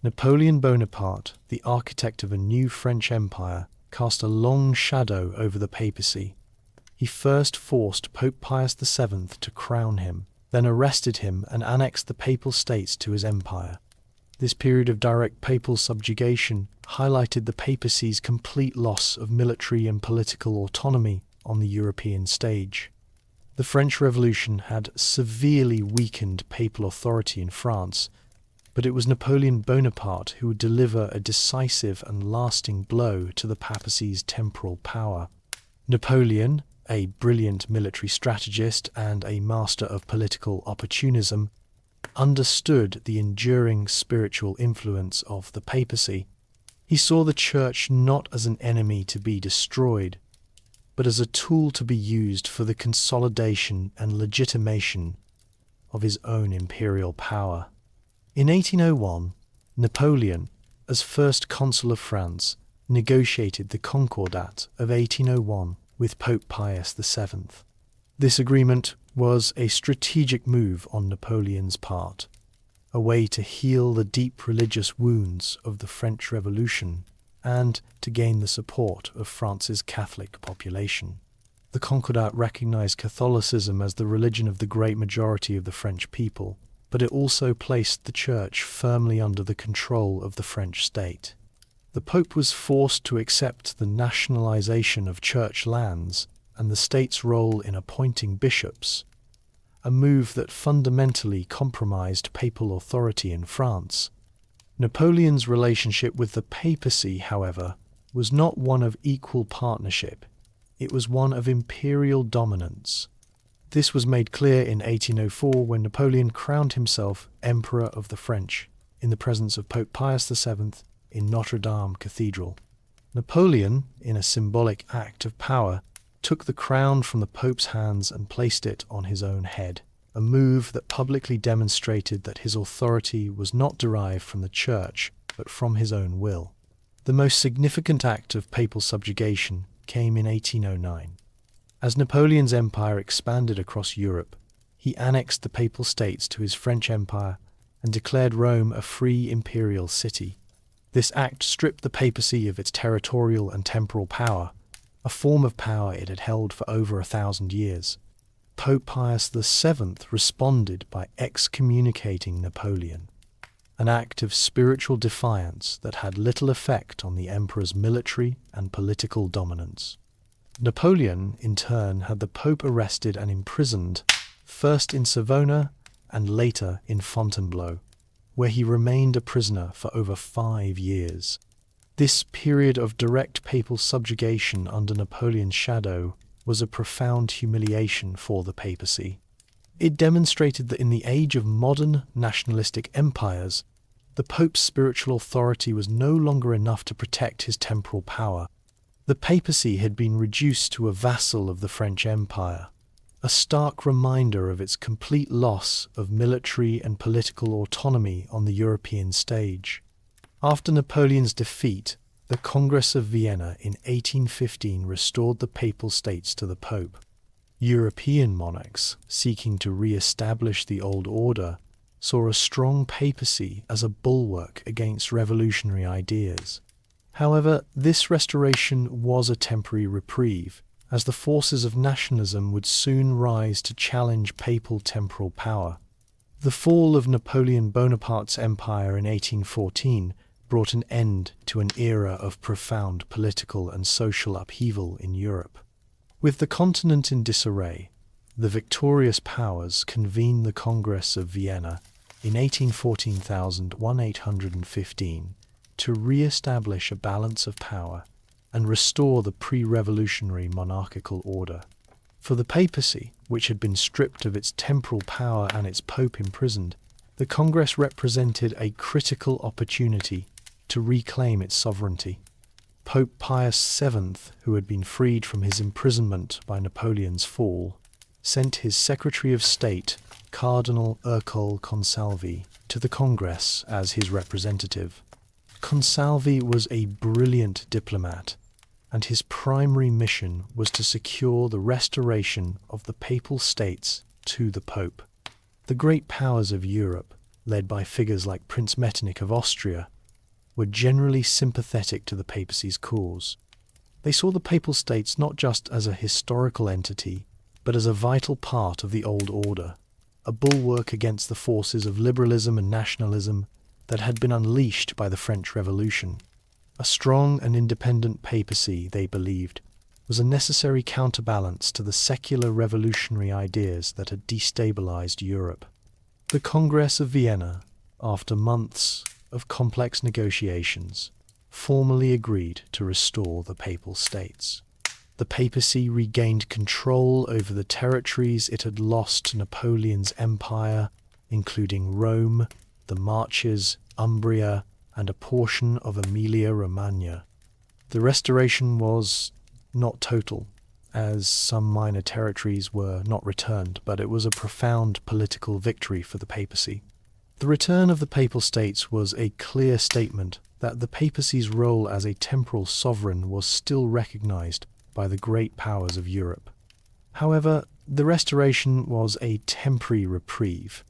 Napoleon Bonaparte, the architect of a new French empire, cast a long shadow over the papacy. He first forced Pope Pius VII to crown him, then arrested him and annexed the Papal States to his empire. This period of direct papal subjugation highlighted the papacy's complete loss of military and political autonomy on the European stage. The French Revolution had severely weakened papal authority in France, but it was Napoleon Bonaparte who would deliver a decisive and lasting blow to the papacy's temporal power. Napoleon, a brilliant military strategist and a master of political opportunism, understood the enduring spiritual influence of the papacy. He saw the Church not as an enemy to be destroyed, but as a tool to be used for the consolidation and legitimation of his own imperial power. In 1801, Napoleon, as first consul of France, negotiated the Concordat of 1801 with Pope Pius VII. This agreement was a strategic move on Napoleon's part, a way to heal the deep religious wounds of the French Revolution and to gain the support of France's Catholic population. The Concordat recognized Catholicism as the religion of the great majority of the French people, but it also placed the Church firmly under the control of the French state. The Pope was forced to accept the nationalization of church lands and the state's role in appointing bishops, a move that fundamentally compromised papal authority in France. Napoleon's relationship with the papacy, however, was not one of equal partnership. It was one of imperial dominance. This was made clear in 1804 when Napoleon crowned himself Emperor of the French in the presence of Pope Pius VII in Notre Dame Cathedral. Napoleon, in a symbolic act of power, took the crown from the Pope's hands and placed it on his own head, a move that publicly demonstrated that his authority was not derived from the Church, but from his own will. The most significant act of papal subjugation came in 1809. As Napoleon's empire expanded across Europe, he annexed the Papal States to his French Empire and declared Rome a free imperial city. This act stripped the papacy of its territorial and temporal power, a form of power it had held for over 1,000 years. Pope Pius VII responded by excommunicating Napoleon, an act of spiritual defiance that had little effect on the emperor's military and political dominance. Napoleon, in turn, had the Pope arrested and imprisoned, first in Savona and later in Fontainebleau, where he remained a prisoner for over 5 years. This period of direct papal subjugation under Napoleon's shadow was a profound humiliation for the papacy. It demonstrated that in the age of modern nationalistic empires, the Pope's spiritual authority was no longer enough to protect his temporal power. The papacy had been reduced to a vassal of the French Empire, a stark reminder of its complete loss of military and political autonomy on the European stage. After Napoleon's defeat, the Congress of Vienna in 1815 restored the Papal States to the Pope. European monarchs, seeking to re-establish the old order, saw a strong papacy as a bulwark against revolutionary ideas. However, this restoration was a temporary reprieve, as the forces of nationalism would soon rise to challenge papal temporal power. The fall of Napoleon Bonaparte's empire in 1814 brought an end to an era of profound political and social upheaval in Europe. With the continent in disarray, the victorious powers convened the Congress of Vienna in 1815 to re-establish a balance of power and restore the pre-revolutionary monarchical order. For the papacy, which had been stripped of its temporal power and its pope imprisoned, the Congress represented a critical opportunity to reclaim its sovereignty. Pope Pius VII, who had been freed from his imprisonment by Napoleon's fall, sent his Secretary of State, Cardinal Ercole Consalvi, to the Congress as his representative. Consalvi was a brilliant diplomat, and his primary mission was to secure the restoration of the Papal States to the Pope. The great powers of Europe, led by figures like Prince Metternich of Austria, were generally sympathetic to the papacy's cause. They saw the Papal States not just as a historical entity, but as a vital part of the old order, a bulwark against the forces of liberalism and nationalism that had been unleashed by the French Revolution. A strong and independent papacy, they believed, was a necessary counterbalance to the secular revolutionary ideas that had destabilized Europe. The Congress of Vienna, after months of complex negotiations, formally agreed to restore the Papal States. The papacy regained control over the territories it had lost to Napoleon's empire, including Rome, the Marches, Umbria, and a portion of Emilia-Romagna. The restoration was not total, as some minor territories were not returned, but it was a profound political victory for the papacy. The return of the Papal States was a clear statement that the papacy's role as a temporal sovereign was still recognized by the great powers of Europe. However, the restoration was a temporary reprieve.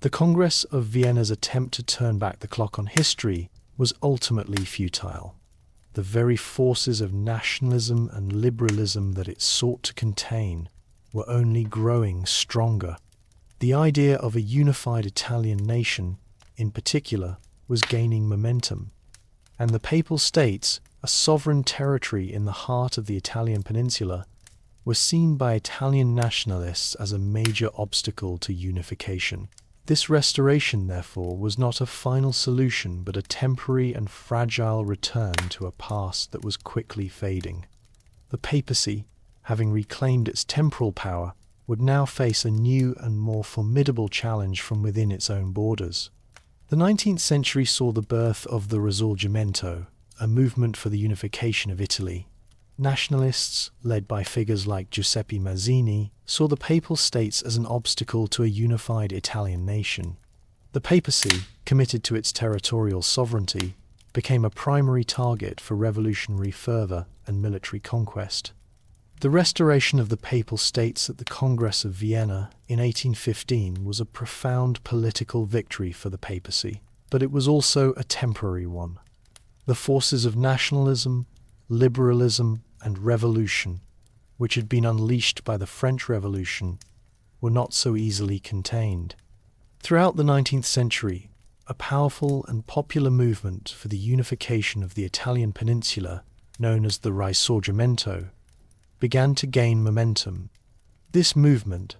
The Congress of Vienna's attempt to turn back the clock on history was ultimately futile. The very forces of nationalism and liberalism that it sought to contain were only growing stronger. The idea of a unified Italian nation, in particular, was gaining momentum, and the Papal States, a sovereign territory in the heart of the Italian peninsula, were seen by Italian nationalists as a major obstacle to unification. This restoration, therefore, was not a final solution but a temporary and fragile return to a past that was quickly fading. The papacy, having reclaimed its temporal power, would now face a new and more formidable challenge from within its own borders. The 19th century saw the birth of the Risorgimento, a movement for the unification of Italy. Nationalists, led by figures like Giuseppe Mazzini, saw the Papal States as an obstacle to a unified Italian nation. The papacy, committed to its territorial sovereignty, became a primary target for revolutionary fervour and military conquest. The restoration of the Papal States at the Congress of Vienna in 1815 was a profound political victory for the papacy, but it was also a temporary one. The forces of nationalism, liberalism, and revolution, which had been unleashed by the French Revolution, were not so easily contained. Throughout the 19th century, a powerful and popular movement for the unification of the Italian peninsula, known as the Risorgimento, began to gain momentum. This movement,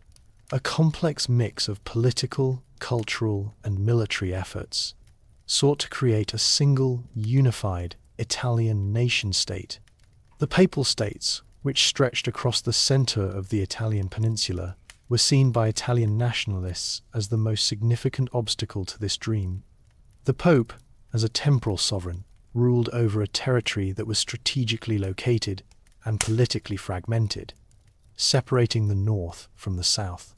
a complex mix of political, cultural, and military efforts, sought to create a single, unified Italian nation-state. The Papal States, which stretched across the centre of the Italian peninsula, were seen by Italian nationalists as the most significant obstacle to this dream. The Pope, as a temporal sovereign, ruled over a territory that was strategically located and politically fragmented, separating the north from the south.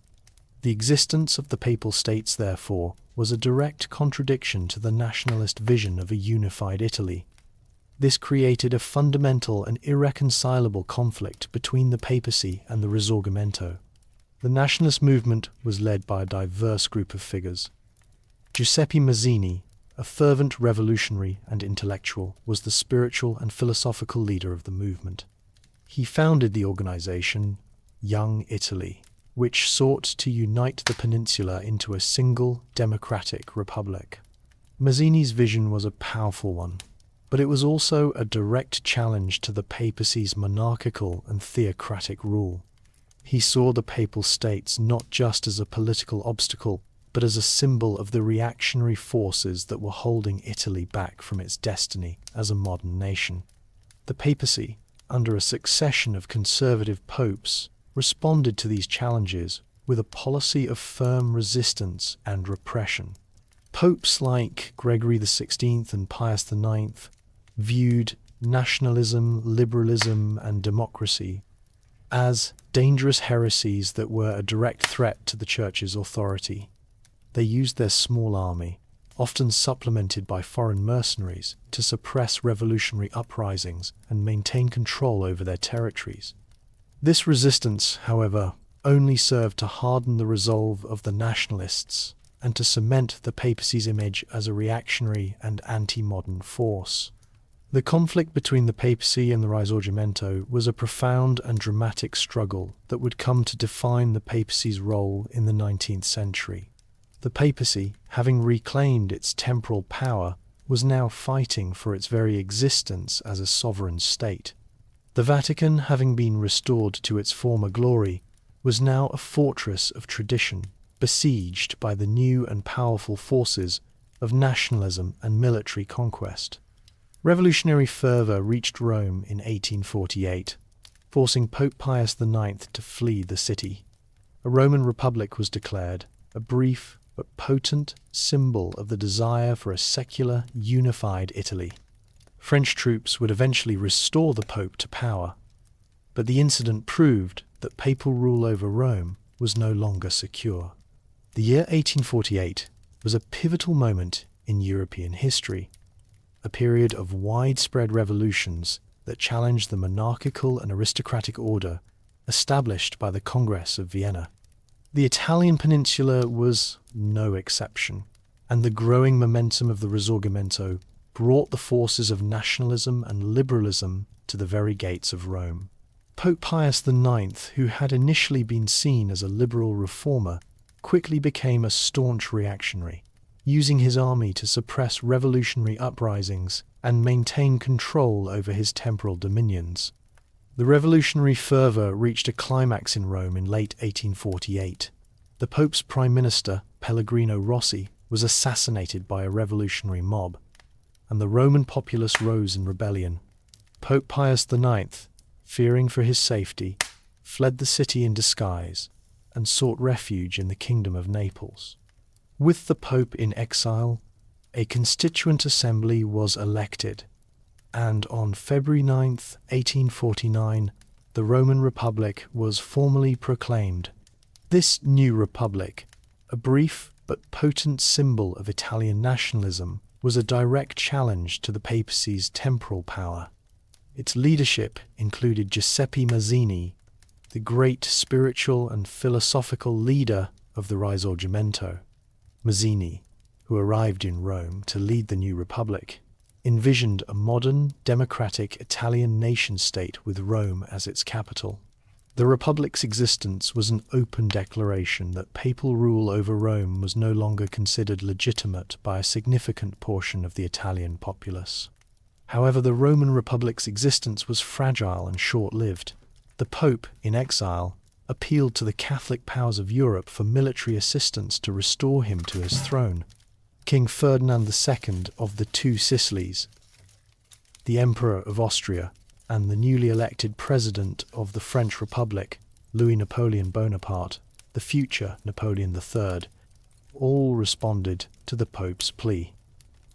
The existence of the Papal States, therefore, was a direct contradiction to the nationalist vision of a unified Italy. This created a fundamental and irreconcilable conflict between the papacy and the Risorgimento. The nationalist movement was led by a diverse group of figures. Giuseppe Mazzini, a fervent revolutionary and intellectual, was the spiritual and philosophical leader of the movement. He founded the organization Young Italy, which sought to unite the peninsula into a single democratic republic. Mazzini's vision was a powerful one, but it was also a direct challenge to the papacy's monarchical and theocratic rule. He saw the Papal States not just as a political obstacle, but as a symbol of the reactionary forces that were holding Italy back from its destiny as a modern nation. The papacy, under a succession of conservative popes, responded to these challenges with a policy of firm resistance and repression. Popes like Gregory XVI and Pius IX viewed nationalism, liberalism, and democracy as dangerous heresies that were a direct threat to the Church's authority. They used their small army, often supplemented by foreign mercenaries, to suppress revolutionary uprisings and maintain control over their territories. This resistance, however, only served to harden the resolve of the nationalists and to cement the papacy's image as a reactionary and anti-modern force. The conflict between the papacy and the Risorgimento was a profound and dramatic struggle that would come to define the papacy's role in the 19th century. The papacy, having reclaimed its temporal power, was now fighting for its very existence as a sovereign state. The Vatican, having been restored to its former glory, was now a fortress of tradition, besieged by the new and powerful forces of nationalism and military conquest. Revolutionary fervour reached Rome in 1848, forcing Pope Pius IX to flee the city. A Roman Republic was declared, a brief but potent symbol of the desire for a secular, unified Italy. French troops would eventually restore the Pope to power, but the incident proved that papal rule over Rome was no longer secure. The year 1848 was a pivotal moment in European history, a period of widespread revolutions that challenged the monarchical and aristocratic order established by the Congress of Vienna. The Italian peninsula was no exception, and the growing momentum of the Risorgimento brought the forces of nationalism and liberalism to the very gates of Rome. Pope Pius IX, who had initially been seen as a liberal reformer, quickly became a staunch reactionary, using his army to suppress revolutionary uprisings and maintain control over his temporal dominions. The revolutionary fervour reached a climax in Rome in late 1848. The Pope's Prime Minister, Pellegrino Rossi, was assassinated by a revolutionary mob, and the Roman populace rose in rebellion. Pope Pius IX, fearing for his safety, fled the city in disguise and sought refuge in the Kingdom of Naples. With the Pope in exile, a constituent assembly was elected, and on February 9, 1849, the Roman Republic was formally proclaimed. This new republic, a brief but potent symbol of Italian nationalism, was a direct challenge to the papacy's temporal power. Its leadership included Giuseppe Mazzini, the great spiritual and philosophical leader of the Risorgimento. Mazzini, who arrived in Rome to lead the new republic, envisioned a modern, democratic Italian nation-state with Rome as its capital. The Republic's existence was an open declaration that papal rule over Rome was no longer considered legitimate by a significant portion of the Italian populace. However, the Roman Republic's existence was fragile and short-lived. The Pope, in exile, appealed to the Catholic powers of Europe for military assistance to restore him to his throne. King Ferdinand II of the Two Sicilies, the Emperor of Austria, and the newly elected President of the French Republic, Louis Napoleon Bonaparte, the future Napoleon III, all responded to the Pope's plea.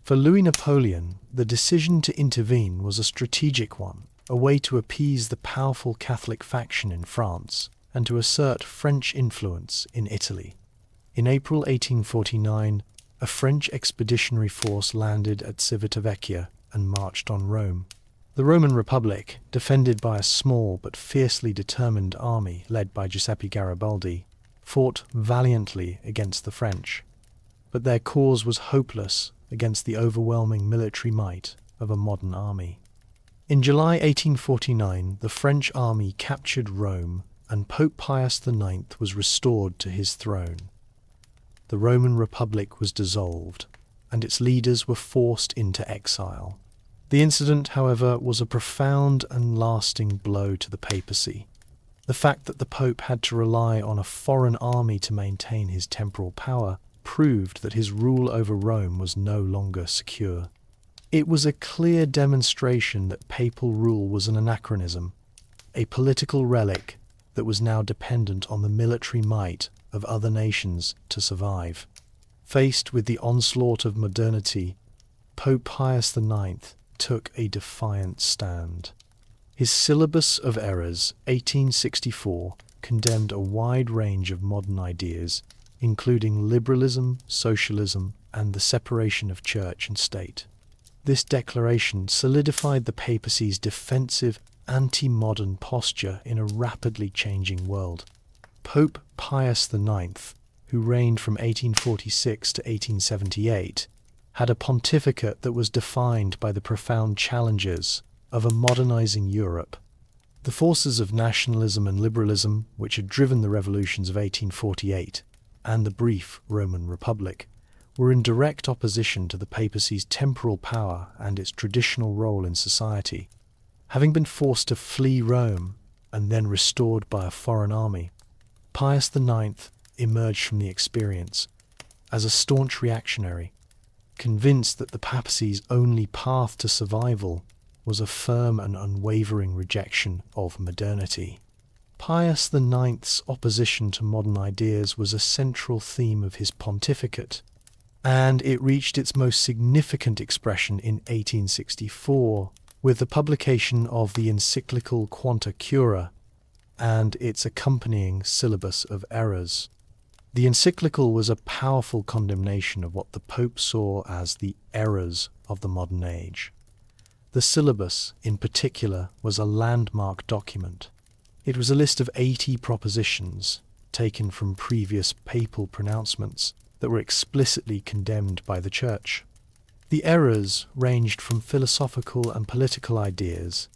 For Louis Napoleon, the decision to intervene was a strategic one, a way to appease the powerful Catholic faction in France and to assert French influence in Italy. In April 1849, a French expeditionary force landed at Civitavecchia and marched on Rome. The Roman Republic, defended by a small but fiercely determined army led by Giuseppe Garibaldi, fought valiantly against the French, but their cause was hopeless against the overwhelming military might of a modern army. In July 1849, the French army captured Rome and Pope Pius IX was restored to his throne. The Roman Republic was dissolved, and its leaders were forced into exile. The incident, however, was a profound and lasting blow to the papacy. The fact that the Pope had to rely on a foreign army to maintain his temporal power proved that his rule over Rome was no longer secure. It was a clear demonstration that papal rule was an anachronism, a political relic that was now dependent on the military might of other nations to survive. Faced with the onslaught of modernity, Pope Pius IX took a defiant stand. His Syllabus of Errors, 1864, condemned a wide range of modern ideas, including liberalism, socialism, and the separation of church and state. This declaration solidified the papacy's defensive, anti-modern posture in a rapidly changing world. Pope Pius IX, who reigned from 1846 to 1878, had a pontificate that was defined by the profound challenges of a modernizing Europe. The forces of nationalism and liberalism, which had driven the revolutions of 1848 and the brief Roman Republic, were in direct opposition to the papacy's temporal power and its traditional role in society. Having been forced to flee Rome and then restored by a foreign army, Pius IX emerged from the experience as a staunch reactionary, convinced that the papacy's only path to survival was a firm and unwavering rejection of modernity. Pius IX's opposition to modern ideas was a central theme of his pontificate, and it reached its most significant expression in 1864 with the publication of the encyclical Quanta Cura and its accompanying Syllabus of Errors. The encyclical was a powerful condemnation of what the Pope saw as the errors of the modern age. The syllabus, in particular, was a landmark document. It was a list of 80 propositions taken from previous papal pronouncements that were explicitly condemned by the Church. The errors ranged from philosophical and political ideas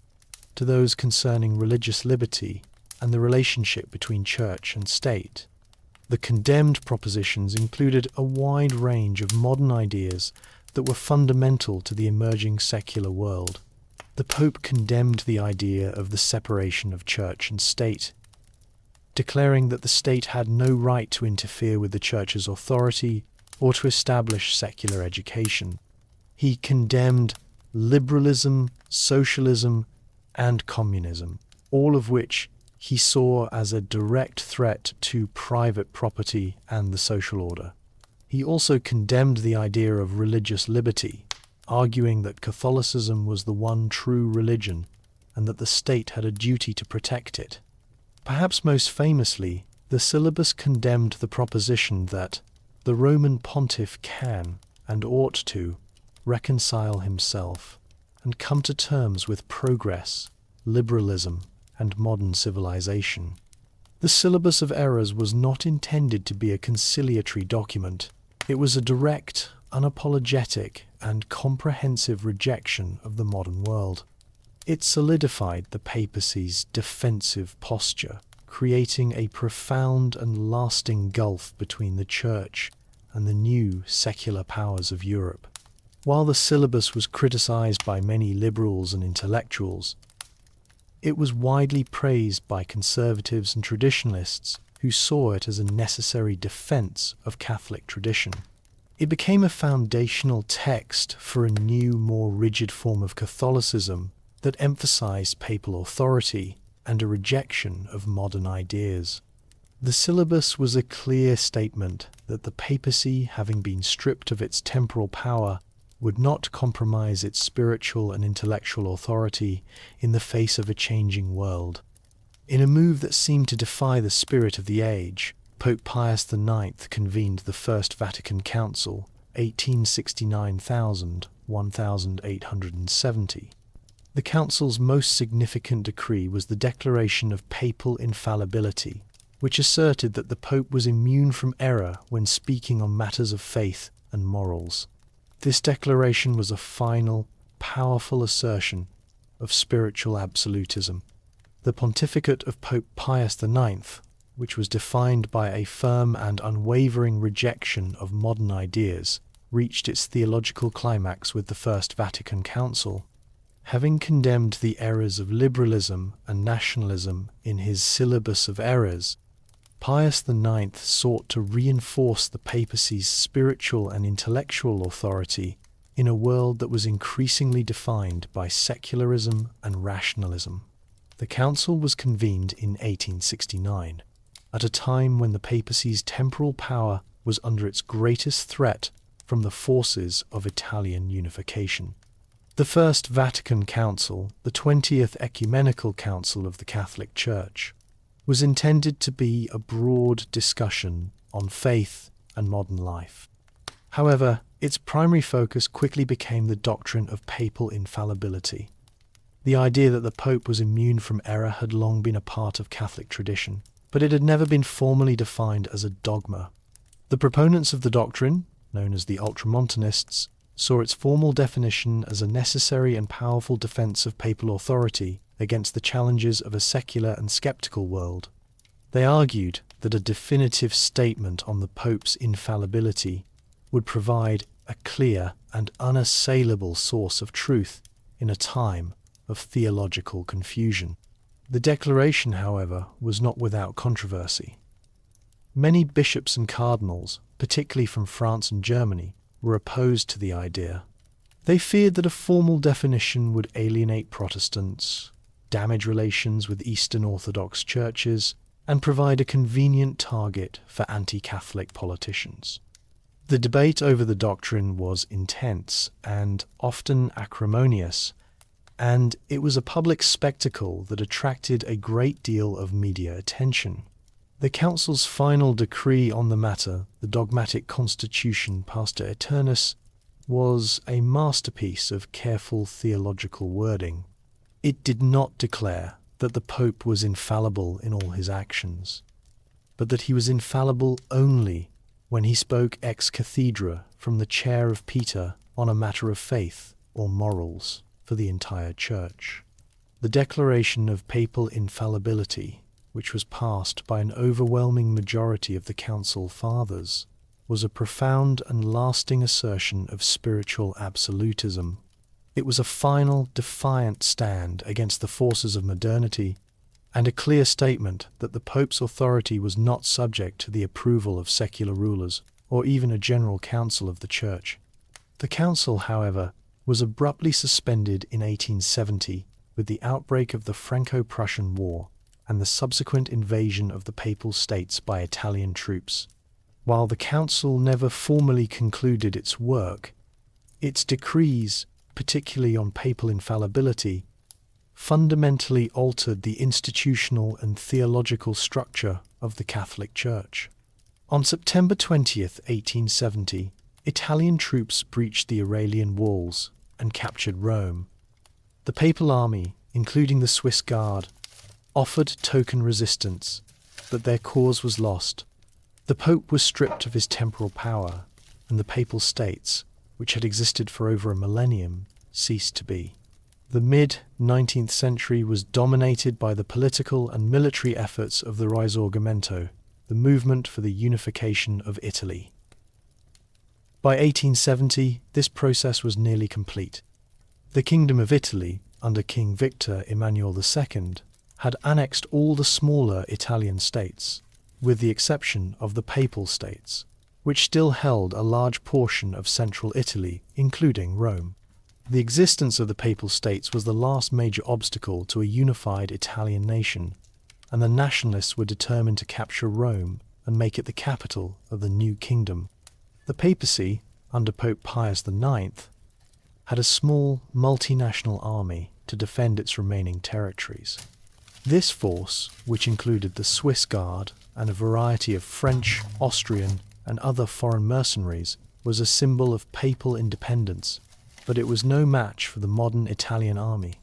to those concerning religious liberty and the relationship between church and state. The condemned propositions included a wide range of modern ideas that were fundamental to the emerging secular world. The Pope condemned the idea of the separation of church and state. declaring that the state had no right to interfere with the Church's authority or to establish secular education. He condemned liberalism, socialism, and communism, all of which he saw as a direct threat to private property and the social order. He also condemned the idea of religious liberty, arguing that Catholicism was the one true religion and that the state had a duty to protect it. Perhaps most famously, the syllabus condemned the proposition that the Roman pontiff can and ought to reconcile himself and come to terms with progress, liberalism, and modern civilization. The Syllabus of Errors was not intended to be a conciliatory document. It was a direct, unapologetic, and comprehensive rejection of the modern world. It solidified the papacy's defensive posture, creating a profound and lasting gulf between the Church and the new secular powers of Europe. While the syllabus was criticized by many liberals and intellectuals, it was widely praised by conservatives and traditionalists who saw it as a necessary defense of Catholic tradition. It became a foundational text for a new, more rigid form of Catholicism that emphasized papal authority and a rejection of modern ideas. The syllabus was a clear statement that the papacy, having been stripped of its temporal power, would not compromise its spiritual and intellectual authority in the face of a changing world. In a move that seemed to defy the spirit of the age, Pope Pius IX convened the First Vatican Council, 1869-1870. The Council's most significant decree was the Declaration of Papal Infallibility, which asserted that the Pope was immune from error when speaking on matters of faith and morals. This declaration was a final, powerful assertion of spiritual absolutism. The pontificate of Pope Pius IX, which was defined by a firm and unwavering rejection of modern ideas, reached its theological climax with the First Vatican Council. Having condemned the errors of liberalism and nationalism in his Syllabus of Errors, Pius IX sought to reinforce the papacy's spiritual and intellectual authority in a world that was increasingly defined by secularism and rationalism. The council was convened in 1869, at a time when the papacy's temporal power was under its greatest threat from the forces of Italian unification. The First Vatican Council, the 20th Ecumenical Council of the Catholic Church, was intended to be a broad discussion on faith and modern life. However, its primary focus quickly became the doctrine of papal infallibility. The idea that the Pope was immune from error had long been a part of Catholic tradition, but it had never been formally defined as a dogma. The proponents of the doctrine, known as the Ultramontanists, saw its formal definition as a necessary and powerful defense of papal authority against the challenges of a secular and skeptical world. They argued that a definitive statement on the Pope's infallibility would provide a clear and unassailable source of truth in a time of theological confusion. The declaration, however, was not without controversy. Many bishops and cardinals, particularly from France and Germany, were opposed to the idea. They feared that a formal definition would alienate Protestants, damage relations with Eastern Orthodox churches, and provide a convenient target for anti-Catholic politicians. The debate over the doctrine was intense and often acrimonious, and it was a public spectacle that attracted a great deal of media attention. The Council's final decree on the matter, the dogmatic Constitution Pastor Aeternus, was a masterpiece of careful theological wording. It did not declare that the Pope was infallible in all his actions, but that he was infallible only when he spoke ex cathedra from the chair of Peter on a matter of faith or morals for the entire Church. The declaration of papal infallibility, which was passed by an overwhelming majority of the Council Fathers, was a profound and lasting assertion of spiritual absolutism. It was a final, defiant stand against the forces of modernity and a clear statement that the Pope's authority was not subject to the approval of secular rulers or even a general council of the Church. The council, however, was abruptly suspended in 1870 with the outbreak of the Franco-Prussian War and the subsequent invasion of the Papal States by Italian troops. While the council never formally concluded its work, its decrees, particularly on papal infallibility, fundamentally altered the institutional and theological structure of the Catholic Church. On September 20th, 1870, Italian troops breached the Aurelian walls and captured Rome. The papal army, including the Swiss Guard, offered token resistance, but their cause was lost. The Pope was stripped of his temporal power, and the Papal States, which had existed for over a millennium, ceased to be. The mid-19th century was dominated by the political and military efforts of the Risorgimento, the movement for the unification of Italy. By 1870, this process was nearly complete. The Kingdom of Italy, under King Victor Emmanuel II, had annexed all the smaller Italian states, with the exception of the Papal States, which still held a large portion of central Italy, including Rome. The existence of the Papal States was the last major obstacle to a unified Italian nation, and the nationalists were determined to capture Rome and make it the capital of the new kingdom. The Papacy, under Pope Pius IX, had a small multinational army to defend its remaining territories. This force, which included the Swiss Guard and a variety of French, Austrian, and other foreign mercenaries, was a symbol of papal independence, but it was no match for the modern Italian army.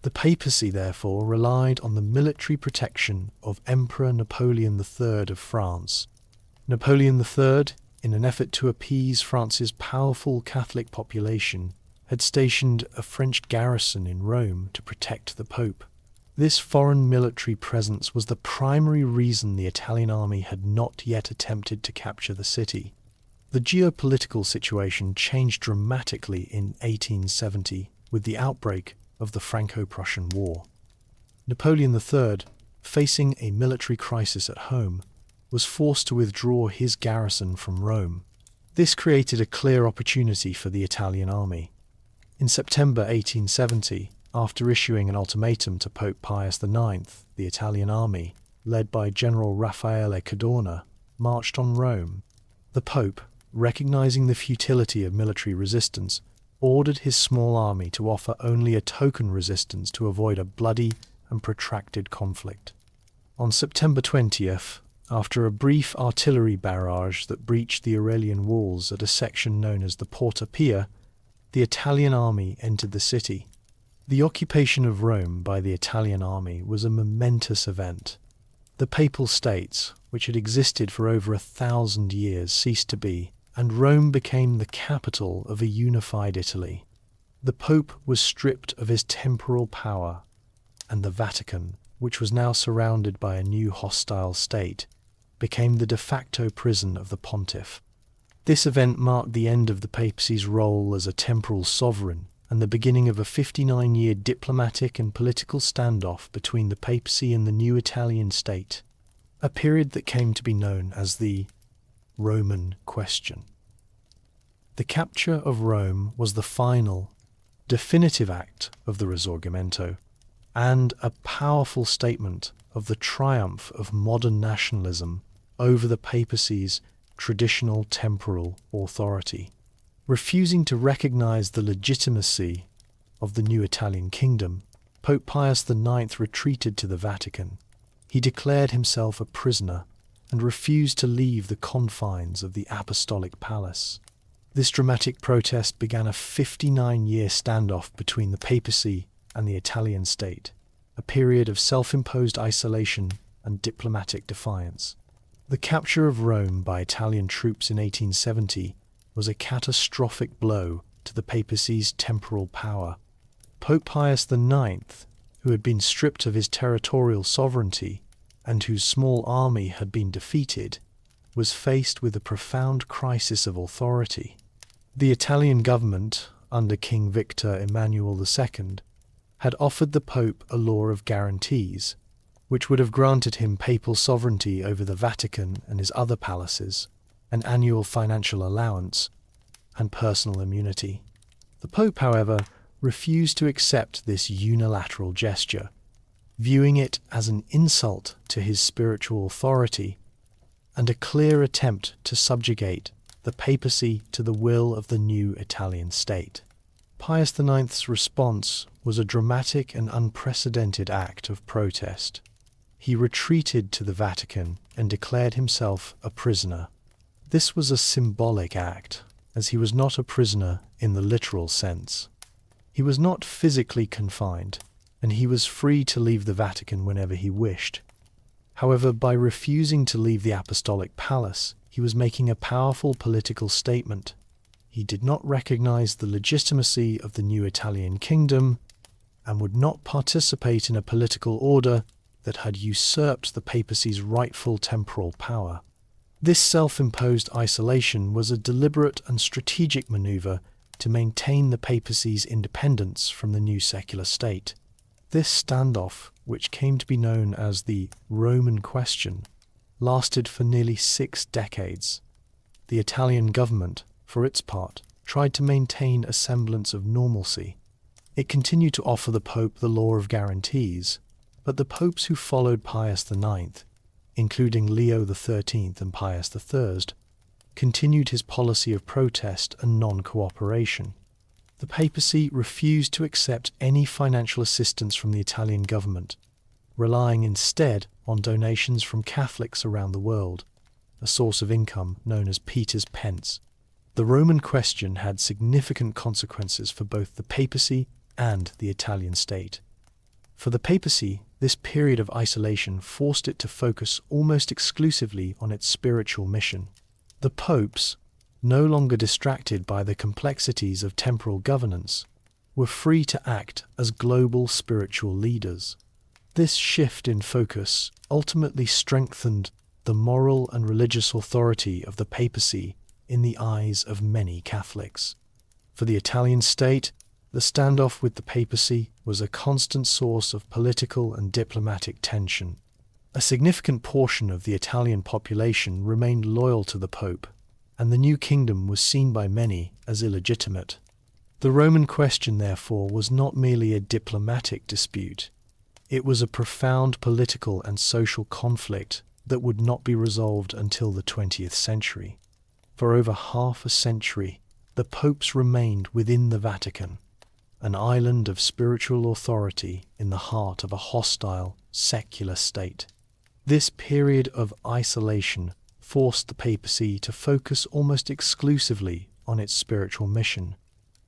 The papacy, therefore, relied on the military protection of Emperor Napoleon III of France. Napoleon III, in an effort to appease France's powerful Catholic population, had stationed a French garrison in Rome to protect the Pope. This foreign military presence was the primary reason the Italian army had not yet attempted to capture the city. The geopolitical situation changed dramatically in 1870 with the outbreak of the Franco-Prussian War. Napoleon III, facing a military crisis at home, was forced to withdraw his garrison from Rome. This created a clear opportunity for the Italian army. In September 1870, after issuing an ultimatum to Pope Pius IX, the Italian army, led by General Raffaele Cadorna, marched on Rome. The Pope, recognizing the futility of military resistance, ordered his small army to offer only a token resistance to avoid a bloody and protracted conflict. On September 20th, after a brief artillery barrage that breached the Aurelian walls at a section known as the Porta Pia, the Italian army entered the city. The occupation of Rome by the Italian army was a momentous event. The Papal States, which had existed for over 1,000 years, ceased to be, and Rome became the capital of a unified Italy. The Pope was stripped of his temporal power, and the Vatican, which was now surrounded by a new hostile state, became the de facto prison of the pontiff. This event marked the end of the papacy's role as a temporal sovereign and the beginning of a 59-year diplomatic and political standoff between the papacy and the new Italian state, a period that came to be known as the Roman Question. The capture of Rome was the final, definitive act of the Risorgimento, and a powerful statement of the triumph of modern nationalism over the papacy's traditional temporal authority. Refusing to recognize the legitimacy of the new Italian kingdom, Pope Pius IX retreated to the Vatican. He declared himself a prisoner and refused to leave the confines of the apostolic palace. This dramatic protest began a 59-year standoff between the papacy and the Italian state, a period of self-imposed isolation and diplomatic defiance. The capture of Rome by Italian troops in 1870 was a catastrophic blow to the papacy's temporal power. Pope Pius IX, who had been stripped of his territorial sovereignty and whose small army had been defeated, was faced with a profound crisis of authority. The Italian government, under King Victor Emmanuel II, had offered the Pope a law of guarantees, which would have granted him papal sovereignty over the Vatican and his other palaces, an annual financial allowance, and personal immunity. The Pope, however, refused to accept this unilateral gesture, viewing it as an insult to his spiritual authority and a clear attempt to subjugate the papacy to the will of the new Italian state. Pius IX's response was a dramatic and unprecedented act of protest. He retreated to the Vatican and declared himself a prisoner. This was a symbolic act, as he was not a prisoner in the literal sense. He was not physically confined, and he was free to leave the Vatican whenever he wished. However, by refusing to leave the Apostolic Palace, he was making a powerful political statement. He did not recognize the legitimacy of the new Italian kingdom and would not participate in a political order that had usurped the papacy's rightful temporal power. This self-imposed isolation was a deliberate and strategic maneuver to maintain the papacy's independence from the new secular state. This standoff, which came to be known as the Roman Question, lasted for nearly 6 decades. The Italian government, for its part, tried to maintain a semblance of normalcy. It continued to offer the Pope the law of guarantees, but the popes who followed Pius IX, including Leo XIII and Pius III, continued his policy of protest and non-cooperation. The papacy refused to accept any financial assistance from the Italian government, relying instead on donations from Catholics around the world, a source of income known as Peter's pence. The Roman Question had significant consequences for both the papacy and the Italian state. For the papacy, this period of isolation forced it to focus almost exclusively on its spiritual mission. The popes, no longer distracted by the complexities of temporal governance, were free to act as global spiritual leaders. This shift in focus ultimately strengthened the moral and religious authority of the papacy in the eyes of many Catholics. For the Italian state, the standoff with the papacy was a constant source of political and diplomatic tension. A significant portion of the Italian population remained loyal to the Pope, and the new kingdom was seen by many as illegitimate. The Roman Question, therefore, was not merely a diplomatic dispute. It was a profound political and social conflict that would not be resolved until the 20th century. For over half a century, the popes remained within the Vatican, an island of spiritual authority in the heart of a hostile, secular state. This period of isolation forced the papacy to focus almost exclusively on its spiritual mission,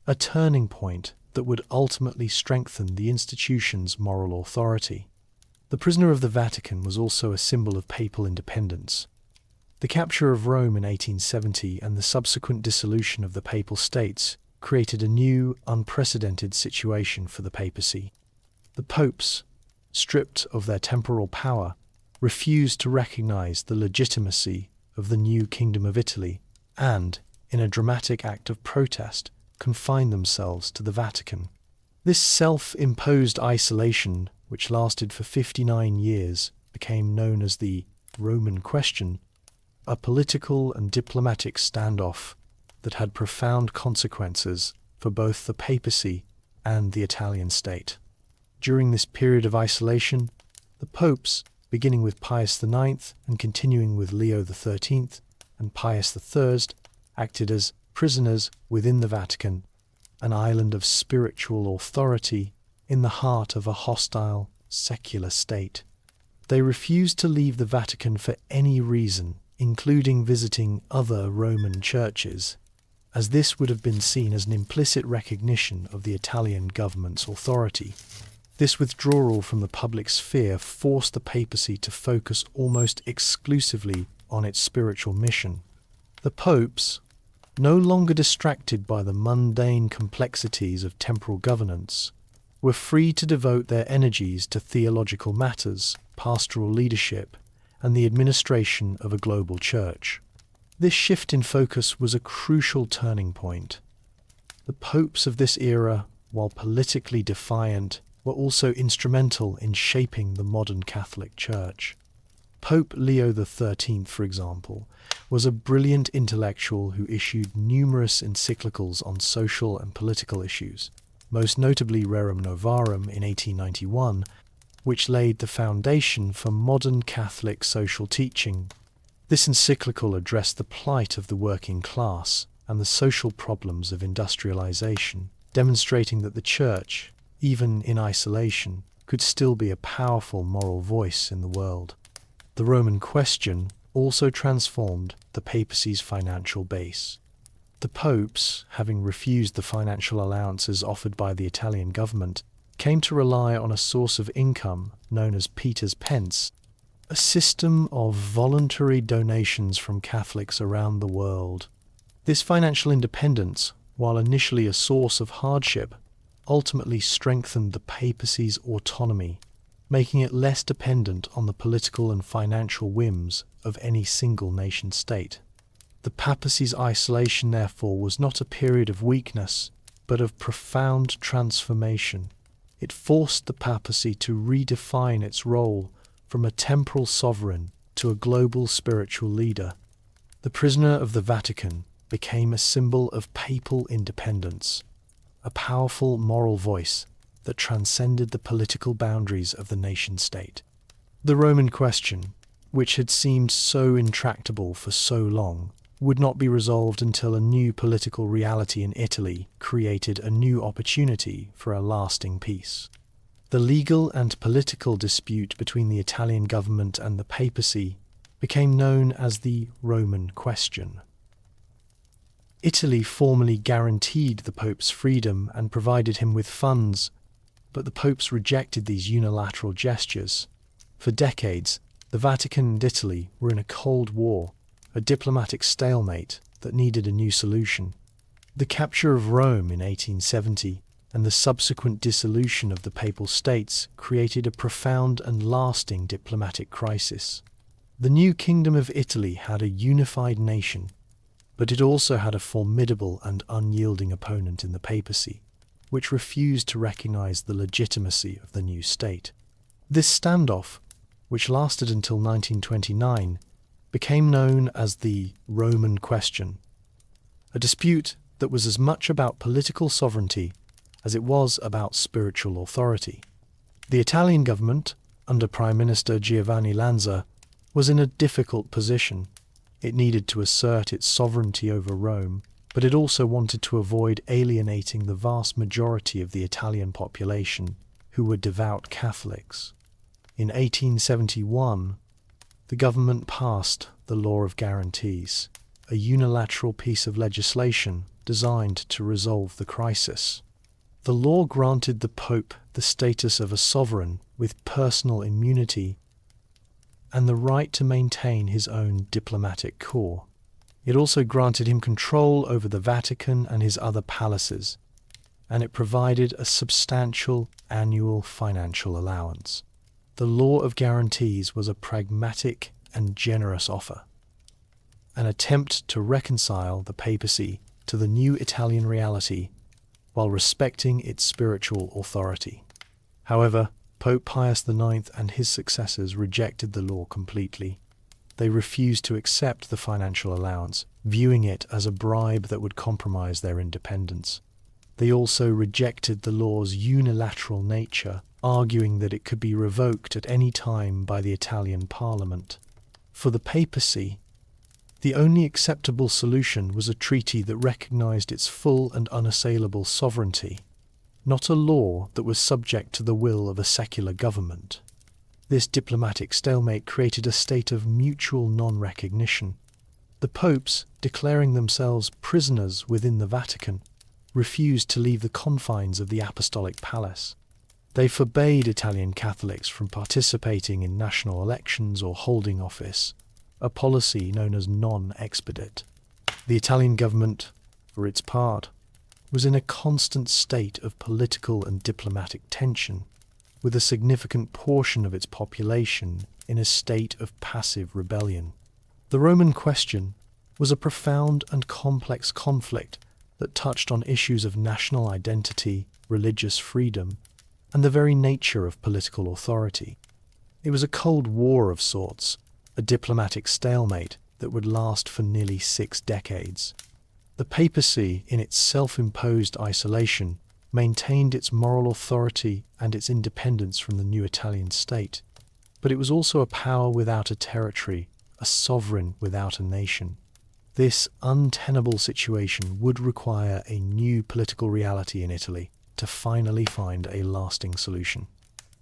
a turning point that would ultimately strengthen the institution's moral authority. The prisoner of the Vatican was also a symbol of papal independence. The capture of Rome in 1870 and the subsequent dissolution of the Papal States created a new, unprecedented situation for the papacy. The popes, stripped of their temporal power, refused to recognize the legitimacy of the new Kingdom of Italy and, in a dramatic act of protest, confined themselves to the Vatican. This self-imposed isolation, which lasted for 59 years, became known as the Roman Question, a political and diplomatic standoff that had profound consequences for both the papacy and the Italian state. During this period of isolation, the popes, beginning with Pius IX and continuing with Leo XIII and Pius III, acted as prisoners within the Vatican, an island of spiritual authority in the heart of a hostile, secular state. They refused to leave the Vatican for any reason, including visiting other Roman churches, as this would have been seen as an implicit recognition of the Italian government's authority. This withdrawal from the public sphere forced the papacy to focus almost exclusively on its spiritual mission. The popes, no longer distracted by the mundane complexities of temporal governance, were free to devote their energies to theological matters, pastoral leadership, and the administration of a global church. This shift in focus was a crucial turning point. The popes of this era, while politically defiant were also instrumental in shaping the modern Catholic Church. Pope Leo XIII, for example, was a brilliant intellectual who issued numerous encyclicals on social and political issues, most notably Rerum Novarum in 1891, which laid the foundation for modern Catholic social teaching. This encyclical addressed the plight of the working class and the social problems of industrialization, demonstrating that the Church, even in isolation, could still be a powerful moral voice in the world. The Roman Question also transformed the papacy's financial base. The popes, having refused the financial allowances offered by the Italian government, came to rely on a source of income known as Peter's Pence, a system of voluntary donations from Catholics around the world. This financial independence, while initially a source of hardship, ultimately strengthened the papacy's autonomy, making it less dependent on the political and financial whims of any single nation-state. The papacy's isolation, therefore, was not a period of weakness, but of profound transformation. It forced the papacy to redefine its role from a temporal sovereign to a global spiritual leader. The prisoner of the Vatican became a symbol of papal independence, a powerful moral voice that transcended the political boundaries of the nation-state. The Roman Question, which had seemed so intractable for so long, would not be resolved until a new political reality in Italy created a new opportunity for a lasting peace. The legal and political dispute between the Italian government and the papacy became known as the Roman Question. Italy formally guaranteed the Pope's freedom and provided him with funds, but the popes rejected these unilateral gestures. For decades, the Vatican and Italy were in a cold war, a diplomatic stalemate that needed a new solution. The capture of Rome in 1870 and the subsequent dissolution of the Papal States created a profound and lasting diplomatic crisis. The new Kingdom of Italy had a unified nation, but it also had a formidable and unyielding opponent in the papacy, which refused to recognize the legitimacy of the new state. This standoff, which lasted until 1929, became known as the Roman Question, a dispute that was as much about political sovereignty as it was about spiritual authority. The Italian government, under Prime Minister Giovanni Lanza, was in a difficult position. It needed to assert its sovereignty over Rome, but it also wanted to avoid alienating the vast majority of the Italian population, who were devout Catholics. In 1871, the government passed the Law of Guarantees, a unilateral piece of legislation designed to resolve the crisis. The law granted the Pope the status of a sovereign with personal immunity and the right to maintain his own diplomatic corps. It also granted him control over the Vatican and his other palaces, and it provided a substantial annual financial allowance. The Law of Guarantees was a pragmatic and generous offer, an attempt to reconcile the papacy to the new Italian reality while respecting its spiritual authority. However, Pope Pius IX and his successors rejected the law completely. They refused to accept the financial allowance, viewing it as a bribe that would compromise their independence. They also rejected the law's unilateral nature, arguing that it could be revoked at any time by the Italian Parliament. For the papacy, the only acceptable solution was a treaty that recognized its full and unassailable sovereignty, not a law that was subject to the will of a secular government. This diplomatic stalemate created a state of mutual non-recognition. The popes, declaring themselves prisoners within the Vatican, refused to leave the confines of the Apostolic Palace. They forbade Italian Catholics from participating in national elections or holding office, a policy known as non-expedit. The Italian government, for its part, was in a constant state of political and diplomatic tension, with a significant portion of its population in a state of passive rebellion. The Roman Question was a profound and complex conflict that touched on issues of national identity, religious freedom, and the very nature of political authority. It was a cold war of sorts, a diplomatic stalemate that would last for nearly 6 decades. The papacy, in its self-imposed isolation, maintained its moral authority and its independence from the new Italian state. But it was also a power without a territory, a sovereign without a nation. This untenable situation would require a new political reality in Italy to finally find a lasting solution.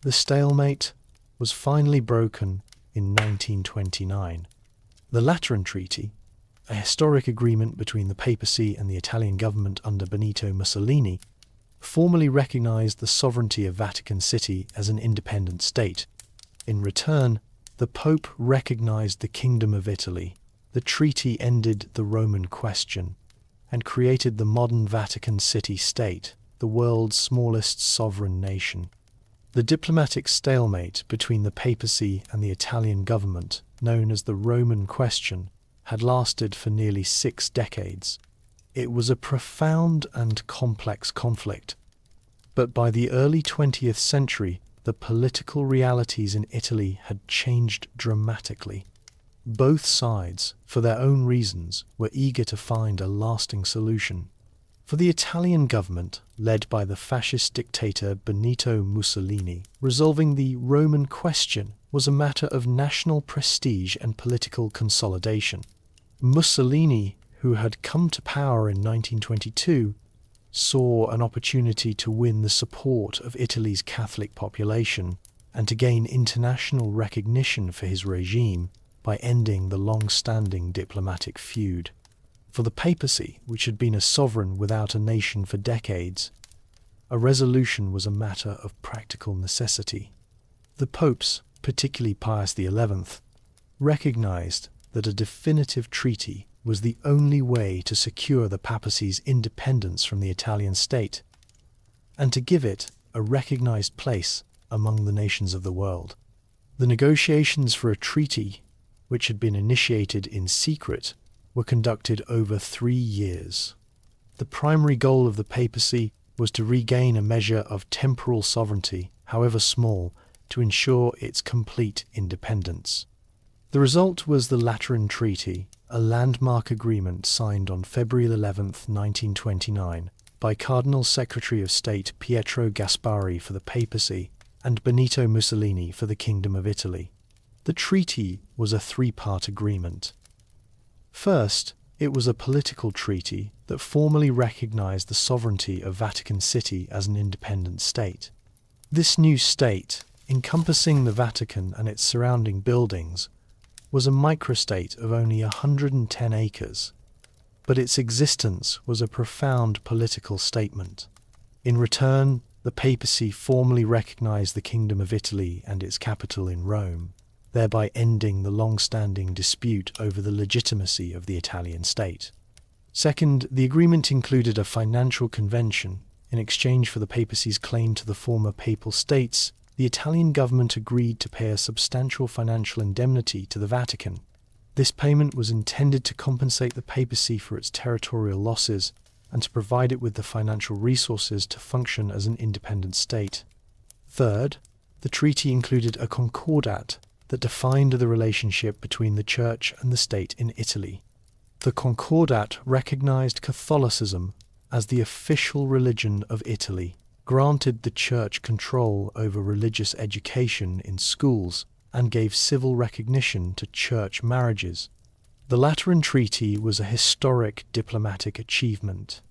The stalemate was finally broken in 1929. The Lateran Treaty, a historic agreement between the papacy and the Italian government under Benito Mussolini, formally recognized the sovereignty of Vatican City as an independent state. In return, the Pope recognized the Kingdom of Italy. The treaty ended the Roman question and created the modern Vatican City state, the world's smallest sovereign nation. The diplomatic stalemate between the papacy and the Italian government, known as the Roman question, had lasted for nearly 6 decades. It was a profound and complex conflict. But by the early 20th century, the political realities in Italy had changed dramatically. Both sides, for their own reasons, were eager to find a lasting solution. For the Italian government, led by the fascist dictator Benito Mussolini, resolving the Roman question was a matter of national prestige and political consolidation. Mussolini, who had come to power in 1922, saw an opportunity to win the support of Italy's Catholic population and to gain international recognition for his regime by ending the long-standing diplomatic feud. For the papacy, which had been a sovereign without a nation for decades, a resolution was a matter of practical necessity. The popes, particularly Pius XI, recognized that a definitive treaty was the only way to secure the papacy's independence from the Italian state and to give it a recognized place among the nations of the world. The negotiations for a treaty, which had been initiated in secret, were conducted over 3 years. The primary goal of the papacy was to regain a measure of temporal sovereignty, however small, to ensure its complete independence. The result was the Lateran Treaty, a landmark agreement signed on February 11, 1929, by Cardinal Secretary of State Pietro Gasparri for the papacy and Benito Mussolini for the Kingdom of Italy. The treaty was a 3-part agreement. First, it was a political treaty that formally recognized the sovereignty of Vatican City as an independent state. This new state, encompassing the Vatican and its surrounding buildings, was a microstate of only 110 acres, but its existence was a profound political statement. In return, the papacy formally recognized the Kingdom of Italy and its capital in Rome, thereby ending the long-standing dispute over the legitimacy of the Italian state. Second, the agreement included a financial convention. In exchange for the papacy's claim to the former papal states, the Italian government agreed to pay a substantial financial indemnity to the Vatican. This payment was intended to compensate the papacy for its territorial losses and to provide it with the financial resources to function as an independent state. Third, the treaty included a concordat that defined the relationship between the Church and the state in Italy. The concordat recognized Catholicism as the official religion of Italy, granted the Church control over religious education in schools, and gave civil recognition to church marriages. The Lateran Treaty was a historic diplomatic achievement.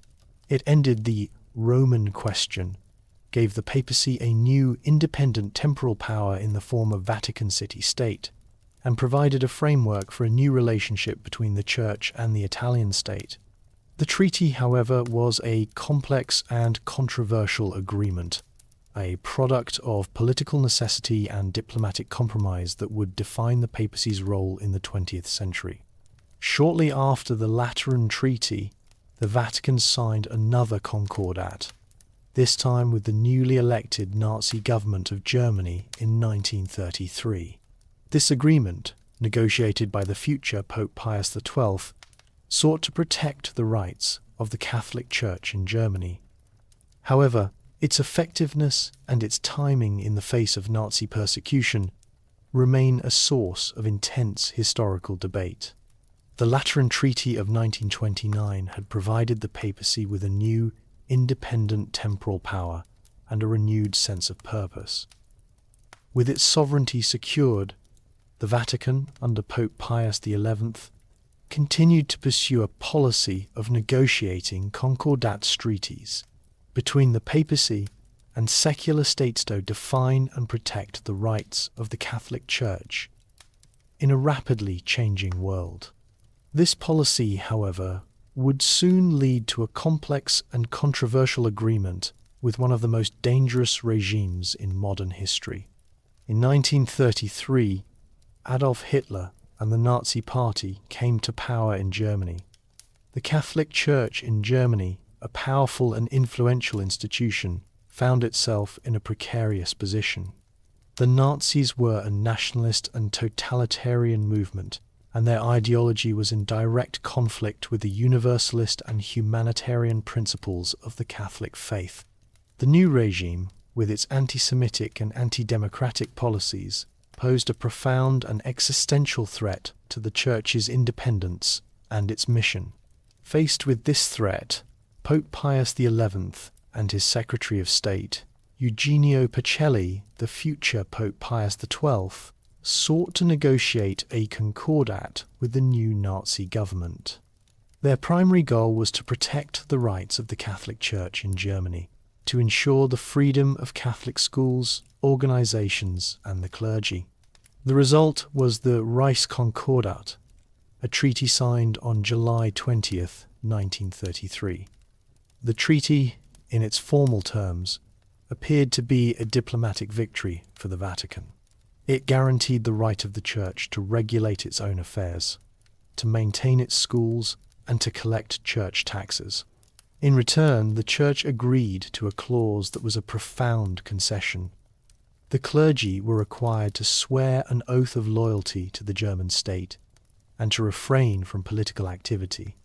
It ended the Roman question, gave the papacy a new independent temporal power in the form of Vatican City state, and provided a framework for a new relationship between the Church and the Italian state. The treaty, however, was a complex and controversial agreement, a product of political necessity and diplomatic compromise that would define the papacy's role in the 20th century. Shortly after the Lateran Treaty, the Vatican signed another concordat, this time with the newly elected Nazi government of Germany in 1933. This agreement, negotiated by the future Pope Pius XII, sought to protect the rights of the Catholic Church in Germany. However, Its effectiveness and its timing in the face of Nazi persecution remain a source of intense historical debate. The Lateran Treaty of 1929 had provided the papacy with a new, independent temporal power and a renewed sense of purpose. With its sovereignty secured, the Vatican, under Pope Pius XI, continued to pursue a policy of negotiating concordat treaties between the papacy and secular states to define and protect the rights of the Catholic Church in a rapidly changing world. This policy, however, would soon lead to a complex and controversial agreement with one of the most dangerous regimes in modern history. In 1933, Adolf Hitler and the Nazi Party came to power in Germany. The Catholic Church in Germany, a powerful and influential institution, found itself in a precarious position. The Nazis were a nationalist and totalitarian movement, and their ideology was in direct conflict with the universalist and humanitarian principles of the Catholic faith. The new regime, with its anti-Semitic and anti-democratic policies, posed a profound and existential threat to the Church's independence and its mission. Faced with this threat, Pope Pius XI and his Secretary of State, Eugenio Pacelli, the future Pope Pius XII, sought to negotiate a concordat with the new Nazi government. Their primary goal was to protect the rights of the Catholic Church in Germany, to ensure the freedom of Catholic schools, organizations, and the clergy. The result was the Reichskonkordat, a treaty signed on July 20th, 1933. The treaty, in its formal terms, appeared to be a diplomatic victory for the Vatican. It guaranteed the right of the Church to regulate its own affairs, to maintain its schools, and to collect church taxes. In return, the Church agreed to a clause that was a profound concession. The clergy were required to swear an oath of loyalty to the German state and to refrain from political activity.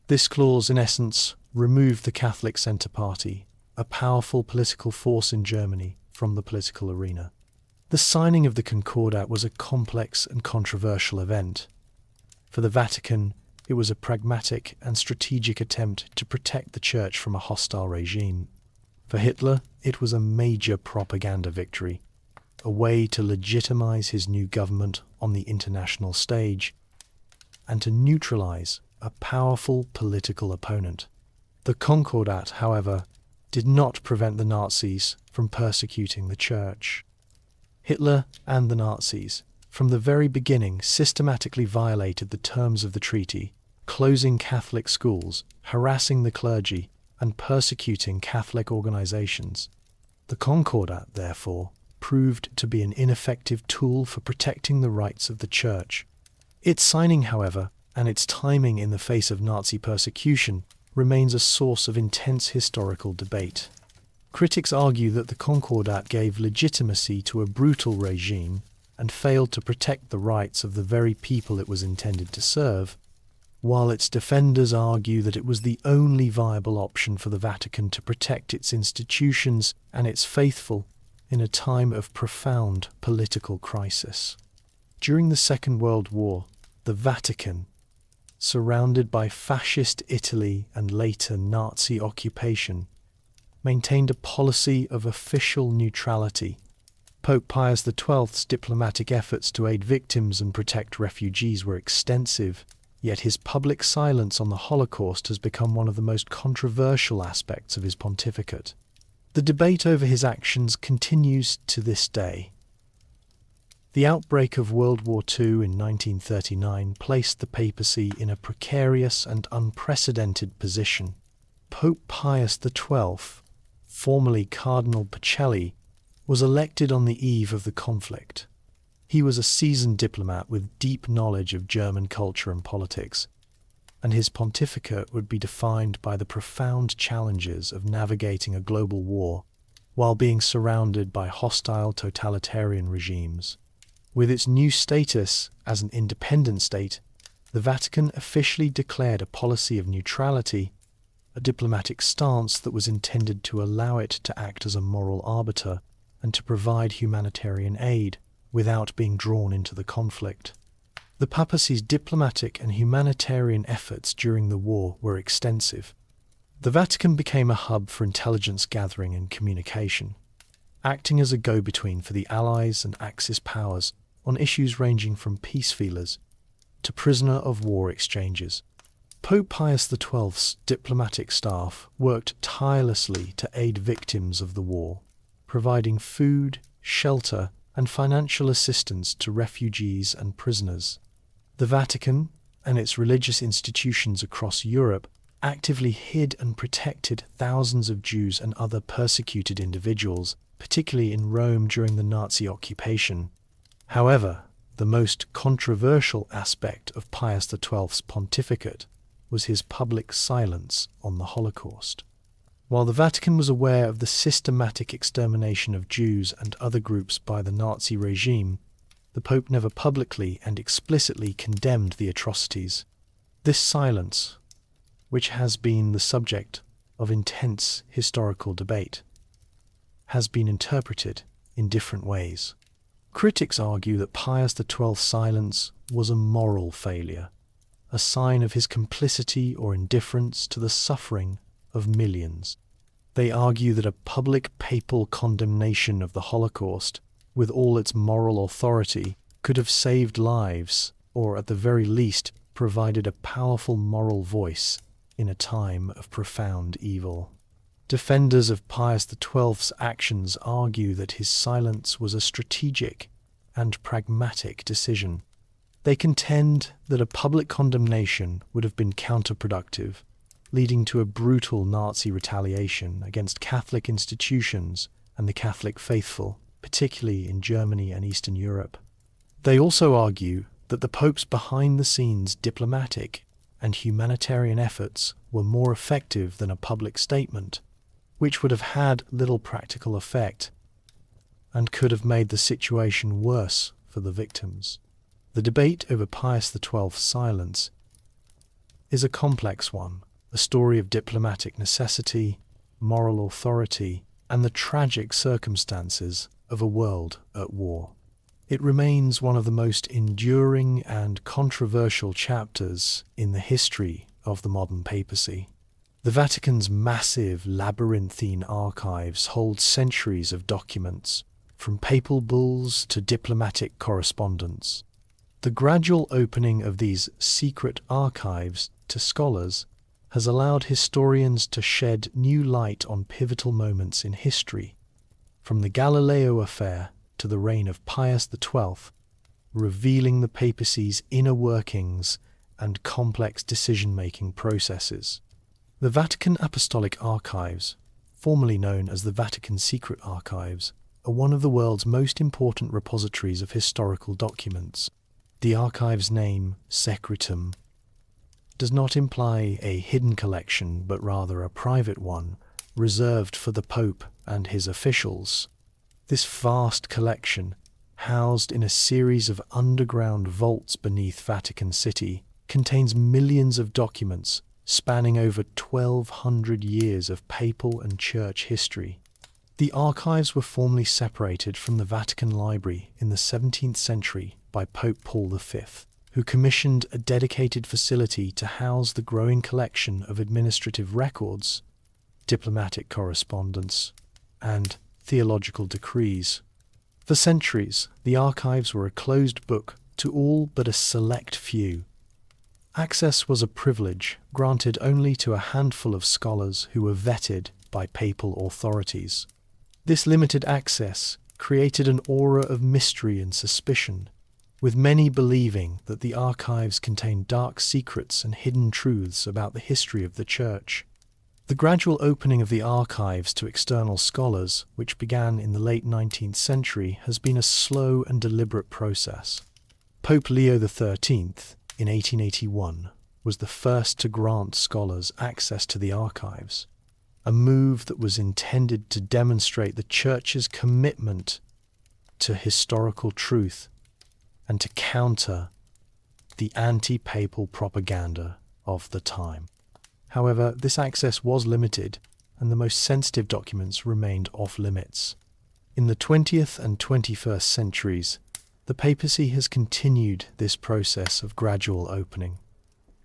This clause, in essence, removed the Catholic Centre Party, a powerful political force in Germany, from the political arena. The signing of the Concordat was a complex and controversial event. For the Vatican, it was a pragmatic and strategic attempt to protect the Church from a hostile regime. For Hitler, it was a major propaganda victory, a way to legitimize his new government on the international stage and to neutralize a powerful political opponent. The Concordat, however, did not prevent the Nazis from persecuting the Church. Hitler and the Nazis, from the very beginning, systematically violated the terms of the treaty, closing Catholic schools, harassing the clergy, and persecuting Catholic organizations. The Concordat, therefore, proved to be an ineffective tool for protecting the rights of the Church. Its signing, however, and its timing in the face of Nazi persecution remains a source of intense historical debate. Critics argue that the Concordat gave legitimacy to a brutal regime and failed to protect the rights of the very people it was intended to serve, while its defenders argue that it was the only viable option for the Vatican to protect its institutions and its faithful in a time of profound political crisis. During the Second World War, the Vatican, surrounded by fascist Italy and later Nazi occupation, maintained a policy of official neutrality. Pope Pius XII's diplomatic efforts to aid victims and protect refugees were extensive, yet his public silence on the Holocaust has become one of the most controversial aspects of his pontificate. The debate over his actions continues to this day. The outbreak of World War II in 1939 placed the papacy in a precarious and unprecedented position. Pope Pius XII, formerly Cardinal Pacelli, was elected on the eve of the conflict. He was a seasoned diplomat with deep knowledge of German culture and politics, and his pontificate would be defined by the profound challenges of navigating a global war while being surrounded by hostile totalitarian regimes. With its new status as an independent state, the Vatican officially declared a policy of neutrality a diplomatic stance that was intended to allow it to act as a moral arbiter and to provide humanitarian aid without being drawn into the conflict. The Papacy's diplomatic and humanitarian efforts during the war were extensive. The Vatican became a hub for intelligence gathering and communication, acting as a go-between for the Allies and Axis powers on issues ranging from peace feelers to prisoner of war exchanges. Pope Pius XII's diplomatic staff worked tirelessly to aid victims of the war, providing food, shelter, and financial assistance to refugees and prisoners. The Vatican and its religious institutions across Europe actively hid and protected thousands of Jews and other persecuted individuals, particularly in Rome during the Nazi occupation. However, the most controversial aspect of Pius XII's pontificate was his public silence on the Holocaust. While the Vatican was aware of the systematic extermination of Jews and other groups by the Nazi regime, the Pope never publicly and explicitly condemned the atrocities. This silence, which has been the subject of intense historical debate, has been interpreted in different ways. Critics argue that Pius XII's silence was a moral failure, a sign of his complicity or indifference to the suffering of millions. They argue that a public papal condemnation of the Holocaust, with all its moral authority, could have saved lives, or at the very least provided a powerful moral voice in a time of profound evil. Defenders of Pius XII's actions argue that his silence was a strategic and pragmatic decision. They contend that a public condemnation would have been counterproductive, leading to a brutal Nazi retaliation against Catholic institutions and the Catholic faithful, particularly in Germany and Eastern Europe. They also argue that the Pope's behind-the-scenes diplomatic and humanitarian efforts were more effective than a public statement, which would have had little practical effect and could have made the situation worse for the victims. The debate over Pius XII's silence is a complex one, a story of diplomatic necessity, moral authority, and the tragic circumstances of a world at war. It remains one of the most enduring and controversial chapters in the history of the modern papacy. The Vatican's massive labyrinthine archives hold centuries of documents, from papal bulls to diplomatic correspondence. The gradual opening of these secret archives to scholars has allowed historians to shed new light on pivotal moments in history, from the Galileo affair to the reign of Pius XII, revealing the papacy's inner workings and complex decision-making processes. The Vatican Apostolic Archives, formerly known as the Vatican Secret Archives, are one of the world's most important repositories of historical documents. The archive's name, Secretum, does not imply a hidden collection, but rather a private one, reserved for the Pope and his officials. This vast collection, housed in a series of underground vaults beneath Vatican City, contains millions of documents spanning over 1,200 years of papal and church history. The archives were formally separated from the Vatican Library in the 17th century by Pope Paul V, who commissioned a dedicated facility to house the growing collection of administrative records, diplomatic correspondence, and theological decrees. For centuries, the archives were a closed book to all but a select few. Access was a privilege granted only to a handful of scholars who were vetted by papal authorities. This limited access created an aura of mystery and suspicion, with many believing that the archives contained dark secrets and hidden truths about the history of the Church. The gradual opening of the archives to external scholars, which began in the late 19th century, has been a slow and deliberate process. Pope Leo XIII, in 1881, was the first to grant scholars access to the archives, a move that was intended to demonstrate the Church's commitment to historical truth and to counter the anti-papal propaganda of the time. However, this access was limited, and the most sensitive documents remained off-limits. In the 20th and 21st centuries, the papacy has continued this process of gradual opening,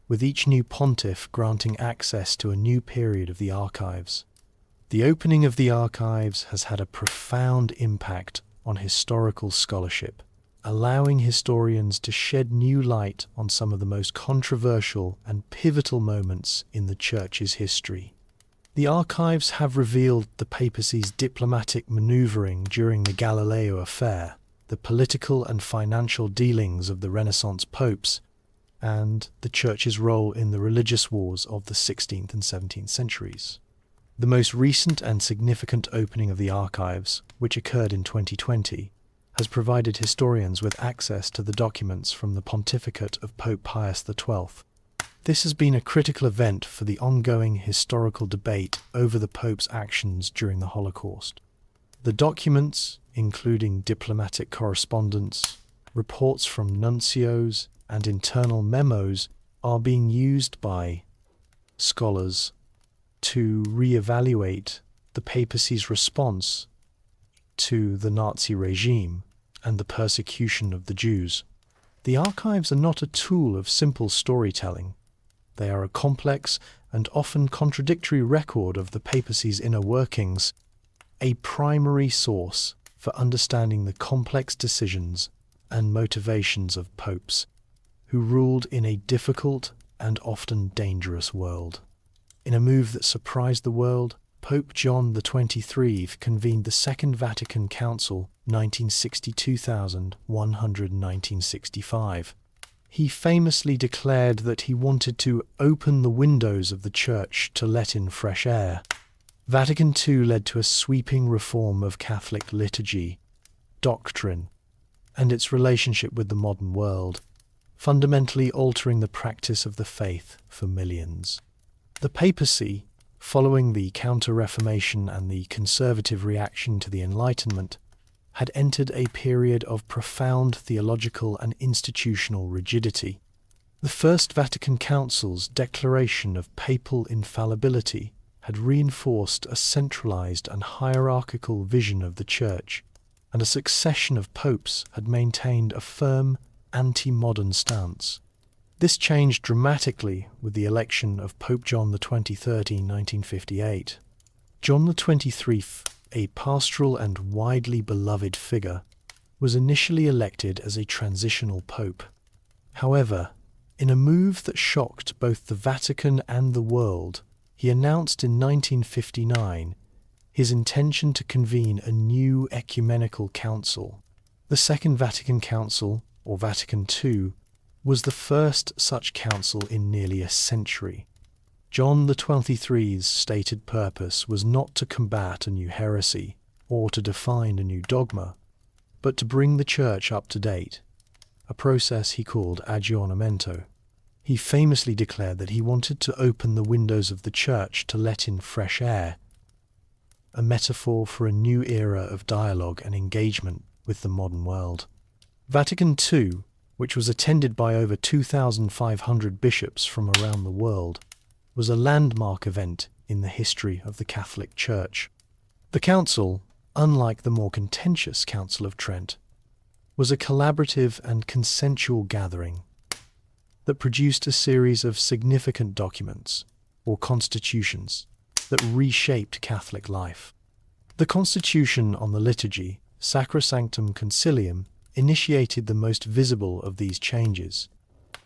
with each new pontiff granting access to a new period of the archives. The opening of the archives has had a profound impact on historical scholarship, allowing historians to shed new light on some of the most controversial and pivotal moments in the Church's history. The archives have revealed the papacy's diplomatic maneuvering during the Galileo affair, the political and financial dealings of the Renaissance popes, and the Church's role in the religious wars of the 16th and 17th centuries. The most recent and significant opening of the archives, which occurred in 2020, has provided historians with access to the documents from the pontificate of Pope Pius XII. This has been a critical event for the ongoing historical debate over the Pope's actions during the Holocaust. The documents, including diplomatic correspondence, reports from nuncios, and internal memos, are being used by scholars to re-evaluate the papacy's response to the Nazi regime and the persecution of the Jews. The archives are not a tool of simple storytelling. They are a complex and often contradictory record of the papacy's inner workings, a primary source for understanding the complex decisions and motivations of popes who ruled in a difficult and often dangerous world. In a move that surprised the world, Pope John XXIII convened the Second Vatican Council 1965. He famously declared that he wanted to open the windows of the Church to let in fresh air. Vatican II led to a sweeping reform of Catholic liturgy, doctrine, and its relationship with the modern world, fundamentally altering the practice of the faith for millions. The papacy, following the Counter-Reformation and the conservative reaction to the Enlightenment, had entered a period of profound theological and institutional rigidity. The First Vatican Council's declaration of papal infallibility had reinforced a centralized and hierarchical vision of the Church, and a succession of popes had maintained a firm, anti-modern stance. This changed dramatically with the election of Pope John XXIII in 1958. John XXIII, a pastoral and widely beloved figure, was initially elected as a transitional pope. However, in a move that shocked both the Vatican and the world, he announced in 1959 his intention to convene a new ecumenical council. The Second Vatican Council, or Vatican II, was the first such council in nearly a century. John XXIII's stated purpose was not to combat a new heresy or to define a new dogma, but to bring the Church up to date, a process he called aggiornamento. He famously declared that he wanted to open the windows of the Church to let in fresh air, a metaphor for a new era of dialogue and engagement with the modern world. Vatican II, which was attended by over 2,500 bishops from around the world, was a landmark event in the history of the Catholic Church. The council, unlike the more contentious Council of Trent, was a collaborative and consensual gathering that produced a series of significant documents, or constitutions, that reshaped Catholic life. The Constitution on the Liturgy, Sacrosanctum Concilium, initiated the most visible of these changes.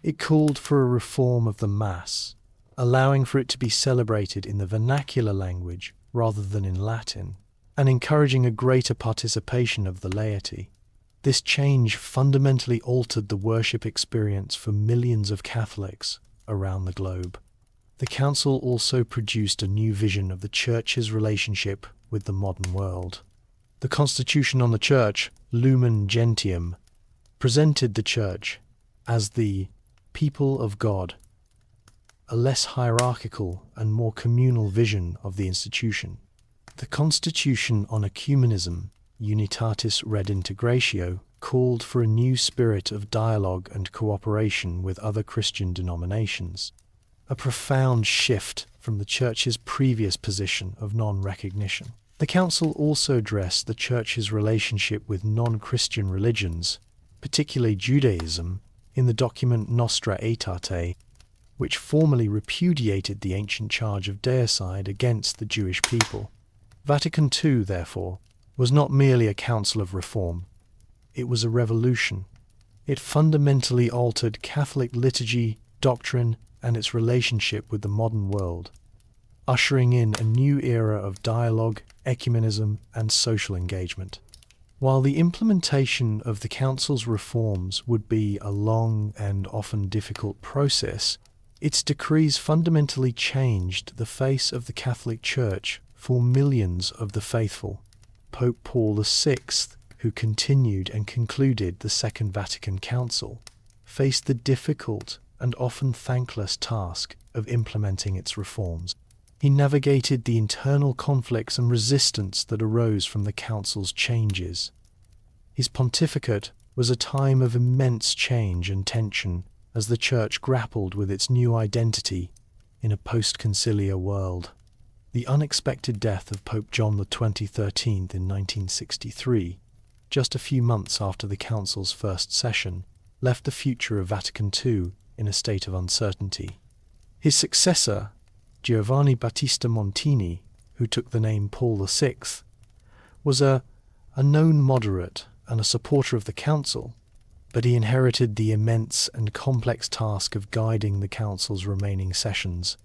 It called for a reform of the Mass, allowing for it to be celebrated in the vernacular language rather than in Latin, and encouraging a greater participation of the laity. This change fundamentally altered the worship experience for millions of Catholics around the globe. The Council also produced a new vision of the Church's relationship with the modern world. The Constitution on the Church, Lumen Gentium, presented the Church as the people of God, a less hierarchical and more communal vision of the institution. The Constitution on Ecumenism, Unitatis Redintegratio, called for a new spirit of dialogue and cooperation with other Christian denominations, a profound shift from the Church's previous position of non-recognition. The Council also addressed the Church's relationship with non-Christian religions, particularly Judaism, in the document Nostra Aetate, which formally repudiated the ancient charge of deicide against the Jewish people. Vatican II, therefore, was not merely a council of reform. It was a revolution. It fundamentally altered Catholic liturgy, doctrine, and its relationship with the modern world, ushering in a new era of dialogue, ecumenism, and social engagement. While the implementation of the Council's reforms would be a long and often difficult process, its decrees fundamentally changed the face of the Catholic Church for millions of the faithful. Pope Paul VI, who continued and concluded the Second Vatican Council, faced the difficult and often thankless task of implementing its reforms. He navigated the internal conflicts and resistance that arose from the Council's changes. His pontificate was a time of immense change and tension as the Church grappled with its new identity in a post-conciliar world. The unexpected death of Pope John XXIII in 1963, just a few months after the Council's first session, left the future of Vatican II in a state of uncertainty. His successor, Giovanni Battista Montini, who took the name Paul VI, was a known moderate and a supporter of the Council, but he inherited the immense and complex task of guiding the Council's remaining sessions,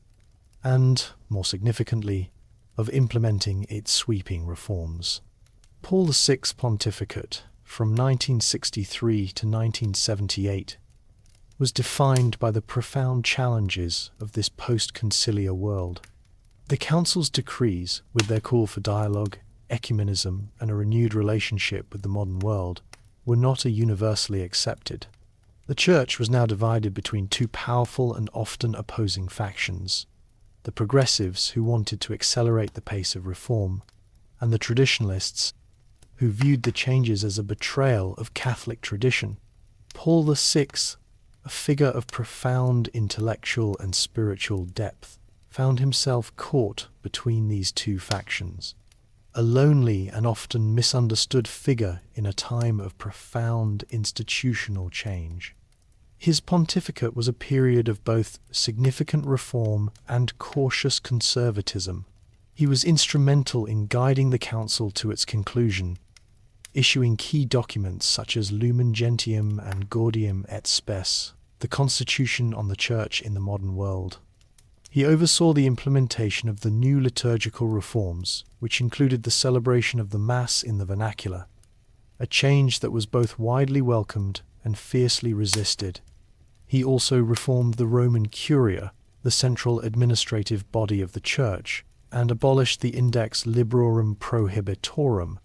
and, more significantly, of implementing its sweeping reforms. Paul VI's pontificate, from 1963 to 1978, was defined by the profound challenges of this post-conciliar world. The Council's decrees, with their call for dialogue, ecumenism, and a renewed relationship with the modern world, were not universally accepted. The Church was now divided between two powerful and often opposing factions: the progressives, who wanted to accelerate the pace of reform, and the traditionalists, who viewed the changes as a betrayal of Catholic tradition. Paul VI, a figure of profound intellectual and spiritual depth, found himself caught between these two factions, a lonely and often misunderstood figure in a time of profound institutional change. His pontificate was a period of both significant reform and cautious conservatism. He was instrumental in guiding the Council to its conclusion, issuing key documents such as Lumen Gentium and Gaudium et Spes, the Constitution on the Church in the Modern World. He oversaw the implementation of the new liturgical reforms, which included the celebration of the Mass in the vernacular, a change that was both widely welcomed and fiercely resisted. He also reformed the Roman Curia, the central administrative body of the Church, and abolished the Index Librorum Prohibitorum,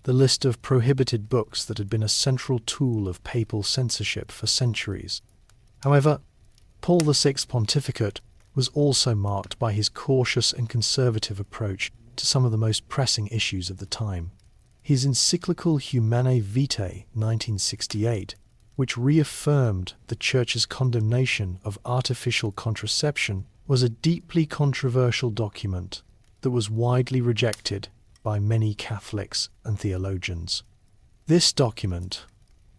the list of prohibited books that had been a central tool of papal censorship for centuries. However, Paul VI's pontificate was also marked by his cautious and conservative approach to some of the most pressing issues of the time. His encyclical Humanae Vitae, 1968, which reaffirmed the Church's condemnation of artificial contraception, was a deeply controversial document that was widely rejected by many Catholics and theologians. This document,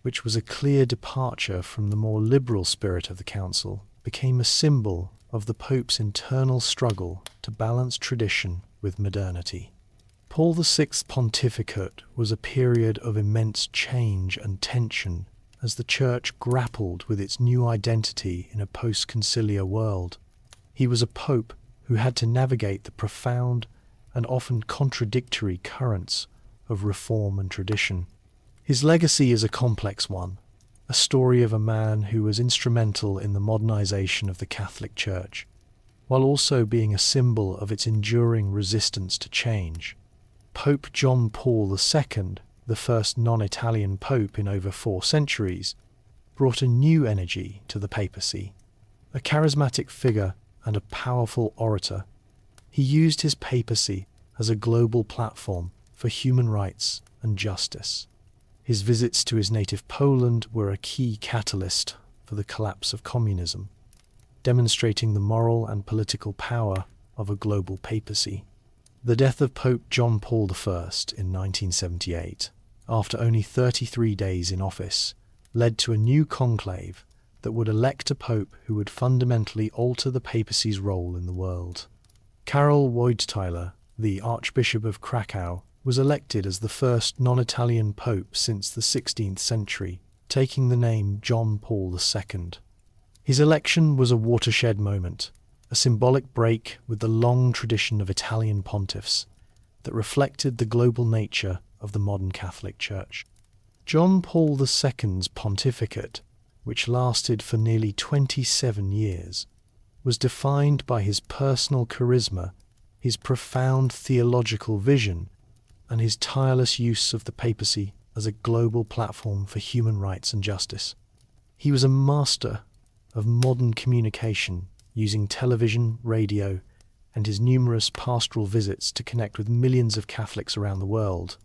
which was a clear departure from the more liberal spirit of the Council, became a symbol of the Pope's internal struggle to balance tradition with modernity. Paul VI's pontificate was a period of immense change and tension as the Church grappled with its new identity in a post-conciliar world. He was a pope who had to navigate the profound and often contradictory currents of reform and tradition. His legacy is a complex one, a story of a man who was instrumental in the modernization of the Catholic Church, while also being a symbol of its enduring resistance to change. Pope John Paul II, the first non-Italian pope in over 4 centuries, brought a new energy to the papacy. A charismatic figure and a powerful orator, he used his papacy as a global platform for human rights and justice. His visits to his native Poland were a key catalyst for the collapse of communism, demonstrating the moral and political power of a global papacy. The death of Pope John Paul I in 1978, after only 33 days in office, led to a new conclave that would elect a pope who would fundamentally alter the papacy's role in the world. Karol Wojtyla, the Archbishop of Krakow, was elected as the first non-Italian pope since the 16th century, taking the name John Paul II. His election was a watershed moment, a symbolic break with the long tradition of Italian pontiffs that reflected the global nature of the modern Catholic Church. John Paul II's pontificate, which lasted for nearly 27 years, was defined by his personal charisma, his profound theological vision, and his tireless use of the papacy as a global platform for human rights and justice. He was a master of modern communication, using television, radio, and his numerous pastoral visits to connect with millions of Catholics around the world.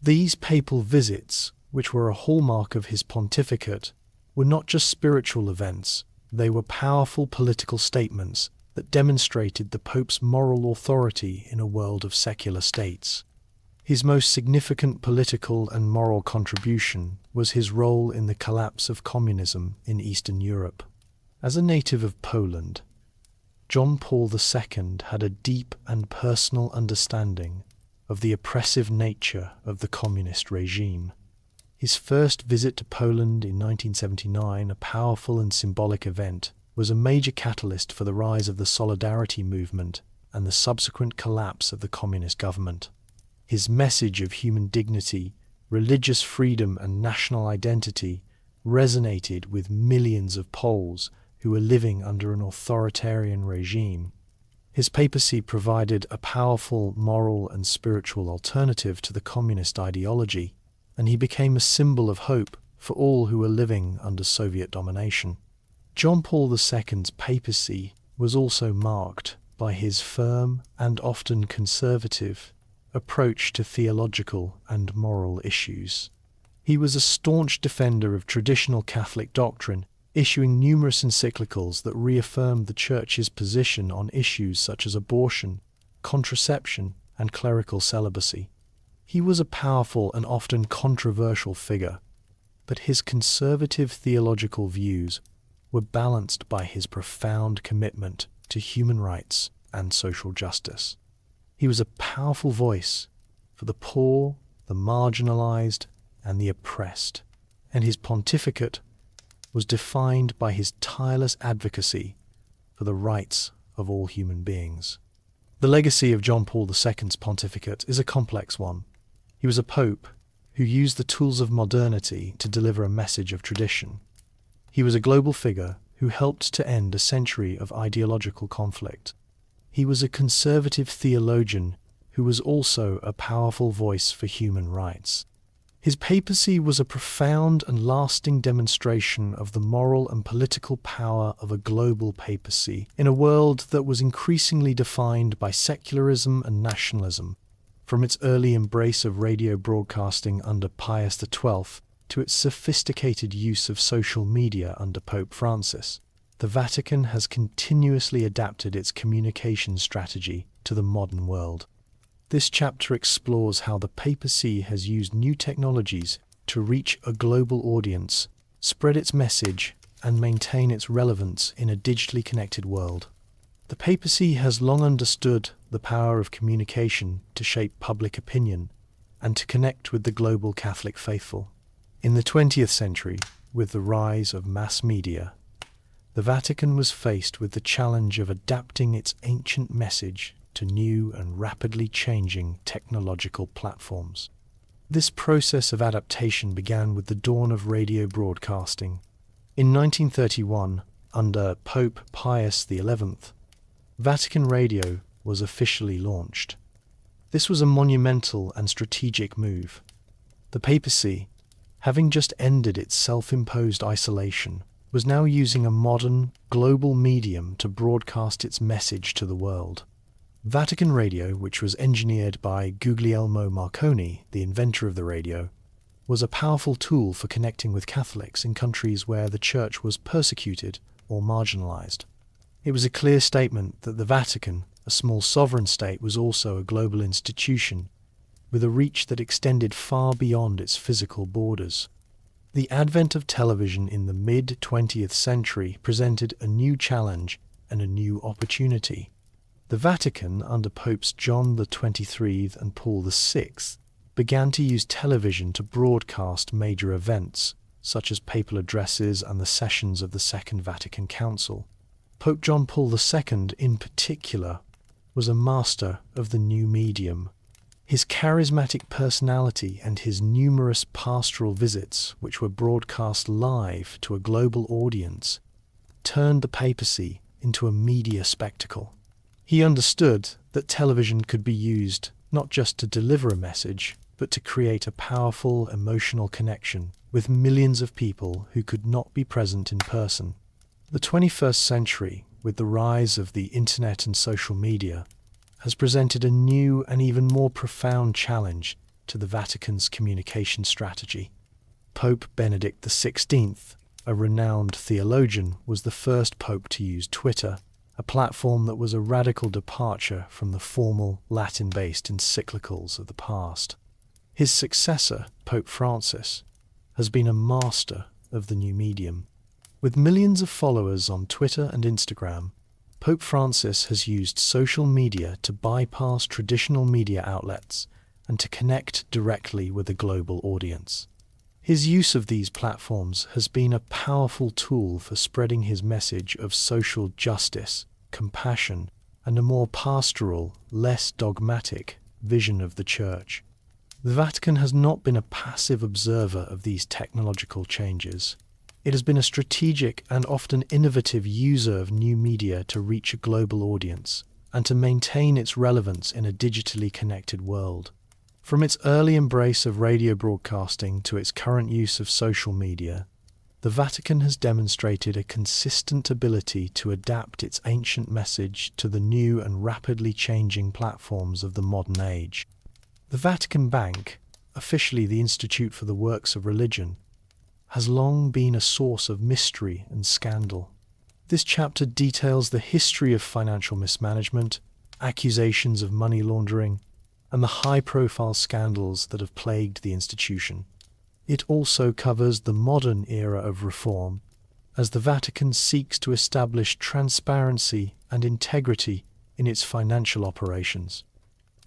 These papal visits, which were a hallmark of his pontificate, were not just spiritual events, they were powerful political statements that demonstrated the Pope's moral authority in a world of secular states. His most significant political and moral contribution was his role in the collapse of communism in Eastern Europe. As a native of Poland, John Paul II had a deep and personal understanding of the oppressive nature of the communist regime. His first visit to Poland in 1979, a powerful and symbolic event, was a major catalyst for the rise of the Solidarity movement and the subsequent collapse of the communist government. His message of human dignity, religious freedom, and national identity resonated with millions of Poles who were living under an authoritarian regime. His papacy provided a powerful moral and spiritual alternative to the communist ideology, and he became a symbol of hope for all who were living under Soviet domination. John Paul II's papacy was also marked by his firm and often conservative approach to theological and moral issues. He was a staunch defender of traditional Catholic doctrine, issuing numerous encyclicals that reaffirmed the Church's position on issues such as abortion, contraception, and clerical celibacy. He was a powerful and often controversial figure, but his conservative theological views were balanced by his profound commitment to human rights and social justice. He was a powerful voice for the poor, the marginalized, and the oppressed, and his pontificate was defined by his tireless advocacy for the rights of all human beings. The legacy of John Paul II's pontificate is a complex one. He was a pope who used the tools of modernity to deliver a message of tradition. He was a global figure who helped to end a century of ideological conflict. He was a conservative theologian who was also a powerful voice for human rights. His papacy was a profound and lasting demonstration of the moral and political power of a global papacy in a world that was increasingly defined by secularism and nationalism, from its early embrace of radio broadcasting under Pius XII to its sophisticated use of social media under Pope Francis. The Vatican has continuously adapted its communication strategy to the modern world. This chapter explores how the papacy has used new technologies to reach a global audience, spread its message, and maintain its relevance in a digitally connected world. The papacy has long understood the power of communication to shape public opinion and to connect with the global Catholic faithful. In the 20th century, with the rise of mass media, the Vatican was faced with the challenge of adapting its ancient message to new and rapidly changing technological platforms. This process of adaptation began with the dawn of radio broadcasting. In 1931, under Pope Pius XI, Vatican Radio was officially launched. This was a monumental and strategic move. The papacy, having just ended its self-imposed isolation, was now using a modern, global medium to broadcast its message to the world. Vatican Radio, which was engineered by Guglielmo Marconi, the inventor of the radio, was a powerful tool for connecting with Catholics in countries where the Church was persecuted or marginalized. It was a clear statement that the Vatican a small sovereign state, was also a global institution, with a reach that extended far beyond its physical borders. The advent of television in the mid-20th century presented a new challenge and a new opportunity. The Vatican, under Popes John XXIII and Paul VI, began to use television to broadcast major events, such as papal addresses and the sessions of the Second Vatican Council. Pope John Paul II, in particular, was a master of the new medium. His charismatic personality and his numerous pastoral visits, which were broadcast live to a global audience, turned the papacy into a media spectacle. He understood that television could be used not just to deliver a message, but to create a powerful emotional connection with millions of people who could not be present in person. The 21st century, with the rise of the internet and social media, has presented a new and even more profound challenge to the Vatican's communication strategy. Pope Benedict XVI, a renowned theologian, was the first pope to use Twitter, a platform that was a radical departure from the formal Latin-based encyclicals of the past. His successor, Pope Francis, has been a master of the new medium. With millions of followers on Twitter and Instagram, Pope Francis has used social media to bypass traditional media outlets and to connect directly with a global audience. His use of these platforms has been a powerful tool for spreading his message of social justice, compassion, and a more pastoral, less dogmatic vision of the Church. The Vatican has not been a passive observer of these technological changes. It has been a strategic and often innovative user of new media to reach a global audience and to maintain its relevance in a digitally connected world. From its early embrace of radio broadcasting to its current use of social media, the Vatican has demonstrated a consistent ability to adapt its ancient message to the new and rapidly changing platforms of the modern age. The Vatican Bank, officially the Institute for the Works of Religion, has long been a source of mystery and scandal. This chapter details the history of financial mismanagement, accusations of money laundering, and the high-profile scandals that have plagued the institution. It also covers the modern era of reform, as the Vatican seeks to establish transparency and integrity in its financial operations.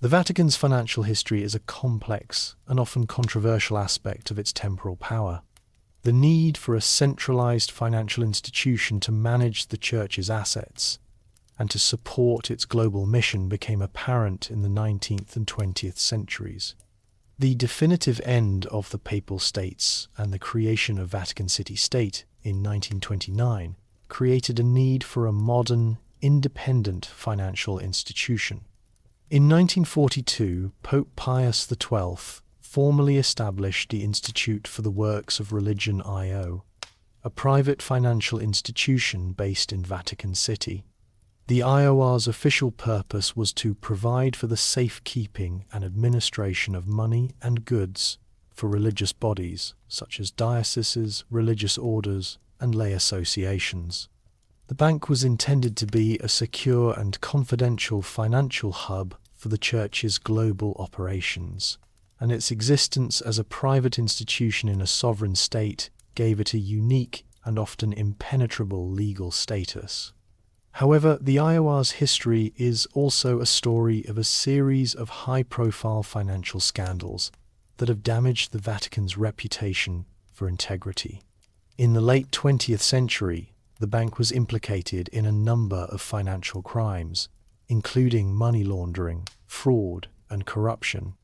The Vatican's financial history is a complex and often controversial aspect of its temporal power. The need for a centralized financial institution to manage the Church's assets and to support its global mission became apparent in the 19th and 20th centuries. The definitive end of the Papal States and the creation of Vatican City State in 1929 created a need for a modern, independent financial institution. In 1942, Pope Pius XII formally established the Institute for the Works of Religion I.O., a private financial institution based in Vatican City. The IOR's official purpose was to provide for the safekeeping and administration of money and goods for religious bodies, such as dioceses, religious orders, and lay associations. The bank was intended to be a secure and confidential financial hub for the Church's global operations, and its existence as a private institution in a sovereign state gave it a unique and often impenetrable legal status. However, the IOR's history is also a story of a series of high-profile financial scandals that have damaged the Vatican's reputation for integrity. In the late 20th century, the bank was implicated in a number of financial crimes, including money laundering, fraud, and corruption.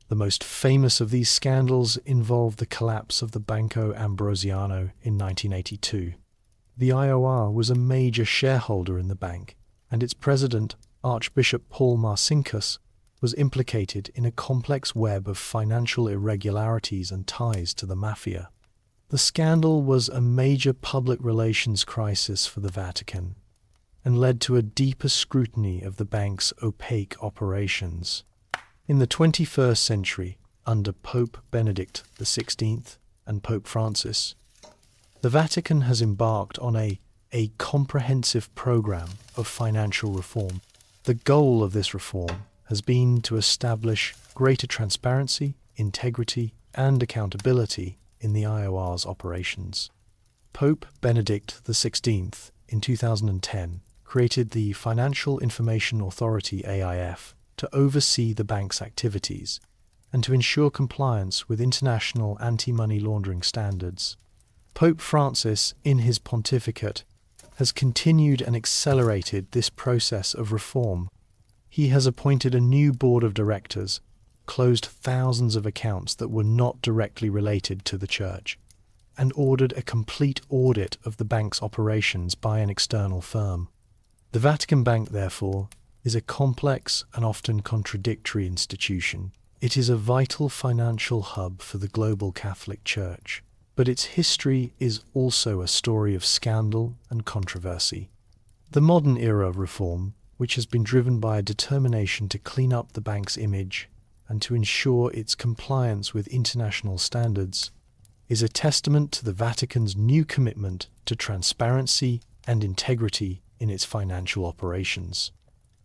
The most famous of these scandals involved the collapse of the Banco Ambrosiano in 1982. The IOR was a major shareholder in the bank, and its president, Archbishop Paul Marcinkus, was implicated in a complex web of financial irregularities and ties to the mafia. The scandal was a major public relations crisis for the Vatican and led to a deeper scrutiny of the bank's opaque operations. In the 21st century, under Pope Benedict XVI and Pope Francis, the Vatican has embarked on a comprehensive program of financial reform. The goal of this reform has been to establish greater transparency, integrity, and accountability in the IOR's operations. Pope Benedict XVI, in 2010, created the Financial Information Authority (AIF) to oversee the bank's activities and to ensure compliance with international anti-money laundering standards. Pope Francis, in his pontificate, has continued and accelerated this process of reform. He has appointed a new board of directors, closed thousands of accounts that were not directly related to the Church, and ordered a complete audit of the bank's operations by an external firm. The Vatican Bank, therefore, is a complex and often contradictory institution. It is a vital financial hub for the global Catholic Church, but its history is also a story of scandal and controversy. The modern era of reform, which has been driven by a determination to clean up the bank's image and to ensure its compliance with international standards, is a testament to the Vatican's new commitment to transparency and integrity in its financial operations.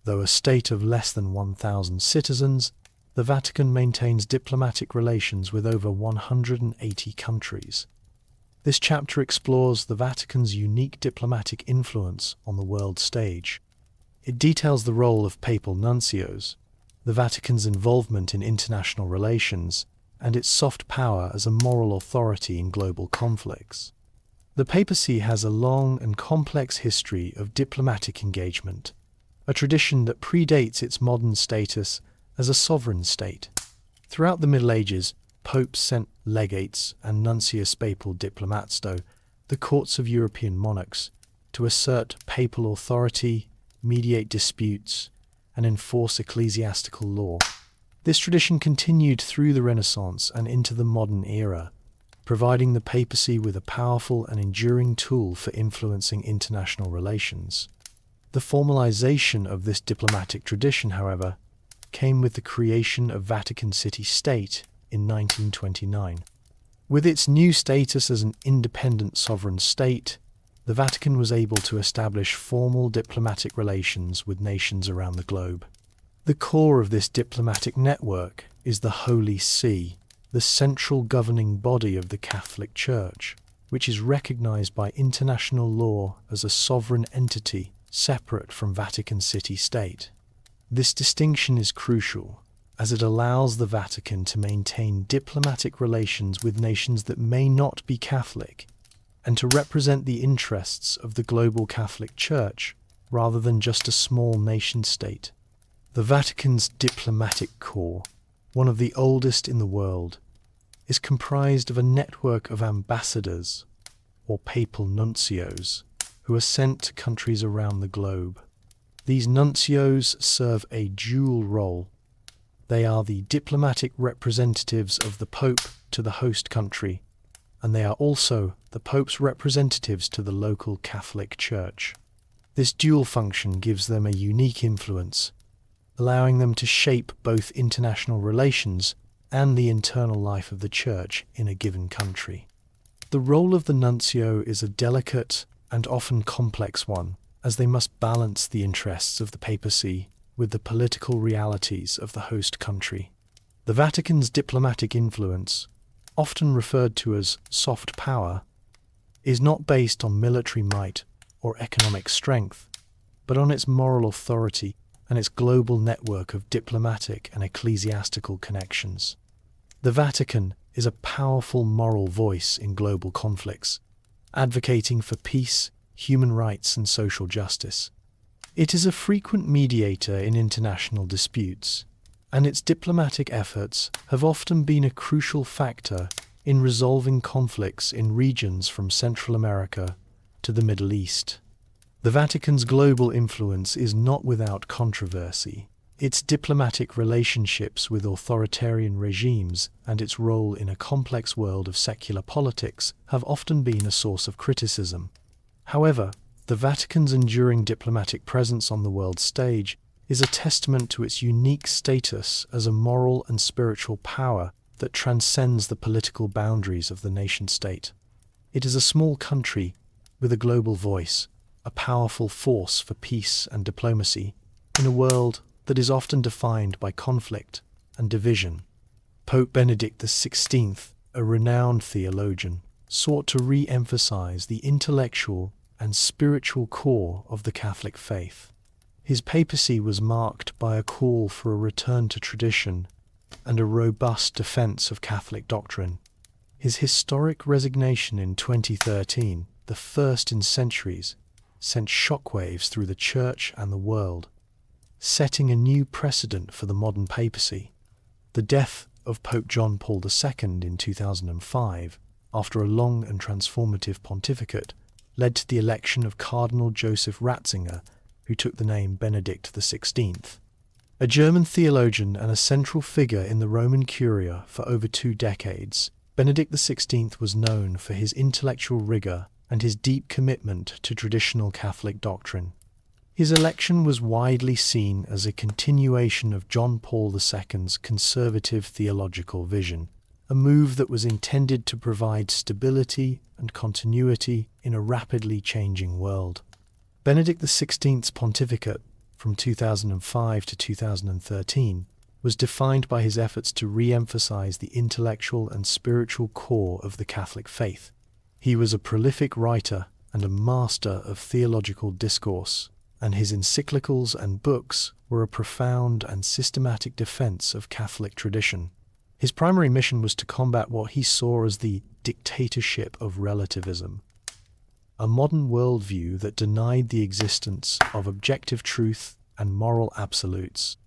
Though a state of less than 1,000 citizens, the Vatican maintains diplomatic relations with over 180 countries. This chapter explores the Vatican's unique diplomatic influence on the world stage. It details the role of papal nuncios, the Vatican's involvement in international relations, and its soft power as a moral authority in global conflicts. The Papacy has a long and complex history of diplomatic engagement, a tradition that predates its modern status as a sovereign state. Throughout the Middle Ages, popes sent legates and nuncius papal diplomats, the courts of European monarchs, to assert papal authority, mediate disputes, and enforce ecclesiastical law. This tradition continued through the Renaissance and into the modern era, providing the papacy with a powerful and enduring tool for influencing international relations. The formalization of this diplomatic tradition, however, came with the creation of Vatican City-State in 1929. With its new status as an independent sovereign state, the Vatican was able to establish formal diplomatic relations with nations around the globe. The core of this diplomatic network is the Holy See, the central governing body of the Catholic Church, which is recognized by international law as a sovereign entity separate from Vatican City-State. This distinction is crucial, as it allows the Vatican to maintain diplomatic relations with nations that may not be Catholic, and to represent the interests of the global Catholic Church rather than just a small nation-state. The Vatican's diplomatic corps, one of the oldest in the world, is comprised of a network of ambassadors, or papal nuncios, who are sent to countries around the globe. These nuncios serve a dual role. They are the diplomatic representatives of the Pope to the host country, and they are also the Pope's representatives to the local Catholic Church. This dual function gives them a unique influence, allowing them to shape both international relations and the internal life of the Church in a given country. The role of the nuncio is a delicate and often complex one, as they must balance the interests of the papacy with the political realities of the host country. The Vatican's diplomatic influence, often referred to as soft power, is not based on military might or economic strength, but on its moral authority and its global network of diplomatic and ecclesiastical connections. The Vatican is a powerful moral voice in global conflicts, advocating for peace, human rights, and social justice. It is a frequent mediator in international disputes, and its diplomatic efforts have often been a crucial factor in resolving conflicts in regions from Central America to the Middle East. The Vatican's global influence is not without controversy. Its diplomatic relationships with authoritarian regimes and its role in a complex world of secular politics have often been a source of criticism. However, the Vatican's enduring diplomatic presence on the world stage is a testament to its unique status as a moral and spiritual power that transcends the political boundaries of the nation-state. It is a small country with a global voice, a powerful force for peace and diplomacy, In a world that is often defined by conflict and division, Pope Benedict XVI, a renowned theologian, sought to re-emphasize the intellectual and spiritual core of the Catholic faith. His papacy was marked by a call for a return to tradition and a robust defense of Catholic doctrine. His historic resignation in 2013, the first in centuries, sent shockwaves through the Church and the world, setting a new precedent for the modern papacy. The death of Pope John Paul II in 2005, after a long and transformative pontificate, led to the election of Cardinal Joseph Ratzinger, who took the name Benedict XVI. A German theologian and a central figure in the Roman Curia for over 2 decades, Benedict XVI was known for his intellectual rigor and his deep commitment to traditional Catholic doctrine. His election was widely seen as a continuation of John Paul II's conservative theological vision, a move that was intended to provide stability and continuity in a rapidly changing world. Benedict XVI's pontificate from 2005 to 2013 was defined by his efforts to re-emphasize the intellectual and spiritual core of the Catholic faith. He was a prolific writer and a master of theological discourse, and his encyclicals and books were a profound and systematic defense of Catholic tradition. His primary mission was to combat what he saw as the dictatorship of relativism, a modern worldview that denied the existence of objective truth and moral absolutes.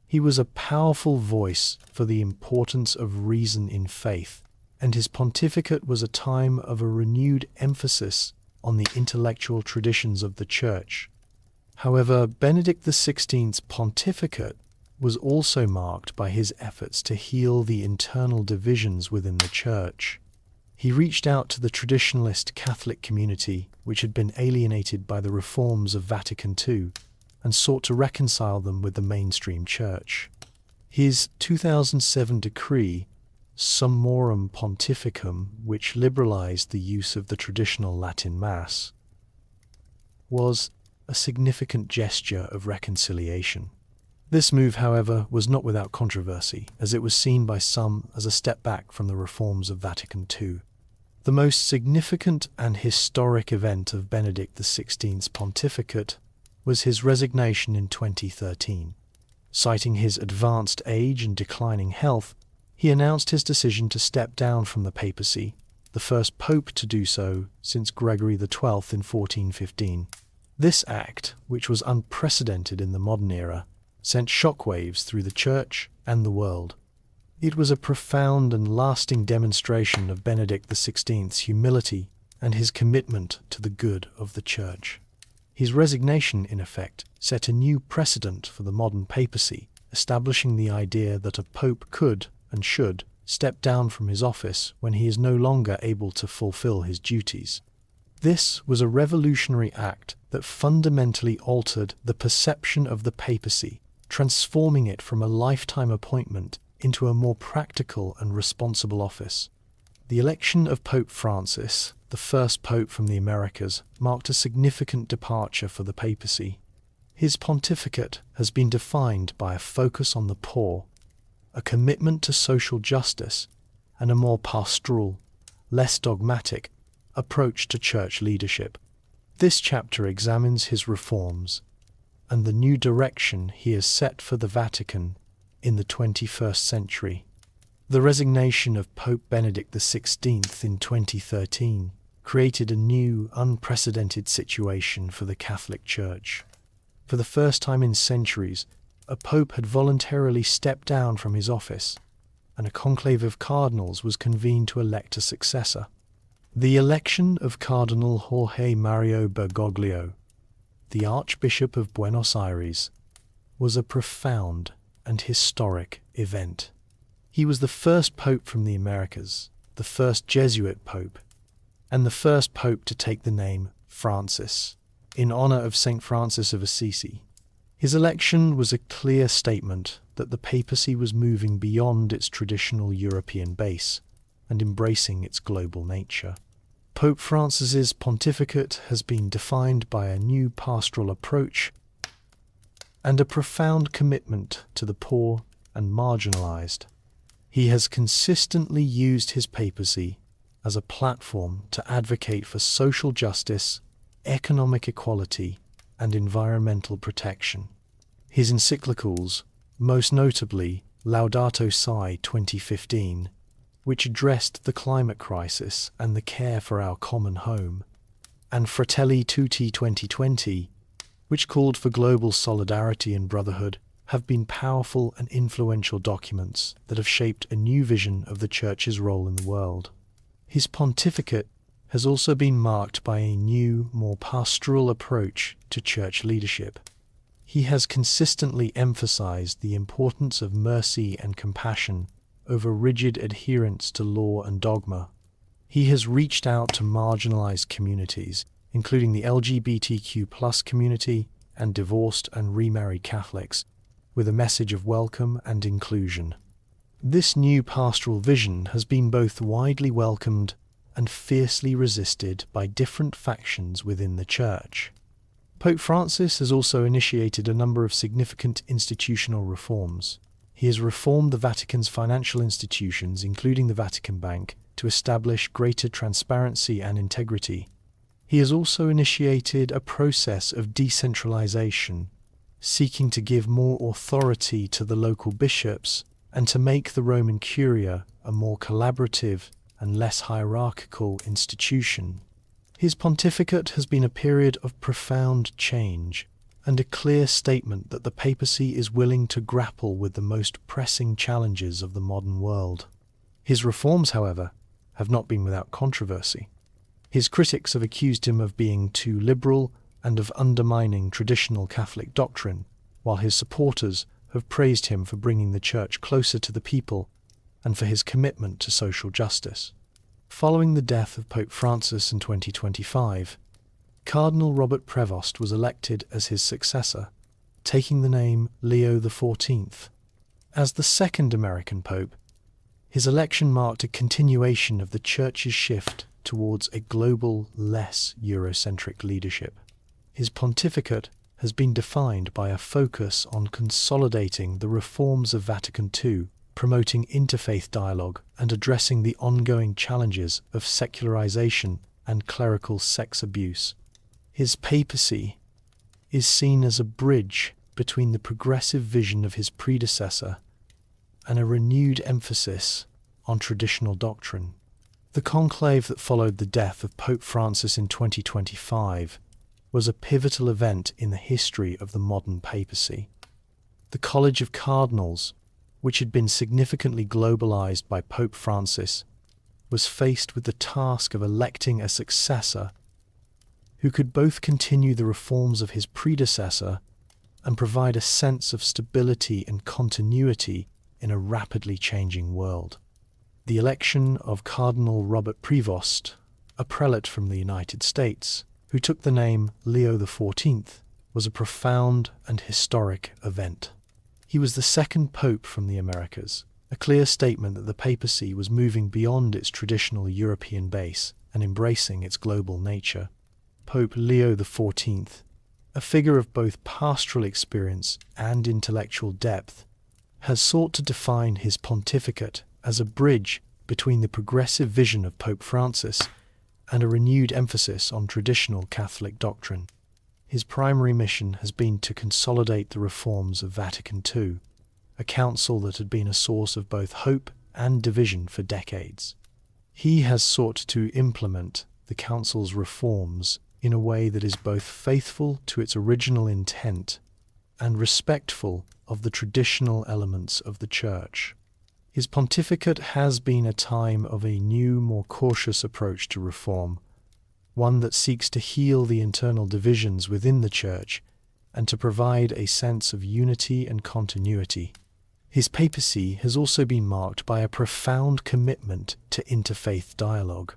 He was a powerful voice for the importance of reason in faith, and his pontificate was a time of a renewed emphasis on the intellectual traditions of the Church. However, Benedict XVI's pontificate was also marked by his efforts to heal the internal divisions within the Church. He reached out to the traditionalist Catholic community, which had been alienated by the reforms of Vatican II, and sought to reconcile them with the mainstream Church. His 2007 decree, Summorum Pontificum, which liberalized the use of the traditional Latin Mass, was a significant gesture of reconciliation. This move, however, was not without controversy, as it was seen by some as a step back from the reforms of Vatican II. The most significant and historic event of Benedict XVI's pontificate was his resignation in 2013. Citing his advanced age and declining health, he announced his decision to step down from the papacy, the first pope to do so since Gregory XII in 1415. This act, which was unprecedented in the modern era, sent shockwaves through the Church and the world. It was a profound and lasting demonstration of Benedict XVI's humility and his commitment to the good of the Church. His resignation, in effect, set a new precedent for the modern papacy, establishing the idea that a pope could and should step down from his office when he is no longer able to fulfill his duties. This was a revolutionary act that fundamentally altered the perception of the papacy, transforming it from a lifetime appointment into a more practical and responsible office. The election of Pope Francis, the first pope from the Americas, marked a significant departure for the papacy. His pontificate has been defined by a focus on the poor, a commitment to social justice, and a more pastoral, less dogmatic approach to church leadership. This chapter examines his reforms and the new direction he has set for the Vatican in the 21st century. The resignation of Pope Benedict XVI in 2013 created a new, unprecedented situation for the Catholic Church. For the first time in centuries, a pope had voluntarily stepped down from his office, and a conclave of cardinals was convened to elect a successor. The election of Cardinal Jorge Mario Bergoglio, the Archbishop of Buenos Aires, was a profound and historic event. He was the first pope from the Americas, the first Jesuit pope, and the first pope to take the name Francis, in honor of St. Francis of Assisi. His election was a clear statement that the papacy was moving beyond its traditional European base and embracing its global nature. Pope Francis's pontificate has been defined by a new pastoral approach and a profound commitment to the poor and marginalized. He has consistently used his papacy as a platform to advocate for social justice, economic equality, and environmental protection. His encyclicals, most notably Laudato Si 2015, which addressed the climate crisis and the care for our common home, and Fratelli Tutti 2020, which called for global solidarity and brotherhood, have been powerful and influential documents that have shaped a new vision of the Church's role in the world. His pontificate has also been marked by a new, more pastoral approach to church leadership. He has consistently emphasized the importance of mercy and compassion over rigid adherence to law and dogma. He has reached out to marginalized communities, including the LGBTQ+ community and divorced and remarried Catholics, with a message of welcome and inclusion. This new pastoral vision has been both widely welcomed and fiercely resisted by different factions within the Church. Pope Francis has also initiated a number of significant institutional reforms. He has reformed the Vatican's financial institutions, including the Vatican Bank, to establish greater transparency and integrity. He has also initiated a process of decentralization, seeking to give more authority to the local bishops and to make the Roman Curia a more collaborative and less hierarchical institution. His pontificate has been a period of profound change and a clear statement that the papacy is willing to grapple with the most pressing challenges of the modern world. His reforms, however, have not been without controversy. His critics have accused him of being too liberal and of undermining traditional Catholic doctrine, while his supporters have praised him for bringing the Church closer to the people and for his commitment to social justice. Following the death of Pope Francis in 2025, Cardinal Robert Prevost was elected as his successor, taking the name Leo XIV. As the second American pope, his election marked a continuation of the Church's shift towards a global, less Eurocentric leadership. His pontificate has been defined by a focus on consolidating the reforms of Vatican II, promoting interfaith dialogue and addressing the ongoing challenges of secularization and clerical sex abuse. His papacy is seen as a bridge between the progressive vision of his predecessor and a renewed emphasis on traditional doctrine. The conclave that followed the death of Pope Francis in 2025 was a pivotal event in the history of the modern papacy. The College of Cardinals, which had been significantly globalized by Pope Francis, was faced with the task of electing a successor who could both continue the reforms of his predecessor and provide a sense of stability and continuity in a rapidly changing world. The election of Cardinal Robert Prevost, a prelate from the United States, who took the name Leo XIV, was a profound and historic event. He was the second pope from the Americas, a clear statement that the papacy was moving beyond its traditional European base and embracing its global nature. Pope Leo XIV, a figure of both pastoral experience and intellectual depth, has sought to define his pontificate as a bridge between the progressive vision of Pope Francis and a renewed emphasis on traditional Catholic doctrine. His primary mission has been to consolidate the reforms of Vatican II, a council that had been a source of both hope and division for decades. He has sought to implement the council's reforms in a way that is both faithful to its original intent and respectful of the traditional elements of the Church. His pontificate has been a time of a new, more cautious approach to reform, one that seeks to heal the internal divisions within the Church and to provide a sense of unity and continuity. His papacy has also been marked by a profound commitment to interfaith dialogue.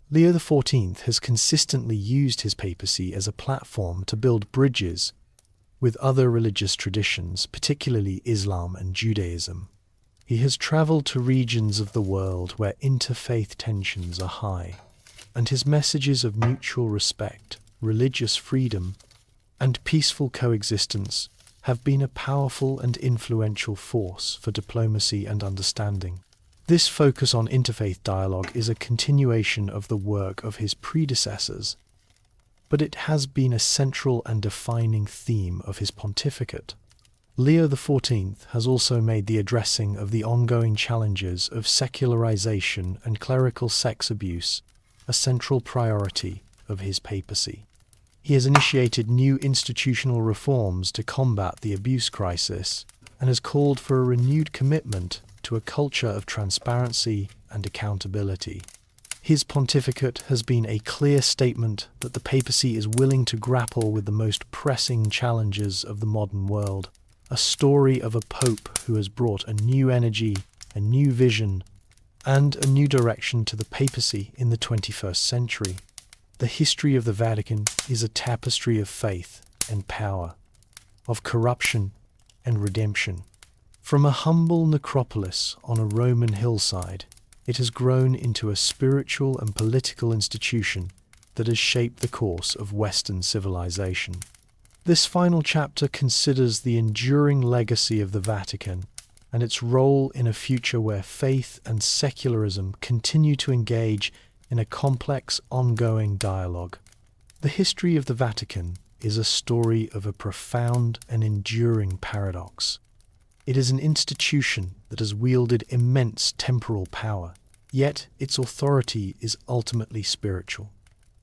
Leo XIV has consistently used his papacy as a platform to build bridges with other religious traditions, particularly Islam and Judaism. He has traveled to regions of the world where interfaith tensions are high, and his messages of mutual respect, religious freedom, and peaceful coexistence have been a powerful and influential force for diplomacy and understanding. This focus on interfaith dialogue is a continuation of the work of his predecessors, but it has been a central and defining theme of his pontificate. Leo XIV has also made the addressing of the ongoing challenges of secularization and clerical sex abuse a central priority of his papacy. He has initiated new institutional reforms to combat the abuse crisis and has called for a renewed commitment to a culture of transparency and accountability. His pontificate has been a clear statement that the papacy is willing to grapple with the most pressing challenges of the modern world, a story of a pope who has brought a new energy, a new vision, and a new direction to the papacy in the 21st century. The history of the Vatican is a tapestry of faith and power, of corruption and redemption. From a humble necropolis on a Roman hillside, it has grown into a spiritual and political institution that has shaped the course of Western civilization. This final chapter considers the enduring legacy of the Vatican and its role in a future where faith and secularism continue to engage in a complex, ongoing dialogue. The history of the Vatican is a story of a profound and enduring paradox. It is an institution that has wielded immense temporal power, yet its authority is ultimately spiritual.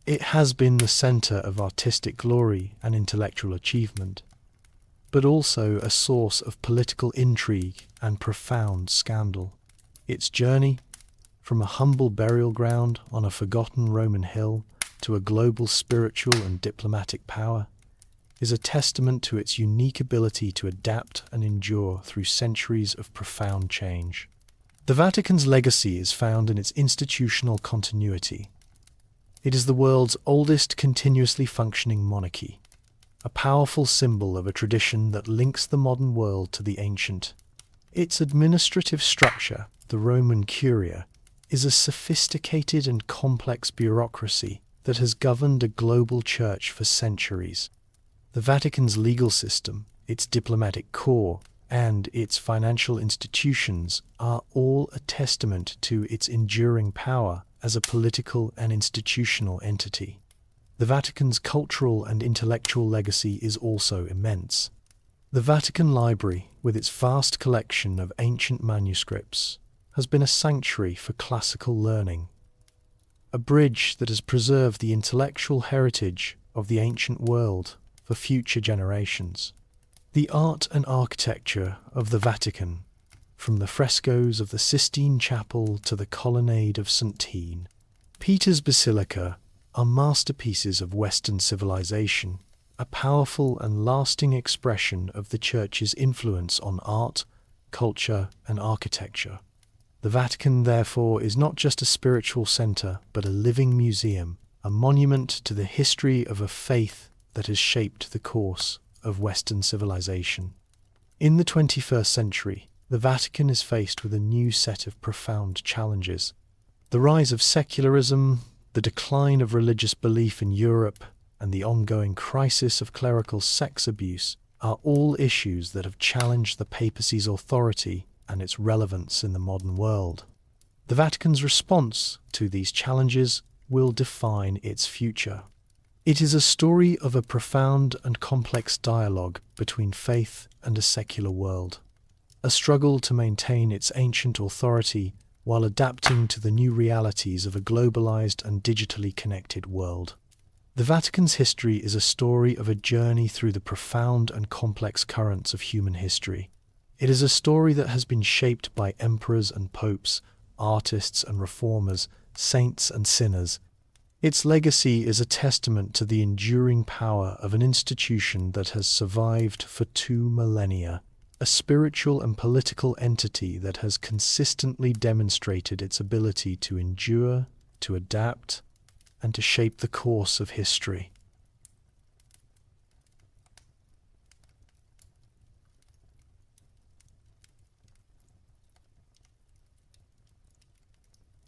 It has been the center of artistic glory and intellectual achievement, but also a source of political intrigue and profound scandal. Its journey, from a humble burial ground on a forgotten Roman hill to a global spiritual and diplomatic power, is a testament to its unique ability to adapt and endure through centuries of profound change. The Vatican's legacy is found in its institutional continuity. It is the world's oldest continuously functioning monarchy, a powerful symbol of a tradition that links the modern world to the ancient. Its administrative structure, the Roman Curia, is a sophisticated and complex bureaucracy that has governed a global church for centuries. The Vatican's legal system, its diplomatic corps, and its financial institutions are all a testament to its enduring power as a political and institutional entity. The Vatican's cultural and intellectual legacy is also immense. The Vatican Library, with its vast collection of ancient manuscripts, has been a sanctuary for classical learning, a bridge that has preserved the intellectual heritage of the ancient world for future generations. The art and architecture of the Vatican, from the frescoes of the Sistine Chapel to the colonnade of St. Peter's Basilica, are masterpieces of Western civilization, a powerful and lasting expression of the Church's influence on art, culture, and architecture. The Vatican, therefore, is not just a spiritual center, but a living museum, a monument to the history of a faith that has shaped the course of Western civilization. In the 21st century, the Vatican is faced with a new set of profound challenges. The rise of secularism, the decline of religious belief in Europe, and the ongoing crisis of clerical sex abuse are all issues that have challenged the papacy's authority and its relevance in the modern world. The Vatican's response to these challenges will define its future. It is a story of a profound and complex dialogue between faith and a secular world, a struggle to maintain its ancient authority while adapting to the new realities of a globalized and digitally connected world. The Vatican's history is a story of a journey through the profound and complex currents of human history. It is a story that has been shaped by emperors and popes, artists and reformers, saints and sinners. Its legacy is a testament to the enduring power of an institution that has survived for 2 millennia, a spiritual and political entity that has consistently demonstrated its ability to endure, to adapt, and to shape the course of history.